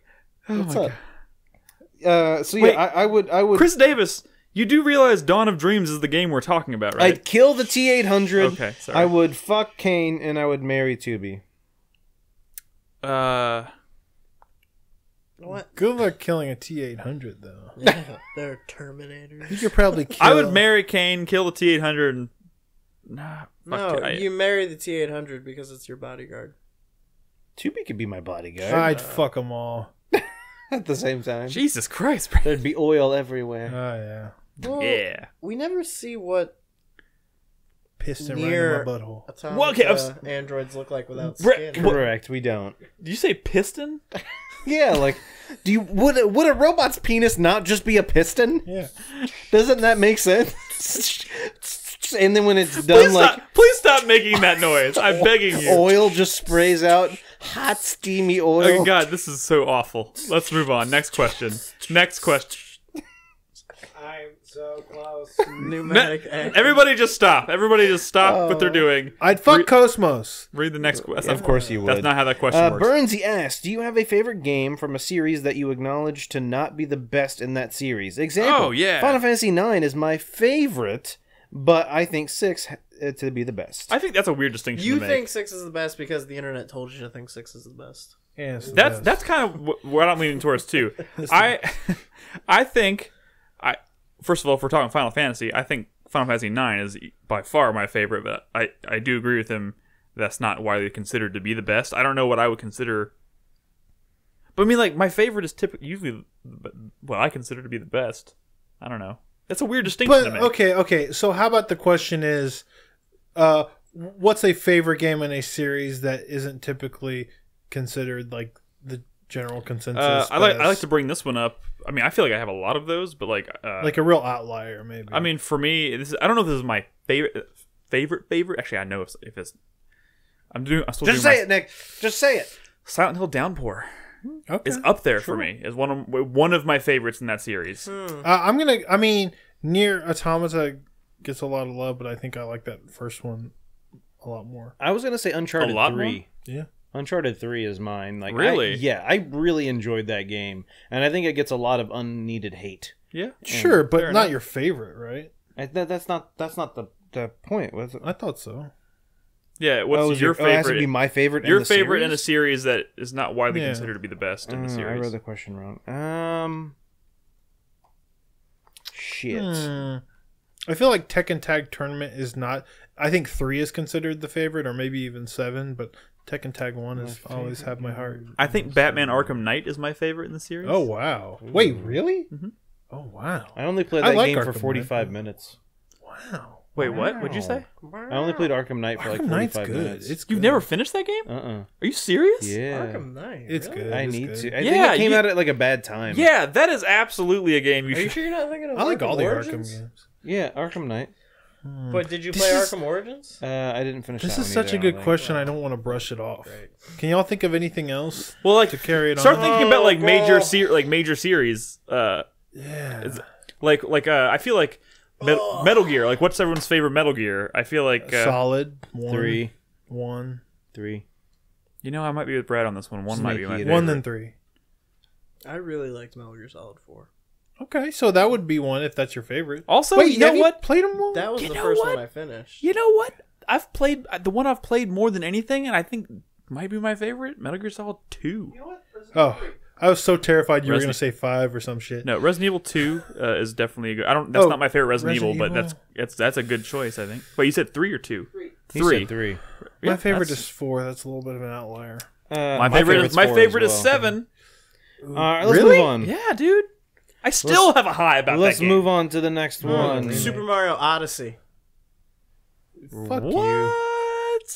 B: What's
A: my
B: up? So yeah,
A: Wait.
B: I would.
A: Chris Davis, you do realize Dawn of Dreams is the game we're talking about, right?
B: I'd kill the T800.
A: Okay, sorry.
B: I would fuck Kane and I would marry 2B.
D: What?
C: Good luck killing a T800, though.
D: Yeah, they're Terminators.
C: You could probably kill...
A: I would marry Kane, kill the T800, and... Nah, fuck
D: No,
A: it.
D: you marry the T800 because it's your bodyguard.
B: 2B could be my bodyguard
C: I'd fuck them all.
B: at the same time.
A: Jesus Christ, bro.
B: There'd be oil everywhere.
C: Oh, yeah.
D: Well,
A: Yeah.
D: We never see what
C: Piston
D: Near-
C: right in my butthole.
D: atomic
A: Well, okay, I was-
D: androids look like without
A: Brett,
D: skin.
A: what-
B: Correct, we don't.
A: Did you say piston?
B: Yeah, like, would a robot's penis not just be a piston?
C: Yeah.
B: Doesn't that make sense? and then when it's done,
A: please stop making that noise. I'm begging you.
B: Oil just sprays out, hot steamy oil.
A: Oh God, this is so awful. Let's move on. Next question.
E: I'm so close.
D: Pneumatic.
A: Everybody just stop. What they're doing.
C: I'd fuck Cosmos.
A: Read the next question.
B: Of course you would.
A: That's not how that question works.
B: Burnsy asked, do you have a favorite game from a series that you acknowledge to not be the best in that series? Example, Final Fantasy IX is my favorite, but I think 6 to be the best.
A: I think that's a weird distinction
D: You
A: to make.
D: think 6 is the best because the internet told you to think 6 is the best.
C: Yes,
A: That's kind of what I'm leaning towards too. I think first of all, if we're talking Final Fantasy, I think Final Fantasy IX is by far my favorite, but I do agree with him. That's not widely considered to be the best. I don't know what I would consider. But I mean, like, my favorite is typically usually what I consider to be the best. I don't know. That's a weird distinction to make.
C: Okay. So how about the question is, what's a favorite game in a series that isn't typically considered like the general consensus?
A: I like to bring this one up. I mean, I feel like I have a lot of those, but like
C: a real outlier, maybe.
A: I mean, for me, I don't know if this is my favorite. Actually, I know if it's.
B: Just say it, Nick. Just say it.
A: Silent Hill Downpour is up there for me. Is one of my favorites in that series.
C: I mean, Nier Automata gets a lot of love, but I think I like that first one a lot more.
B: I was gonna say Uncharted 3.
A: More?
C: Yeah.
B: Uncharted 3 is mine. Like,
A: really?
B: I really enjoyed that game, and I think it gets a lot of unneeded hate.
A: Yeah,
C: sure, but not your favorite, right?
B: That's not the point, was it?
C: I thought so.
A: Yeah, what's your favorite?
B: It has to be my favorite.
A: Your favorite in a series that is not widely considered to be the best in the series.
B: I read the question wrong. Shit.
C: I feel like Tekken Tag Tournament is not. I think 3 is considered the favorite, or maybe even 7, but Tekken Tag 1 has always had my heart.
A: I think Batman Arkham Knight is my favorite in the series.
C: Oh, wow. Wait, really?
A: Mm-hmm.
C: Oh, wow.
B: I only played that game for 45 minutes.
C: Wow.
A: Wait, what? What'd you say?
B: I only played Arkham Knight for like 45 minutes.
C: It's
A: You've never finished that game?
B: Are
A: you serious?
B: Yeah.
D: Arkham Knight.
C: It's
D: really?
C: good.
B: I
C: It's
B: need
C: good.
B: to. I think it came out at like a bad time.
A: Yeah, that is absolutely a game you
D: Are you
A: should.
D: sure you're not thinking of
C: I like
D: Arkham
C: all the
D: Origins?
C: Arkham games.
B: Yeah, Arkham Knight.
D: But did you play Arkham Origins?
B: I didn't finish
C: This
B: that
C: is
B: one
C: such a
B: either,
C: good question. I don't want to brush it off.
D: Right.
C: Can y'all think of anything else
A: Well, like
C: to carry it
A: start
C: on?
A: thinking about like major series.
C: Yeah.
A: I feel like Metal Gear. Like, what's everyone's favorite Metal Gear? I feel like
C: Solid.
B: 1, 3.
A: You know, I might be with Brad on this one. One might be my
B: Snake
A: favorite.
C: 1 then 3.
D: I really liked Metal Gear Solid 4.
C: Okay, so that would be one if that's your favorite.
A: Also,
C: wait,
A: you know what?
C: Played them all?
D: That was
A: You
D: the
A: know
D: first
A: what?
D: one I finished.
A: You know what? I've played the one I've played more than anything, and I think might be my favorite. Metal Gear Solid 2.
C: Oh, I was so terrified you were going
A: Resident-
C: to say 5 or some shit.
A: No, Resident Evil 2 is definitely a good. That's not my favorite Resident Evil, but
C: Resident
A: that's a good choice, I think. Wait, you said 3 or 2? 3.
B: He said 3.
C: My favorite is 4. That's a little bit of an outlier.
A: My favorite is 7.
B: Let's
C: Really?
B: move on.
A: Yeah, dude. I still have a high about
B: Let's
A: that game.
B: move on to the next one.
D: Super Mario Odyssey.
C: Fuck you.
A: What?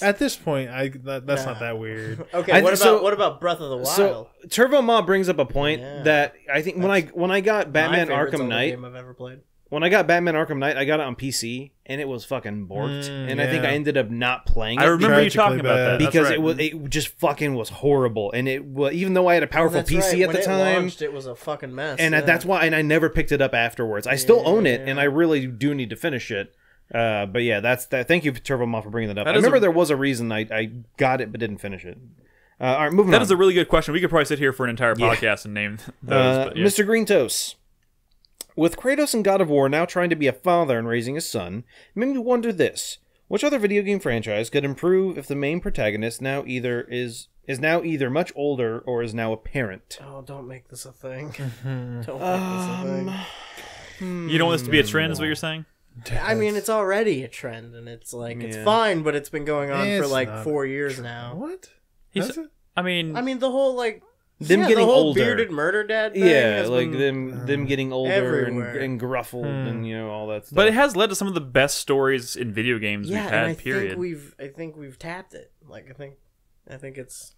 C: At this point, that's not that weird.
D: Okay, what about Breath of the Wild?
B: So Turbo Ma brings up a point that I think when I got Batman
D: My favorite
B: Arkham
D: Zelda
B: Knight,
D: game I've ever played.
B: when I got Batman Arkham Knight, I got it on PC and it was fucking borked, and I think
C: yeah.
B: I ended up not playing it.
A: I remember you
C: Tragically
A: talking about
C: bad.
A: that. That's
B: because
A: right.
B: it just fucking was horrible, and it was, even though I had a powerful
D: That's
B: PC
D: right.
B: at
D: When
B: the
D: it
B: time,
D: launched, it was a fucking mess.
B: and that's why, and I never picked it up afterwards. I still own it, and I really do need to finish it. But yeah, that's that. Thank you, Turbo Ma, for bringing that up. I remember there was a reason I got it but didn't finish it. All right, moving on.
A: That is a really good question. We could probably sit here for an entire podcast and name those. But
B: Mr. Greentos. With Kratos in God of War now trying to be a father and raising his son, it made me wonder this. Which other video game franchise could improve if the main protagonist now either is now either much older or is now a parent?
D: Oh, don't make this a thing. Don't make this a thing.
A: You don't want this to be a trend, is what you're saying?
D: I mean, it's already a trend, and it's like, it's fine, but it's been going on for like 4 years now.
C: What?
A: I mean,
D: the whole, like,
B: Them getting
D: the whole
B: older.
D: bearded murder dad thing.
B: Yeah,
D: has
B: like
D: been
B: them getting older
D: everywhere.
B: and gruffled and all that stuff.
A: but it has led to some of the best stories in video games we've
D: and
A: had.
D: I
A: Period.
D: think we've tapped it. Like, I think it's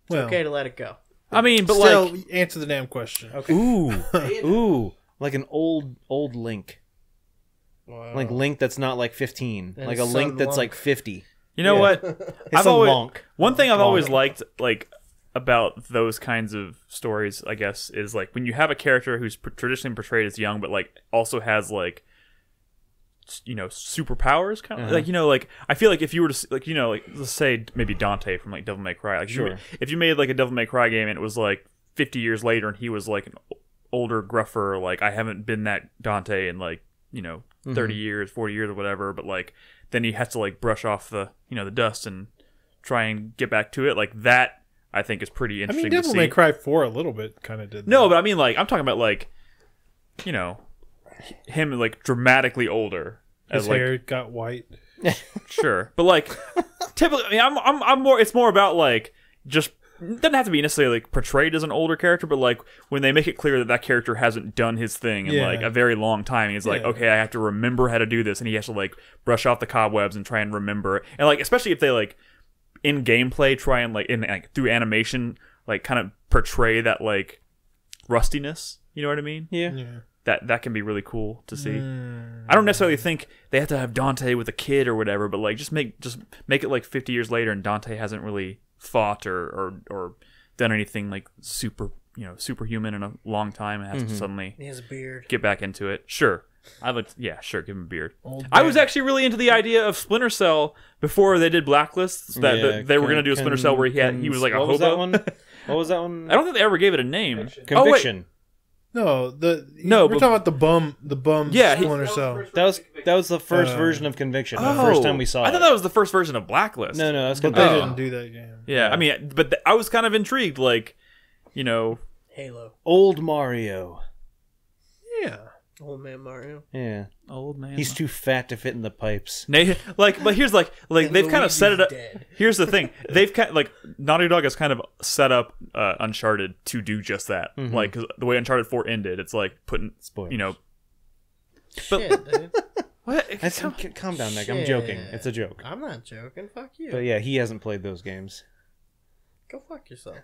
C: Well,
D: okay to let it go.
A: I mean, but
C: still,
A: like,
C: answer the damn question.
D: Okay.
B: ooh, like an old Link.
D: Wow.
B: Like Link that's not like 15.
D: And
B: like a
D: his
B: Link
D: son
B: that's
D: Lunk.
B: like 50.
A: You know what?
B: His son Lonk.
A: One thing I've always liked, like, about those kinds of stories, I guess, is like when you have a character who's traditionally portrayed as young, but like also has like, you know, superpowers, kind of like, you know, like I feel like if you were to like, you know, like let's say maybe Dante from like Devil May Cry, like if you made like a Devil May Cry game and it was like 50 years later and he was like an older, gruffer, like I haven't been that Dante in like, you know, 30 years, 40 years or whatever, but like then he has to like brush off the, you know, the dust and try and get back to it, like that I think is pretty interesting.
C: I mean, Devil May Cry 4 a little bit kind of did that.
A: No, but I mean, like, I'm talking about, like, you know, him, like, dramatically older.
C: His hair got white.
A: Sure. But, like, typically, I mean, I'm more, it's more about, like, just, it doesn't have to be necessarily, like, portrayed as an older character, but, like, when they make it clear that that character hasn't done his thing in, like, a very long time, he's like, okay, I have to remember how to do this, and he has to, like, brush off the cobwebs and try and remember. And, like, especially if they, like, in gameplay try and like through animation like kind of portray that like rustiness, you know what I mean?
B: Yeah.
A: That can be really cool to see. I don't necessarily think they have to have Dante with a kid or whatever, but like just make it like 50 years later and Dante hasn't really fought or done anything like superhuman in a long time and has to suddenly
D: He has a beard.
A: get back into it. Sure. Give him a beard. I was actually really into the idea of Splinter Cell before they did Blacklists. That they were going to do a Splinter Cell where he was like a hobo.
B: Was that one? What was that one?
A: I don't think they ever gave it a name.
B: Conviction.
C: No, we're talking about the bum Splinter Cell.
B: That was the first version of Conviction. The first time we saw it.
A: I thought that was the first version of Blacklist.
B: No, that's
C: but
B: Conviction.
C: they didn't do that game.
A: Yeah, I mean, but I was kind of intrigued, like, you know,
D: Halo.
B: Old Mario.
C: Yeah.
D: Old man Mario.
B: Yeah.
A: Old man.
B: He's too fat to fit in the pipes.
A: Like, but here's like they've kind of set it up.
D: Dead.
A: Here's the thing: they've kind like Naughty Dog has kind of set up Uncharted to do just that. Like 'cause the way Uncharted 4 ended, it's like putting
B: Spoilers.
A: you know.
D: Shit, dude.
A: What?
B: Calm down, Nick. I'm joking. It's a joke.
D: I'm not joking. Fuck you.
B: But yeah, he hasn't played those games.
D: Go fuck yourself.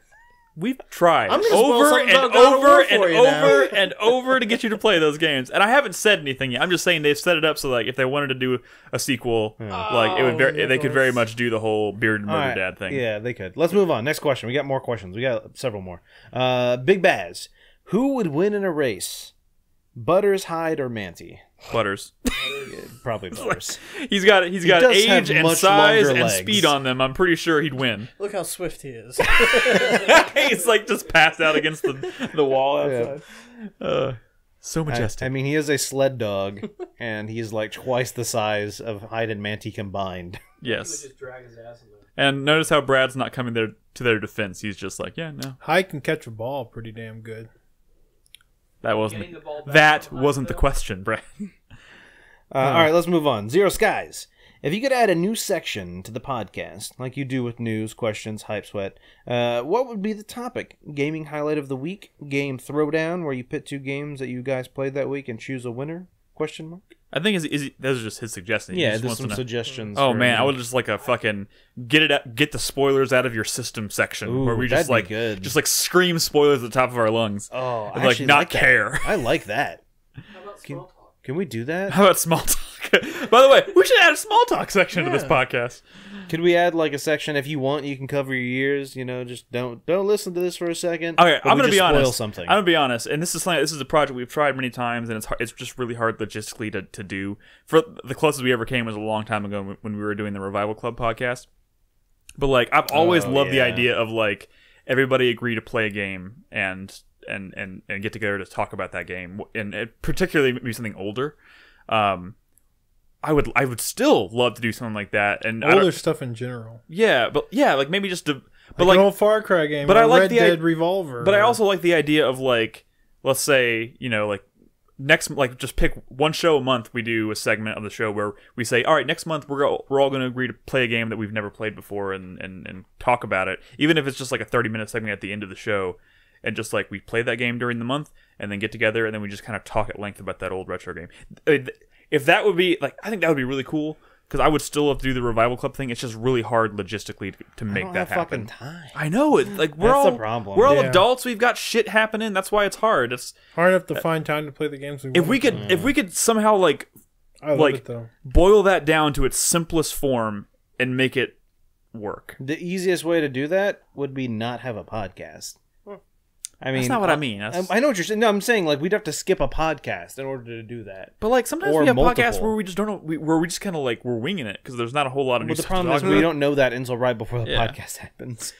A: We've tried
D: I'm gonna
A: over
D: spoil
A: and
D: something about God of
A: over
D: War
A: and
D: for you
A: over
D: now.
A: and over to get you to play those games, and I haven't said anything yet. I'm just saying they've set it up so like if they wanted to do a sequel, like it would they could very much do the whole bearded murder dad thing.
B: Yeah, they could. Let's move on. Next question. We got more questions. We got several more. Big Baz. Who would win in a race? Butters, Hyde, or Manty?
A: Butters.
B: Probably Butters.
A: He's got
B: does
A: age
B: have
A: and
B: much
A: size
B: longer
A: and
B: legs.
A: speed on them. I'm pretty sure he'd win.
D: Look how swift he is.
A: He's like just passed out against the wall outside. So majestic.
B: I mean, he is a sled dog, and he's like twice the size of Hyde and Manty combined.
A: Yes.
E: Just drag his ass in there.
A: And notice how Brad's not coming there to their defense. He's just like, yeah, no.
C: Hyde can catch a ball pretty damn good.
A: That
E: Getting the ball
A: wasn't
E: back
A: that
E: from
A: wasn't the
E: Hyde,
A: question, Brad.
B: All right, let's move on. Zero Skies. If you could add a new section to the podcast, like you do with news, questions, hype sweat, what would be the topic? Gaming highlight of the week? Game throwdown, where you pit two games that you guys played that week and choose a winner? Question mark?
A: I think those are just his suggestions.
B: Yeah,
A: He just
B: there's
A: wants
B: some
A: to know-
B: suggestions.
A: Oh
B: for
A: man,
B: me.
A: I would just like a fucking get the spoilers out of your system section
B: Ooh,
A: where we just
B: that'd be
A: like
B: good.
A: just like scream spoilers at the top of our lungs.
B: Oh,
A: and
B: I
A: like
B: actually
A: not
B: like that.
A: care.
B: I like that.
E: How about small talk?
B: Can we do that?
A: How about small talk? By the way, we should add a small talk section to this podcast.
B: Could we add like a section if you want? You can cover your ears. You know, just don't listen to this for a second.
A: Okay,
B: but
A: I'm
B: we
A: gonna be
B: just spoil
A: honest.
B: something.
A: I'm gonna be honest, and this is a project we've tried many times, and it's just really hard logistically to do. For the closest we ever came was a long time ago when we were doing the Revival Club podcast. But like, I've always loved the idea of like everybody agree to play a game and get together to talk about that game, and particularly maybe something older. I would still love to do something like that, and
C: Older stuff in general.
A: like maybe just to, but
C: Like
A: like
C: an old Far Cry game,
A: but
C: or
A: I like
C: Red
A: the
C: Dead Revolver.
A: But I also like the idea of like, let's say, you know, like next, like just pick one show a month. We do a segment of the show where we say, all right, next month we're all going to agree to play a game that we've never played before and talk about it, even if it's just like a 30-minute segment at the end of the show, and just like we play that game during the month and then get together and then we just kind of talk at length about that old retro game. If that would be like, I think that would be really cool. Because I would still have to do the Revival Club thing. It's just really hard logistically to make that happen.
B: Fucking time.
A: I know it. Like we're
B: That's
A: all
B: the problem.
A: We're all
C: Yeah.
A: adults. We've got shit happening. That's why it's hard. It's
C: hard enough to find time to play the games.
A: if we could somehow like
C: I love it though.
A: Boil that down to its simplest form and make it work.
B: The easiest way to do that would be not have a podcast. I mean,
A: that's not what I mean.
B: I know what you're saying. No, I'm saying like we'd have to skip a podcast in order to do that.
A: But like sometimes we have podcasts where we just don't know, where we just kind of like we're winging it because there's not a whole lot of new stuff.
B: But the problem is we don't know that until right before the podcast happens.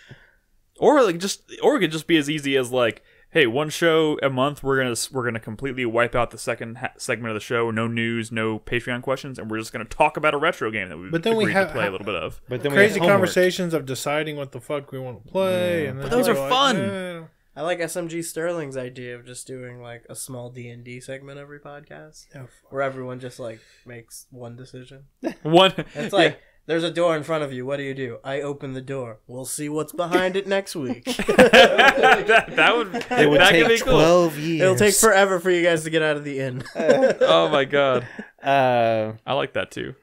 A: Or like or it could just be as easy as like, hey, one show a month we're gonna completely wipe out the second segment of the show, no news, no Patreon questions, and we're just gonna talk about a retro game that we've agreed to play a little bit of.
B: But then
C: crazy conversations of deciding what the fuck we want to play, and
A: but those are fun.
D: I like SMG Sterling's idea of just doing like a small D&D segment every podcast, where everyone just like makes one decision.
A: It's
D: like there's a door in front of you. What do? I open the door. We'll see what's behind it next week.
A: that would
B: take 12 years.
D: It'll take forever for you guys to get out of the inn.
A: Oh my god, I like that too.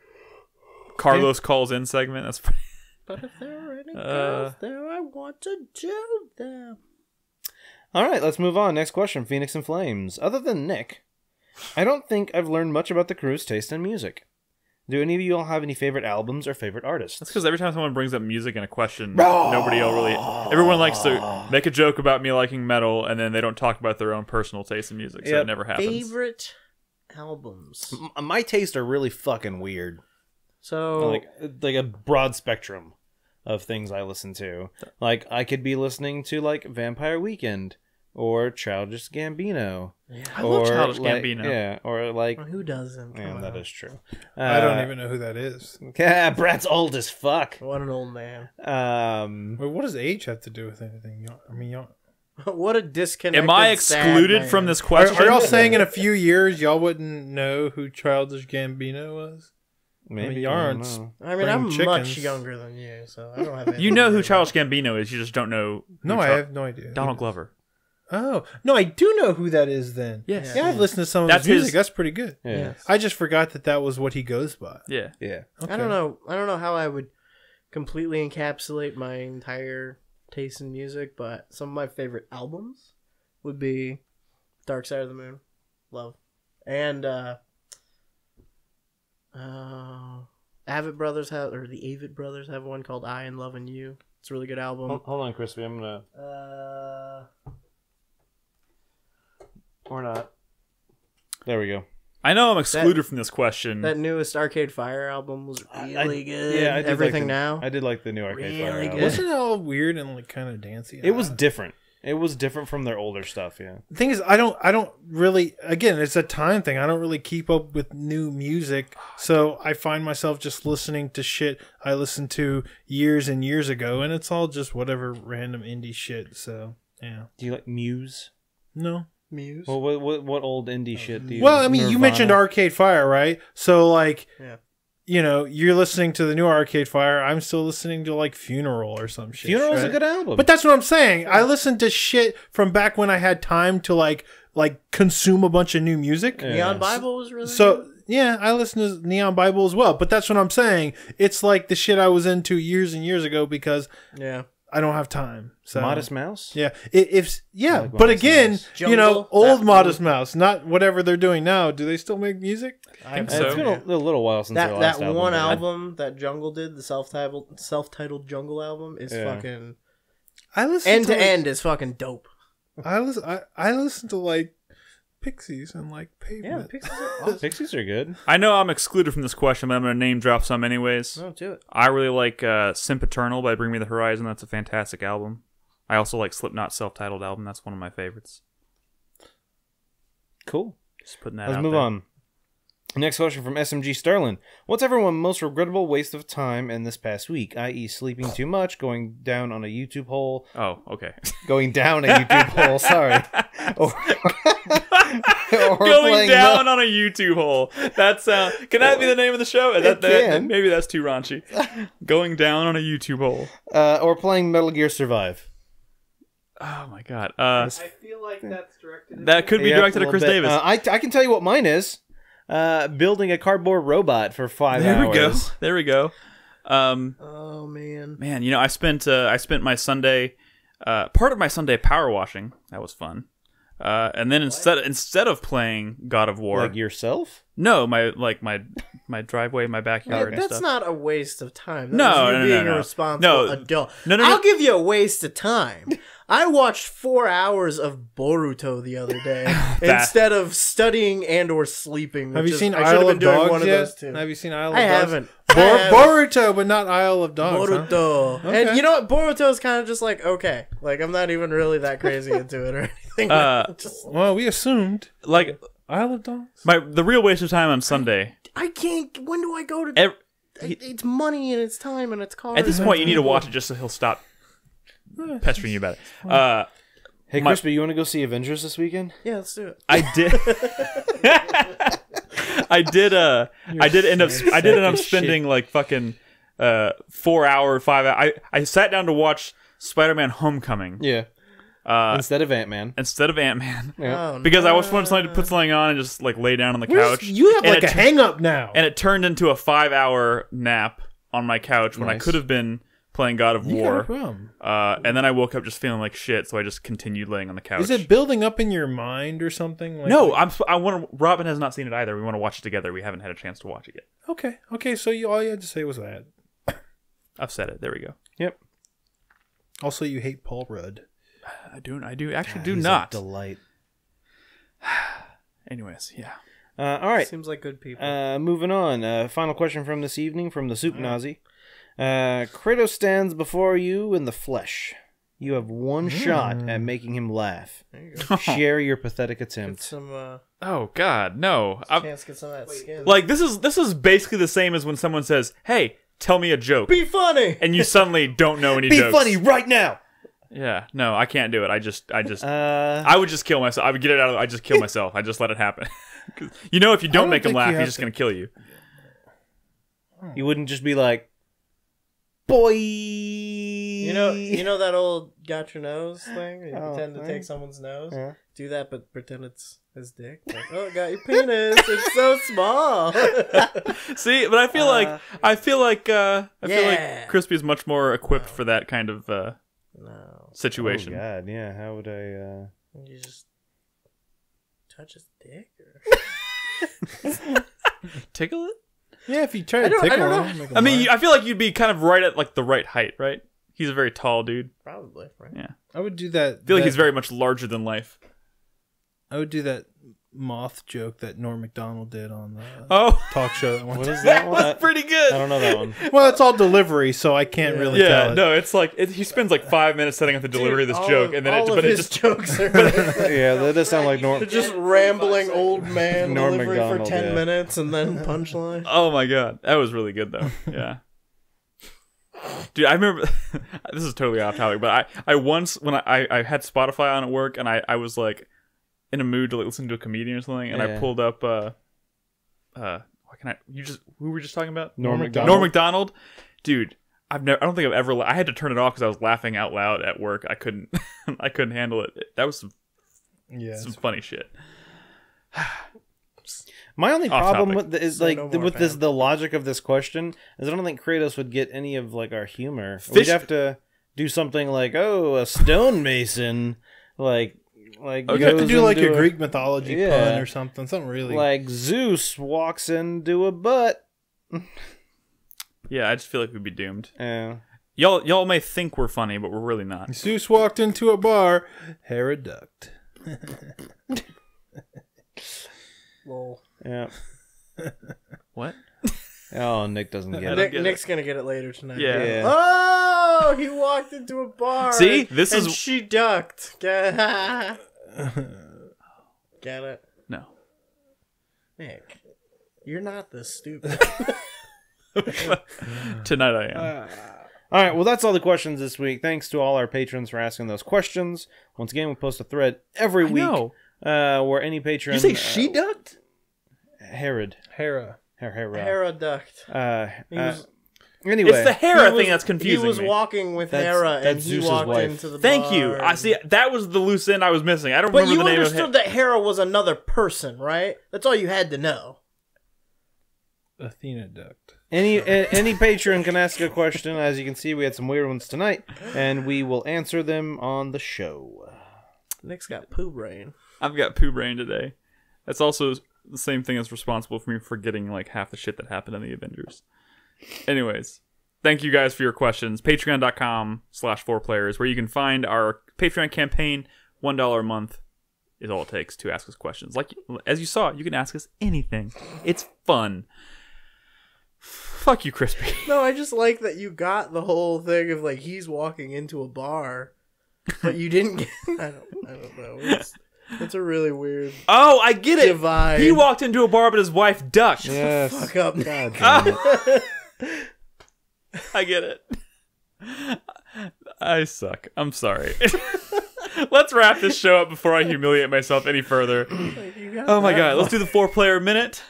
A: Carlos calls in segment. That's pretty.
D: But if there are any girls there, I want to do them.
B: All right, let's move on. Next question, Phoenix and Flames. Other than Nick, I don't think I've learned much about the crew's taste in music. Do any of you all have any favorite albums or favorite artists?
A: That's because every time someone brings up music in a question, nobody will really... Everyone likes to make a joke about me liking metal, and then they don't talk about their own personal taste in music, so it never happens.
D: Favorite albums?
B: My tastes are really fucking weird.
D: So...
B: Like a broad spectrum of things I listen to. Like, I could be listening to, like, Vampire Weekend, or Childish Gambino.
D: Yeah.
A: I love Childish Gambino.
B: Yeah, or like...
D: Who doesn't?
B: Yeah, that is true.
C: I don't even know who that is.
B: Yeah, Brad's old as fuck.
D: What an old man.
C: Wait, what does age have to do with anything?
D: What a disconnect.
A: Am I excluded from this question?
C: Are y'all saying in a few years y'all wouldn't know who Childish Gambino was?
B: Maybe
C: y'all aren't.
D: I'm much younger than you, so I don't have.
A: You know who Childish Gambino is. You just don't know.
C: No, I have no idea.
A: Donald Glover.
C: Oh no, I do know who that is. Then
A: yes,
C: yeah, I've listened to some of his music. That's pretty good.
B: Yeah, yes.
C: I just forgot that was what he goes by.
A: Yeah.
C: Okay.
D: I don't know how I would completely encapsulate my entire taste in music, but some of my favorite albums would be Dark Side of the Moon, love, and the Avid Brothers have one called I and Loving You. It's a really good album.
B: Hold on, Crispy. I'm gonna. Or not. There we go.
A: I know I'm excluded from this question.
D: That newest Arcade Fire album was really good.
B: Yeah, I did
D: Everything Now.
B: I did like the new Arcade Fire album.
C: Wasn't it all weird and like kind of dancey?
B: It was different. It was different from their older stuff, yeah.
C: The thing is, I don't really, again, it's a time thing. I don't really keep up with new music, so I find myself just listening to shit I listened to years and years ago, and it's all just whatever random indie shit, so, yeah.
B: Do you like Muse?
C: No.
D: Muse?
B: Well, what old indie shit do you
C: Well, I mean, you mentioned Arcade Fire, right? So, like...
D: Yeah.
C: You know, you're listening to the new Arcade Fire. I'm still listening to like Funeral or some shit.
B: Funeral's a good album.
C: But that's what I'm saying. I listened to shit from back when I had time to like consume a bunch of new music.
D: Yeah. Neon Bible was really
C: good. Yeah, I listened to Neon Bible as well. But that's what I'm saying. It's like the shit I was into years and years ago because I don't have time. So
B: Modest Mouse?
C: Yeah. But again, you know, old Modest Mouse, not whatever they're doing now. Do they still make music?
A: I think so.
B: It's been a little while since their last album.
D: That one album that Jungle did, the self-titled Jungle album, is fucking...
C: I listen
D: end to end is fucking dope.
C: I listen to like Pixies and like Pavement.
D: Yeah, Pixies are awesome.
B: Pixies are good.
A: I know I'm excluded from this question, but I'm going to name drop some anyways.
D: No, do it.
A: I really like Sempiternal by Bring Me the Horizon. That's a fantastic album. I also like Slipknot's self-titled album. That's one of my favorites.
B: Cool.
A: Just putting that
B: Let's
A: out
B: move
A: there.
B: on. Next question from SMG Sterling. What's everyone's most regrettable waste of time in this past week? I.e. sleeping too much, going down on a YouTube hole.
A: Oh, okay.
B: Going down a YouTube hole, sorry. Or
A: going down on a YouTube hole. That sound. Can that be the name of the show? Maybe that's too raunchy. Going down on a YouTube hole.
B: Or playing Metal Gear Survive.
A: Oh my god.
E: I feel like that's directed.
A: That could be directed at Chris Davis.
B: I can tell you what mine is. Building a cardboard robot for 5 hours.
A: There we go.
D: Oh man.
A: You know, I spent my Sunday, part of my Sunday power washing. That was fun. And then instead of playing God of War,
B: Like yourself?
A: no, my driveway, my backyard.
D: That's
A: and stuff.
D: not a waste of time. That
A: No,
D: is
A: no,
D: you being
A: no.
D: a responsible
A: No.
D: adult.
A: No.
D: I'll give you a waste of time. I watched 4 hours of Boruto the other day instead of studying and or sleeping.
C: Have you seen
D: I should have
C: Isle
D: been
C: of
D: doing
C: Dogs
D: one of
C: yet?
D: those two.
C: Have you seen Isle of
D: I
C: Dogs?
D: haven't.
C: Boruto, but not Isle of Dogs. Huh?
D: Boruto.
C: Okay.
D: And you know what? Boruto is kind of just like, okay. Like, I'm not even really that crazy into it or anything. Just,
C: Well, we assumed
A: Like
C: Isle of Dogs.
A: the real waste of time on Sunday.
D: I can't. When do I go to. It's money and it's time and it's cars.
A: At this point, you need to watch it just so he'll stop pestering you about it.
B: Hey, Crispy, you want to go see Avengers this weekend?
D: Yeah, let's do it.
A: I did. I did end up spending like fucking 4 hour, 5 hour. I sat down to watch Spider-Man: Homecoming.
B: Yeah. Instead of Ant-Man.
A: Yeah.
D: Oh,
A: Because I was wanted something to put something on and just like lay down on the couch.
C: You have
A: And
C: like a hang up now.
A: And it turned into a 5 hour nap on my couch when I could have been playing God of War. And then I woke up just feeling like shit, so I just continued laying on the couch.
C: Is it building up in your mind or something? Like,
A: No, Robin has not seen it either. We want to watch it together. We haven't had a chance to watch it yet.
C: Okay. So all you had to say was that.
A: I've said it. There we go.
B: Yep.
C: Also, you hate Paul Rudd.
A: I do actually do
B: He's
A: not.
B: a delight.
A: Anyways, yeah.
B: All right.
D: Seems like good people.
B: Moving on. Final question from this evening from the Soup Nazi. Kratos stands before you in the flesh. You have one shot at making him laugh.
D: There you go.
B: Share your pathetic
D: Get
B: attempt.
D: some
A: Oh God, no.
D: chance to get some of that skin.
A: Like this is basically the same as when someone says, "Hey, tell me a joke,"
D: be funny.
A: and you suddenly don't know any
B: Be
A: jokes.
B: funny right now.
A: Yeah, no, I can't do it. I would just kill myself. I would get it out. I just kill myself. I just let it happen. You know, if you don't make him laugh, he's just gonna kill you.
B: You wouldn't just be like, boy.
D: You know that old got your nose thing? You pretend to take someone's nose?
B: Yeah.
D: Do that, but pretend it's his dick. Like, oh, got your penis. It's so small.
A: See, but I feel like
D: Yeah.
A: Crispy is much more equipped for that kind of
D: No.
A: situation.
B: Oh, God, yeah. How would I...
D: You just touch his dick?
A: Tickle it?
C: Yeah, if you try to tickle
D: don't
C: him. make him
A: I mean,
C: laugh.
A: I feel like you'd be kind of right at like the right height, right? He's a very tall dude.
D: Probably, right?
A: Yeah.
C: I would do that.
A: I feel like he's very much larger than life.
C: I would do that moth joke that Norm Macdonald did on the
A: Oh,
C: talk show. That one
B: What
C: time.
B: is that one?
A: that's pretty good.
B: I don't know that one.
C: Well, it's all delivery, so I can't really tell
A: Yeah,
C: it.
A: no, it's like he spends like 5 minutes setting up the delivery of this joke, and then
D: all of his jokes are
B: Yeah, that does sound like Norm.
D: just rambling old man
B: Norm
D: delivery
B: Macdonald,
D: for 10
B: yeah.
D: minutes and then punchline.
A: Oh my god, that was really good though. Yeah, dude, I remember. This is totally off topic, but I once when I had Spotify on at work, and I was like in a mood to like, listen to a comedian or something, and I pulled up what can I? Who were we just talking about?
B: Norm Macdonald.
A: Norm Macdonald, dude. I don't think I've ever. I had to turn it off because I was laughing out loud at work. I couldn't. I couldn't handle it. That was some funny shit.
B: My only
A: Off
B: problem
A: topic.
B: with is
D: Say
B: like
D: no more,
B: with this
D: fam.
B: the logic of this question is I don't think Kratos would get any of like our humor.
A: Fish-
B: We'd have to do something like a stonemason like
C: You have to do like a Greek mythology
B: Yeah.
C: pun or something. Something really.
B: like Zeus walks into a butt.
A: Yeah, I just feel like we'd be doomed.
B: Yeah.
A: Y'all may think we're funny, but we're really not.
C: Zeus walked into a bar. Hera ducked.
D: Lol.
B: Yeah.
A: What?
B: Oh, Nick doesn't get it.
D: Nick's gonna get it later tonight.
A: Yeah.
D: Oh, he walked into a bar.
A: See? This
D: and
A: is-
D: she ducked. Get it?
A: No.
D: Nick, you're not this stupid.
A: Tonight I am.
B: All right, well, that's all the questions this week. Thanks to all our patrons for asking those questions. Once again, we post a thread every week
A: know.
B: where any patron...
D: Did you say she ducked?
B: Herod.
C: Hera.
D: Hera ducked.
B: Anyway.
A: It's the Hera thing that's confusing
D: He was
A: me.
D: walking with
B: That's-
D: Hera, and
B: that's
D: he
B: Zeus's
D: walked
B: wife.
D: into the
A: Thank
D: bar.
A: you. I see. That was the loose end I was missing. I don't
D: But
A: remember
D: you
A: the name
D: understood
A: of
D: that Hera was another person, right? That's all you had to know.
C: Athena ducked.
B: Any patron can ask a question. As you can see, we had some weird ones tonight, and we will answer them on the show.
D: Nick's got poo brain.
A: I've got poo brain today. That's also the same thing that's responsible for me forgetting like half the shit that happened in the Avengers. Anyways, thank you guys for your questions. Patreon.com/4Player is where you can find our Patreon campaign. $1 a month is all it takes to ask us questions. Like, as you saw, you can ask us anything. It's fun. Fuck you, Crispy.
D: No, I just like that you got the whole thing of like he's walking into a bar, but you didn't get. I don't know. It's a really weird.
A: Oh, I get it.
D: Divide.
A: He walked into a bar, but his wife ducked.
B: Yes.
D: Fuck up.
B: God damn it.
A: I get it. I suck. I'm sorry. Let's wrap this show up before I humiliate myself any further. Oh my god, let's do the 4-player minute.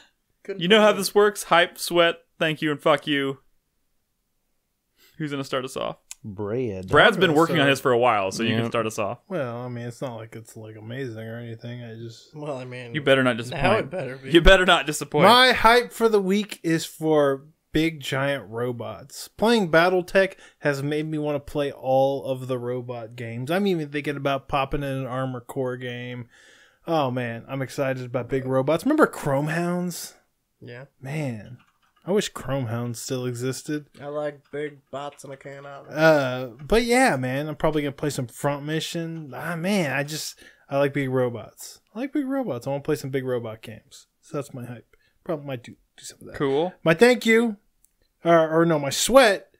A: You know how this works. Hype, sweat, thank you, and fuck you. Who's going to start us off? Brad's been working on his for a while, so you can start us off.
C: Well, I mean, it's not like it's like amazing or anything.
D: Well, I mean,
A: you better not disappoint.
D: Now it better be.
A: You better not disappoint.
C: My hype for the week is for big giant robots. Playing BattleTech has made me want to play all of the robot games. I'm even thinking about popping in an Armored Core game. Oh man, I'm excited about big robots. Remember Chrome Hounds?
D: Yeah.
C: Man, I wish Chrome Hounds still existed.
D: I like big bots in a can out.
C: But yeah, man, I'm probably gonna play some Front Mission. Man, I like big robots. I want to play some big robot games. So that's my hype. Probably might do some of that.
A: Cool.
C: My thank you, my sweat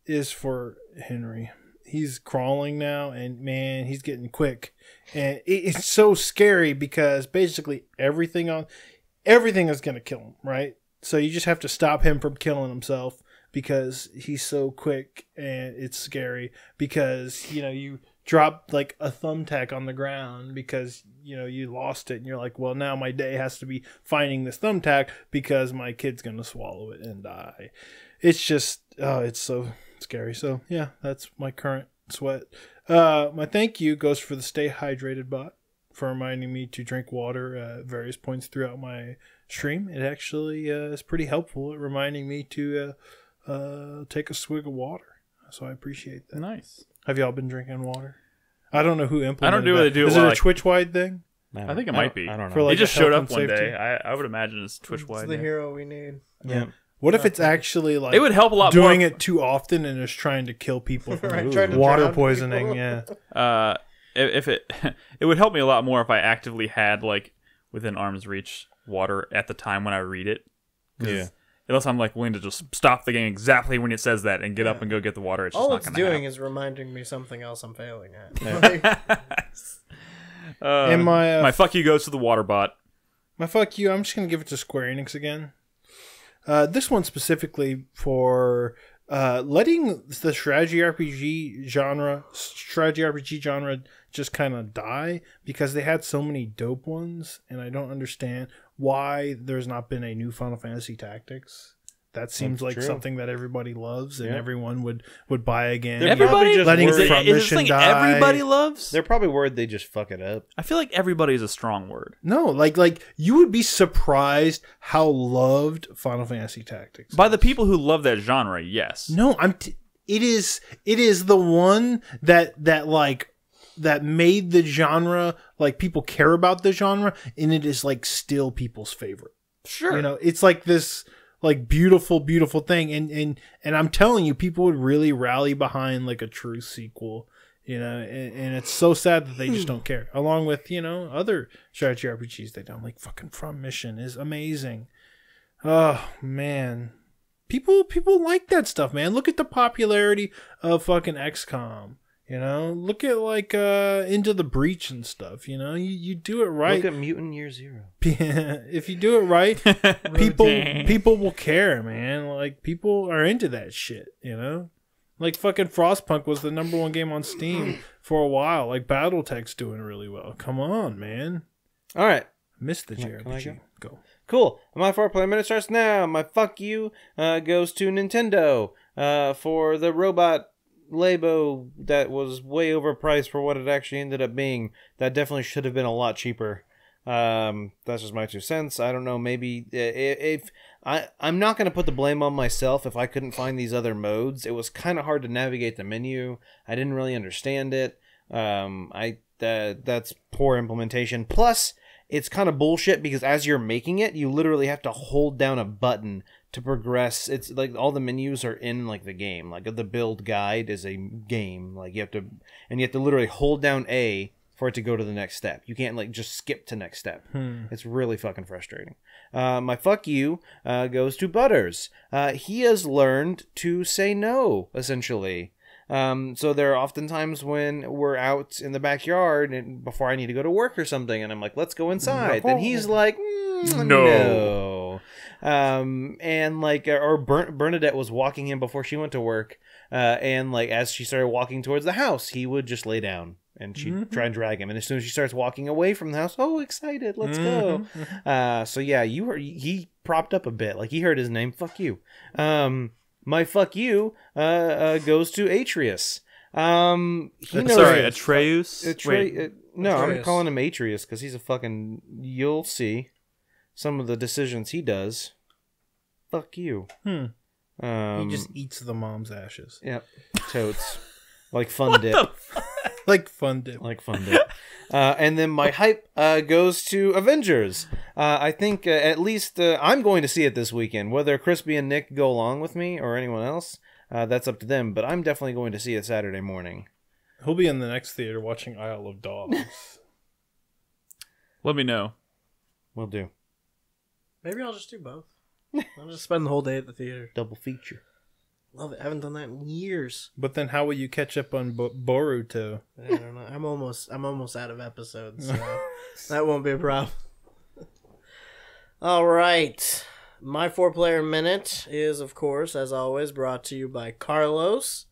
C: is for Henry. He's crawling now, and man, he's getting quick, and it's so scary because basically everything is gonna kill him, right? So you just have to stop him from killing himself because he's so quick, and it's scary because you drop like a thumbtack on the ground because you lost it, and you're like, well, now my day has to be finding this thumbtack because my kid's gonna swallow it and die. It's just it's so scary. So yeah, that's my current sweat. My thank you goes for the Stay Hydrated bot for reminding me to drink water at various points throughout my stream. It actually is pretty helpful at reminding me to take a swig of water. So I appreciate that.
A: Nice.
C: Have y'all been drinking water? I don't know who implemented
A: I don't do what they do.
C: Is it a Twitch-wide thing?
A: I think it might be.
B: I don't know.
C: For like
A: he just
C: a health
A: showed
C: and
A: up one
C: safety?
A: day. I would imagine it's Twitch-wide.
D: It's the hero we need.
C: Yeah. What if it's actually like
A: it would help a lot
C: doing
A: more
C: it too often and is trying to kill people from
D: Right, trying to
C: water
D: drown
C: poisoning?
D: people.
C: Yeah.
A: If it would help me a lot more if I actively had like within arm's reach water at the time when I read it.
B: Yeah.
A: Unless I'm like willing to just stop the game exactly when it says that and get up and go get the water. It's just
D: All
A: not
D: it's
A: gonna
D: doing
A: happen.
D: is reminding me something else I'm failing at.
C: And
A: my fuck you goes to the water bot.
C: My fuck you, I'm just going to give it to Square Enix again. This one specifically for letting the strategy RPG genre just kind of die because they had so many dope ones, and I don't understand why there's not been a new Final Fantasy Tactics. That seems
B: That's
C: like
B: true.
C: something that everybody loves and everyone would buy again.
A: Everybody
B: just
C: letting
B: worried-
C: Front
A: is this
C: Mission
A: thing
C: die.
A: everybody loves?
B: They're probably worried they just fuck it up.
A: I feel like everybody is a strong word.
C: No, like you would be surprised how loved Final Fantasy Tactics
A: By
C: is.
A: the people who love that genre, yes.
C: No, it is the one that made the genre, like people care about the genre, and it is like still people's favorite.
A: Sure.
C: It's like this like beautiful thing, and I'm telling you, people would really rally behind like a true sequel. And it's so sad that they just don't care. Along with other strategy RPGs, they don't. Like fucking Front Mission is amazing. Oh man. People like that stuff, man. Look at the popularity of fucking XCOM. Look at like Into the Breach and stuff. You do it right.
B: Look at Mutant Year Zero.
C: If you do it right, people will care, man. Like people are into that shit. Like fucking Frostpunk was the #1 game on Steam for a while. Like BattleTech's doing really well. Come on, man.
B: All right.
C: Missed the
B: Can I
C: JRPG. Go.
B: Cool. My 4-player minute starts now. My fuck you goes to Nintendo for the robot Labo that was way overpriced for what it actually ended up being. That definitely should have been a lot cheaper. That's just my 2 cents. I don't know. Maybe if I'm not going to put the blame on myself if I couldn't find these other modes. It was kind of hard to navigate the menu. I didn't really understand it. That's poor implementation. Plus, it's kind of bullshit because as you're making it, you literally have to hold down a button to progress. It's like all the menus are in like the game. Like the build guide is a game. Like you have to literally hold down A for it to go to the next step. You can't like just skip to next step. It's really fucking frustrating. My fuck you goes to Butters. He has learned to say no, essentially. So there are often times when we're out in the backyard and before I need to go to work or something, and I'm like, let's go inside. And he's like, no. And like, or Bernadette was walking in before she went to work, and like as she started walking towards the house, he would just lay down and she'd try and drag him. And as soon as she starts walking away from the house, oh, excited, let's go. So yeah, he propped up a bit, like he heard his name. Fuck you. My fuck you goes to Atreus.
A: Atreus?
B: No, I'm calling him Atreus because he's a fucking... You'll see some of the decisions he does. Fuck you.
C: He just eats the mom's ashes.
B: Yep. Totes. Like Fun Dip.
C: Like Fun Dip.
B: Like Fun Dip. And then my hype goes to Avengers. I think at least I'm going to see it this weekend. Whether Crispy and Nick go along with me or anyone else, that's up to them. But I'm definitely going to see it Saturday morning.
C: He'll be in the next theater watching Isle of Dogs.
A: Let me know.
B: Will do.
D: Maybe I'll just do both. I'll just spend the whole day at the theater.
B: Double feature.
D: Love it. I haven't done that in years.
C: But then how will you catch up on Boruto?
D: I don't know. I'm almost out of episodes, so that won't be a problem. All right. My 4-player minute is, of course, as always, brought to you by Carlos.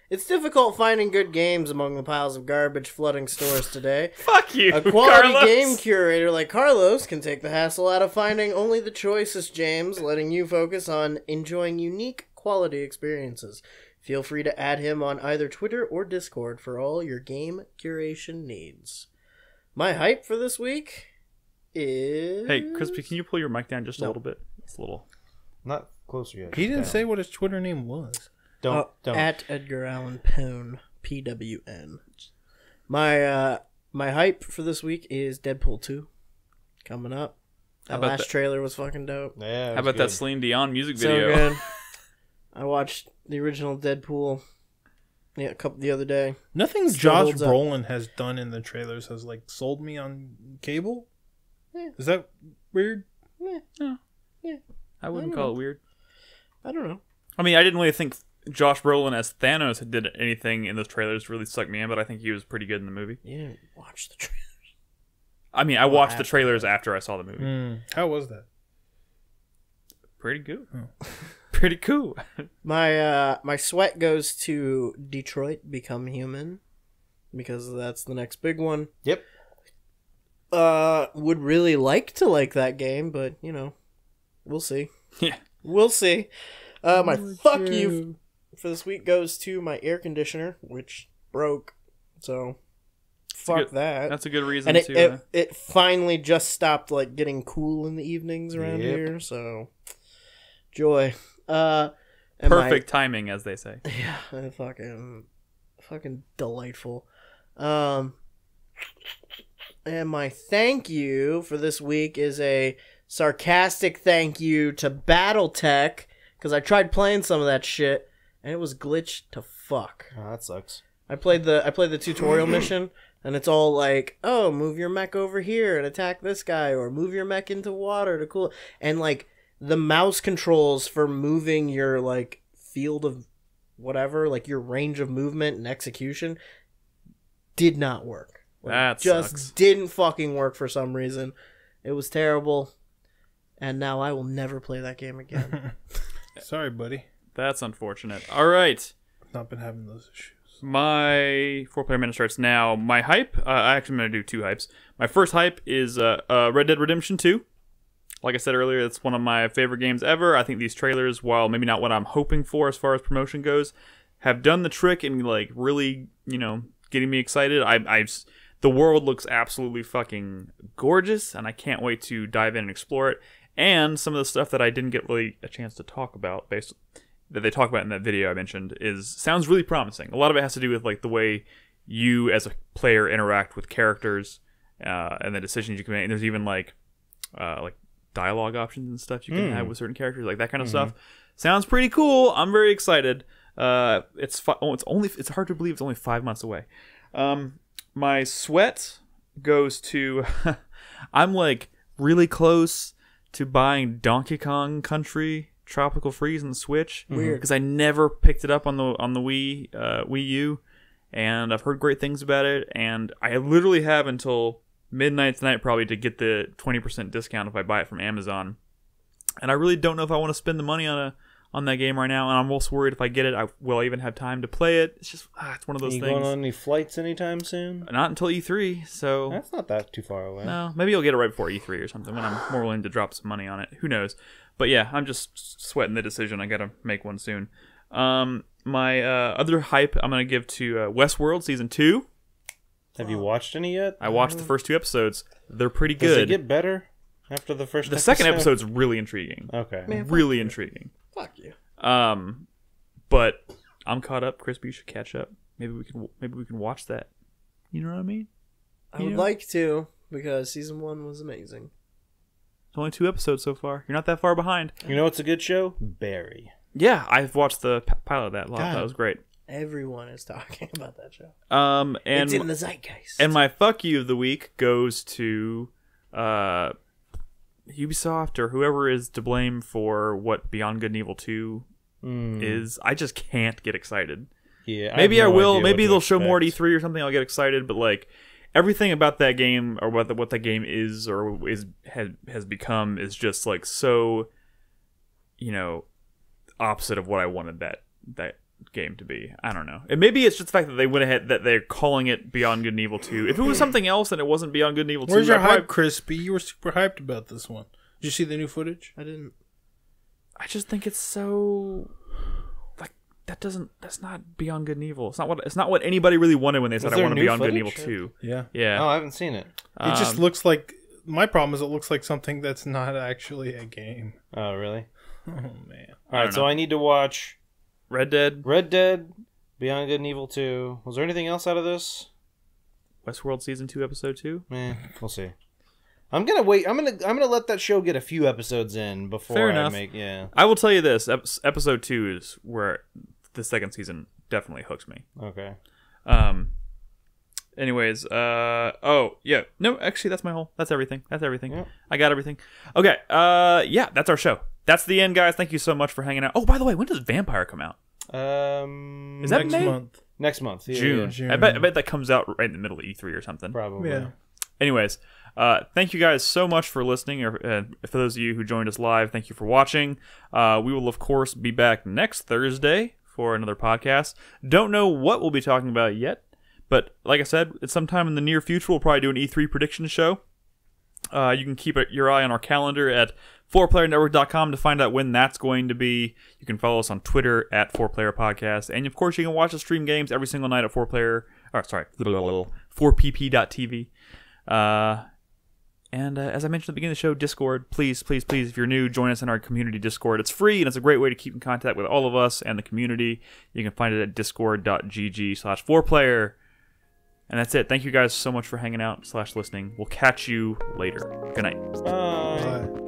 D: It's difficult finding good games among the piles of garbage flooding stores today.
A: Fuck you,
D: A quality
A: Carlos.
D: game curator like Carlos can take the hassle out of finding only the choicest games, letting you focus on enjoying unique quality experiences. Feel free to add him on either Twitter or Discord for all your game curation needs. My hype for this week is...
A: Hey, Crispy, can you pull your mic down just a little bit? It's a little...
B: Not closer yet.
C: He didn't say what his Twitter name was.
B: Don't.
D: At Edgar Allan Poon, PWN. My hype for this week is Deadpool 2 coming up. That last trailer was fucking dope.
B: Yeah.
A: How about that Celine Dion music
D: So
A: video?
D: good. I watched the original Deadpool the other day.
C: Nothing Josh Brolin has done in the trailers has like sold me on cable.
D: Yeah.
C: Is that weird?
D: Yeah.
A: No.
D: Yeah.
A: I wouldn't call it weird.
D: I don't know.
A: I mean, I didn't really think Josh Brolin as Thanos did anything in those trailers really sucked me in, but I think he was pretty good in the movie.
D: You didn't watch the trailers.
A: I mean, I watched the trailers after I saw the movie.
C: How was that?
A: Pretty good. Oh. Pretty cool.
D: My sweat goes to Detroit Become Human because that's the next big one.
B: Yep.
D: Would really like to like that game, but we'll see.
A: Yeah.
D: We'll see. My fuck you for this week goes to my air conditioner, which broke. So fuck that.
A: That's a good reason
D: and it finally just stopped like getting cool in the evenings around here, so joy.
A: Perfect timing, as they say.
D: Yeah, fucking delightful. And my thank you for this week is a sarcastic thank you to BattleTech, because I tried playing some of that shit and it was glitched to fuck.
B: Oh, that sucks.
D: I played the tutorial mission, and it's all like, oh, move your mech over here and attack this guy, or move your mech into water to cool. And like the mouse controls for moving your like field of whatever, like your range of movement and execution, did not work. Like,
A: that
D: just
A: sucks.
D: Didn't fucking work for some reason. It was terrible, and now I will never play that game again.
C: Sorry, buddy.
A: That's unfortunate. All right.
C: Not been having those issues.
A: My 4-player minute starts now. My hype, I actually am going to do 2 hypes. My first hype is Red Dead Redemption 2. Like I said earlier, it's one of my favorite games ever. I think these trailers, while maybe not what I'm hoping for as far as promotion goes, have done the trick and like really, getting me excited. The world looks absolutely fucking gorgeous, and I can't wait to dive in and explore it. And some of the stuff that I didn't get really a chance to talk about, that they talk about in that video I mentioned, sounds really promising. A lot of it has to do with like the way you as a player interact with characters and the decisions you can make. And there's even like dialogue options and stuff you can have with certain characters, like that kind of stuff. Sounds pretty cool. I'm very excited. It's hard to believe it's only 5 months away. My sweat goes to I'm like really close to buying Donkey Kong Country Tropical Freeze on the Switch.
D: Weird,
A: because I never picked it up on the Wii U, and I've heard great things about it. And I literally have until midnight tonight probably to get the 20% discount if I buy it from Amazon. And I really don't know if I want to spend the money on that game right now, and I'm also worried if I get it, will I even have time to play it? It's just, it's one of those things.
B: You going on any flights anytime soon?
A: Not until E3, so...
B: That's not that too far away.
A: No, maybe I'll get it right before E3 or something, when I'm more willing to drop some money on it. Who knows? But yeah, I'm just sweating the decision. I gotta make one soon. My other hype I'm gonna give to Westworld Season 2.
B: Have you watched any yet?
A: I watched the first 2 episodes. They're pretty good.
B: Does it get better after the first
A: The second episode's really intriguing.
B: Okay.
D: Man,
A: really intriguing.
D: Fuck you.
A: But I'm caught up. Crispy, you should catch up. Maybe we can watch that. You know what I mean?
D: I would like to, because season 1 was amazing.
A: It's only 2 episodes so far. You're not that far behind.
B: You know what's a good show? Barry.
A: Yeah, I've watched the pilot of that a lot. That was great.
D: Everyone is talking about that show.
A: And
D: it's in the zeitgeist.
A: And my fuck you of the week goes to Ubisoft or whoever is to blame for what Beyond Good and Evil 2 is. I just can't get excited.
B: Yeah,
A: maybe I will. Maybe they'll show more at E3 or something. I'll get excited. But like everything about that game, or what that game is or has become, is just like so, opposite of what I wanted that game to be. I don't know. And maybe it's just the fact that they went ahead, that they're calling it Beyond Good and Evil 2. If it was something else and it wasn't Beyond Good and Evil 2,
C: where's your hype, Crispy? You were super hyped about this one. Did you see the new footage?
D: I didn't.
A: I just think it's so like that's not Beyond Good and Evil. It's not what anybody really wanted when they said I want Beyond Good and Evil 2.
C: Yeah.
B: Oh, I haven't seen it.
C: It just looks like, my problem is it looks like something that's not actually a game.
B: Oh, really?
C: Oh man.
B: All right, so I need to watch
A: Red Dead,
B: Beyond Good and Evil 2. Was there anything else out of this?
A: Westworld Season 2, Episode 2?
B: We'll see. I'm gonna wait. I'm gonna let that show get a few episodes in before
A: Fair enough.
B: I
A: will tell you this: Episode 2 is where the second season definitely hooks me.
B: Okay.
A: Anyways, oh yeah, no, actually, that's everything.
B: Yep.
A: I got everything. Okay. Yeah, that's our show. That's the end, guys. Thank you so much for hanging out. Oh, by the way, when does Vampire come out? Is that
C: next
A: May?
C: month?
B: Next month. Yeah,
A: June.
C: June.
A: I bet that comes out right in the middle of E3 or something.
B: Probably.
C: Yeah.
A: Anyways, thank you guys so much for listening. Or for those of you who joined us live, thank you for watching. We will, of course, be back next Thursday for another podcast. Don't know what we'll be talking about yet, but like I said, it's sometime in the near future. We'll probably do an E3 prediction show. You can keep your eye on our calendar at 4playernetwork.com to find out when that's going to be. You can follow us on Twitter at 4Player Podcast. And, of course, you can watch us stream games every single night at 4pp.tv. And as I mentioned at the beginning of the show, Discord, please, if you're new, join us in our community Discord. It's free, and it's a great way to keep in contact with all of us and the community. You can find it at discord.gg/4player. And that's it. Thank you guys so much for hanging out /listening. We'll catch you later. Good night.
B: Bye.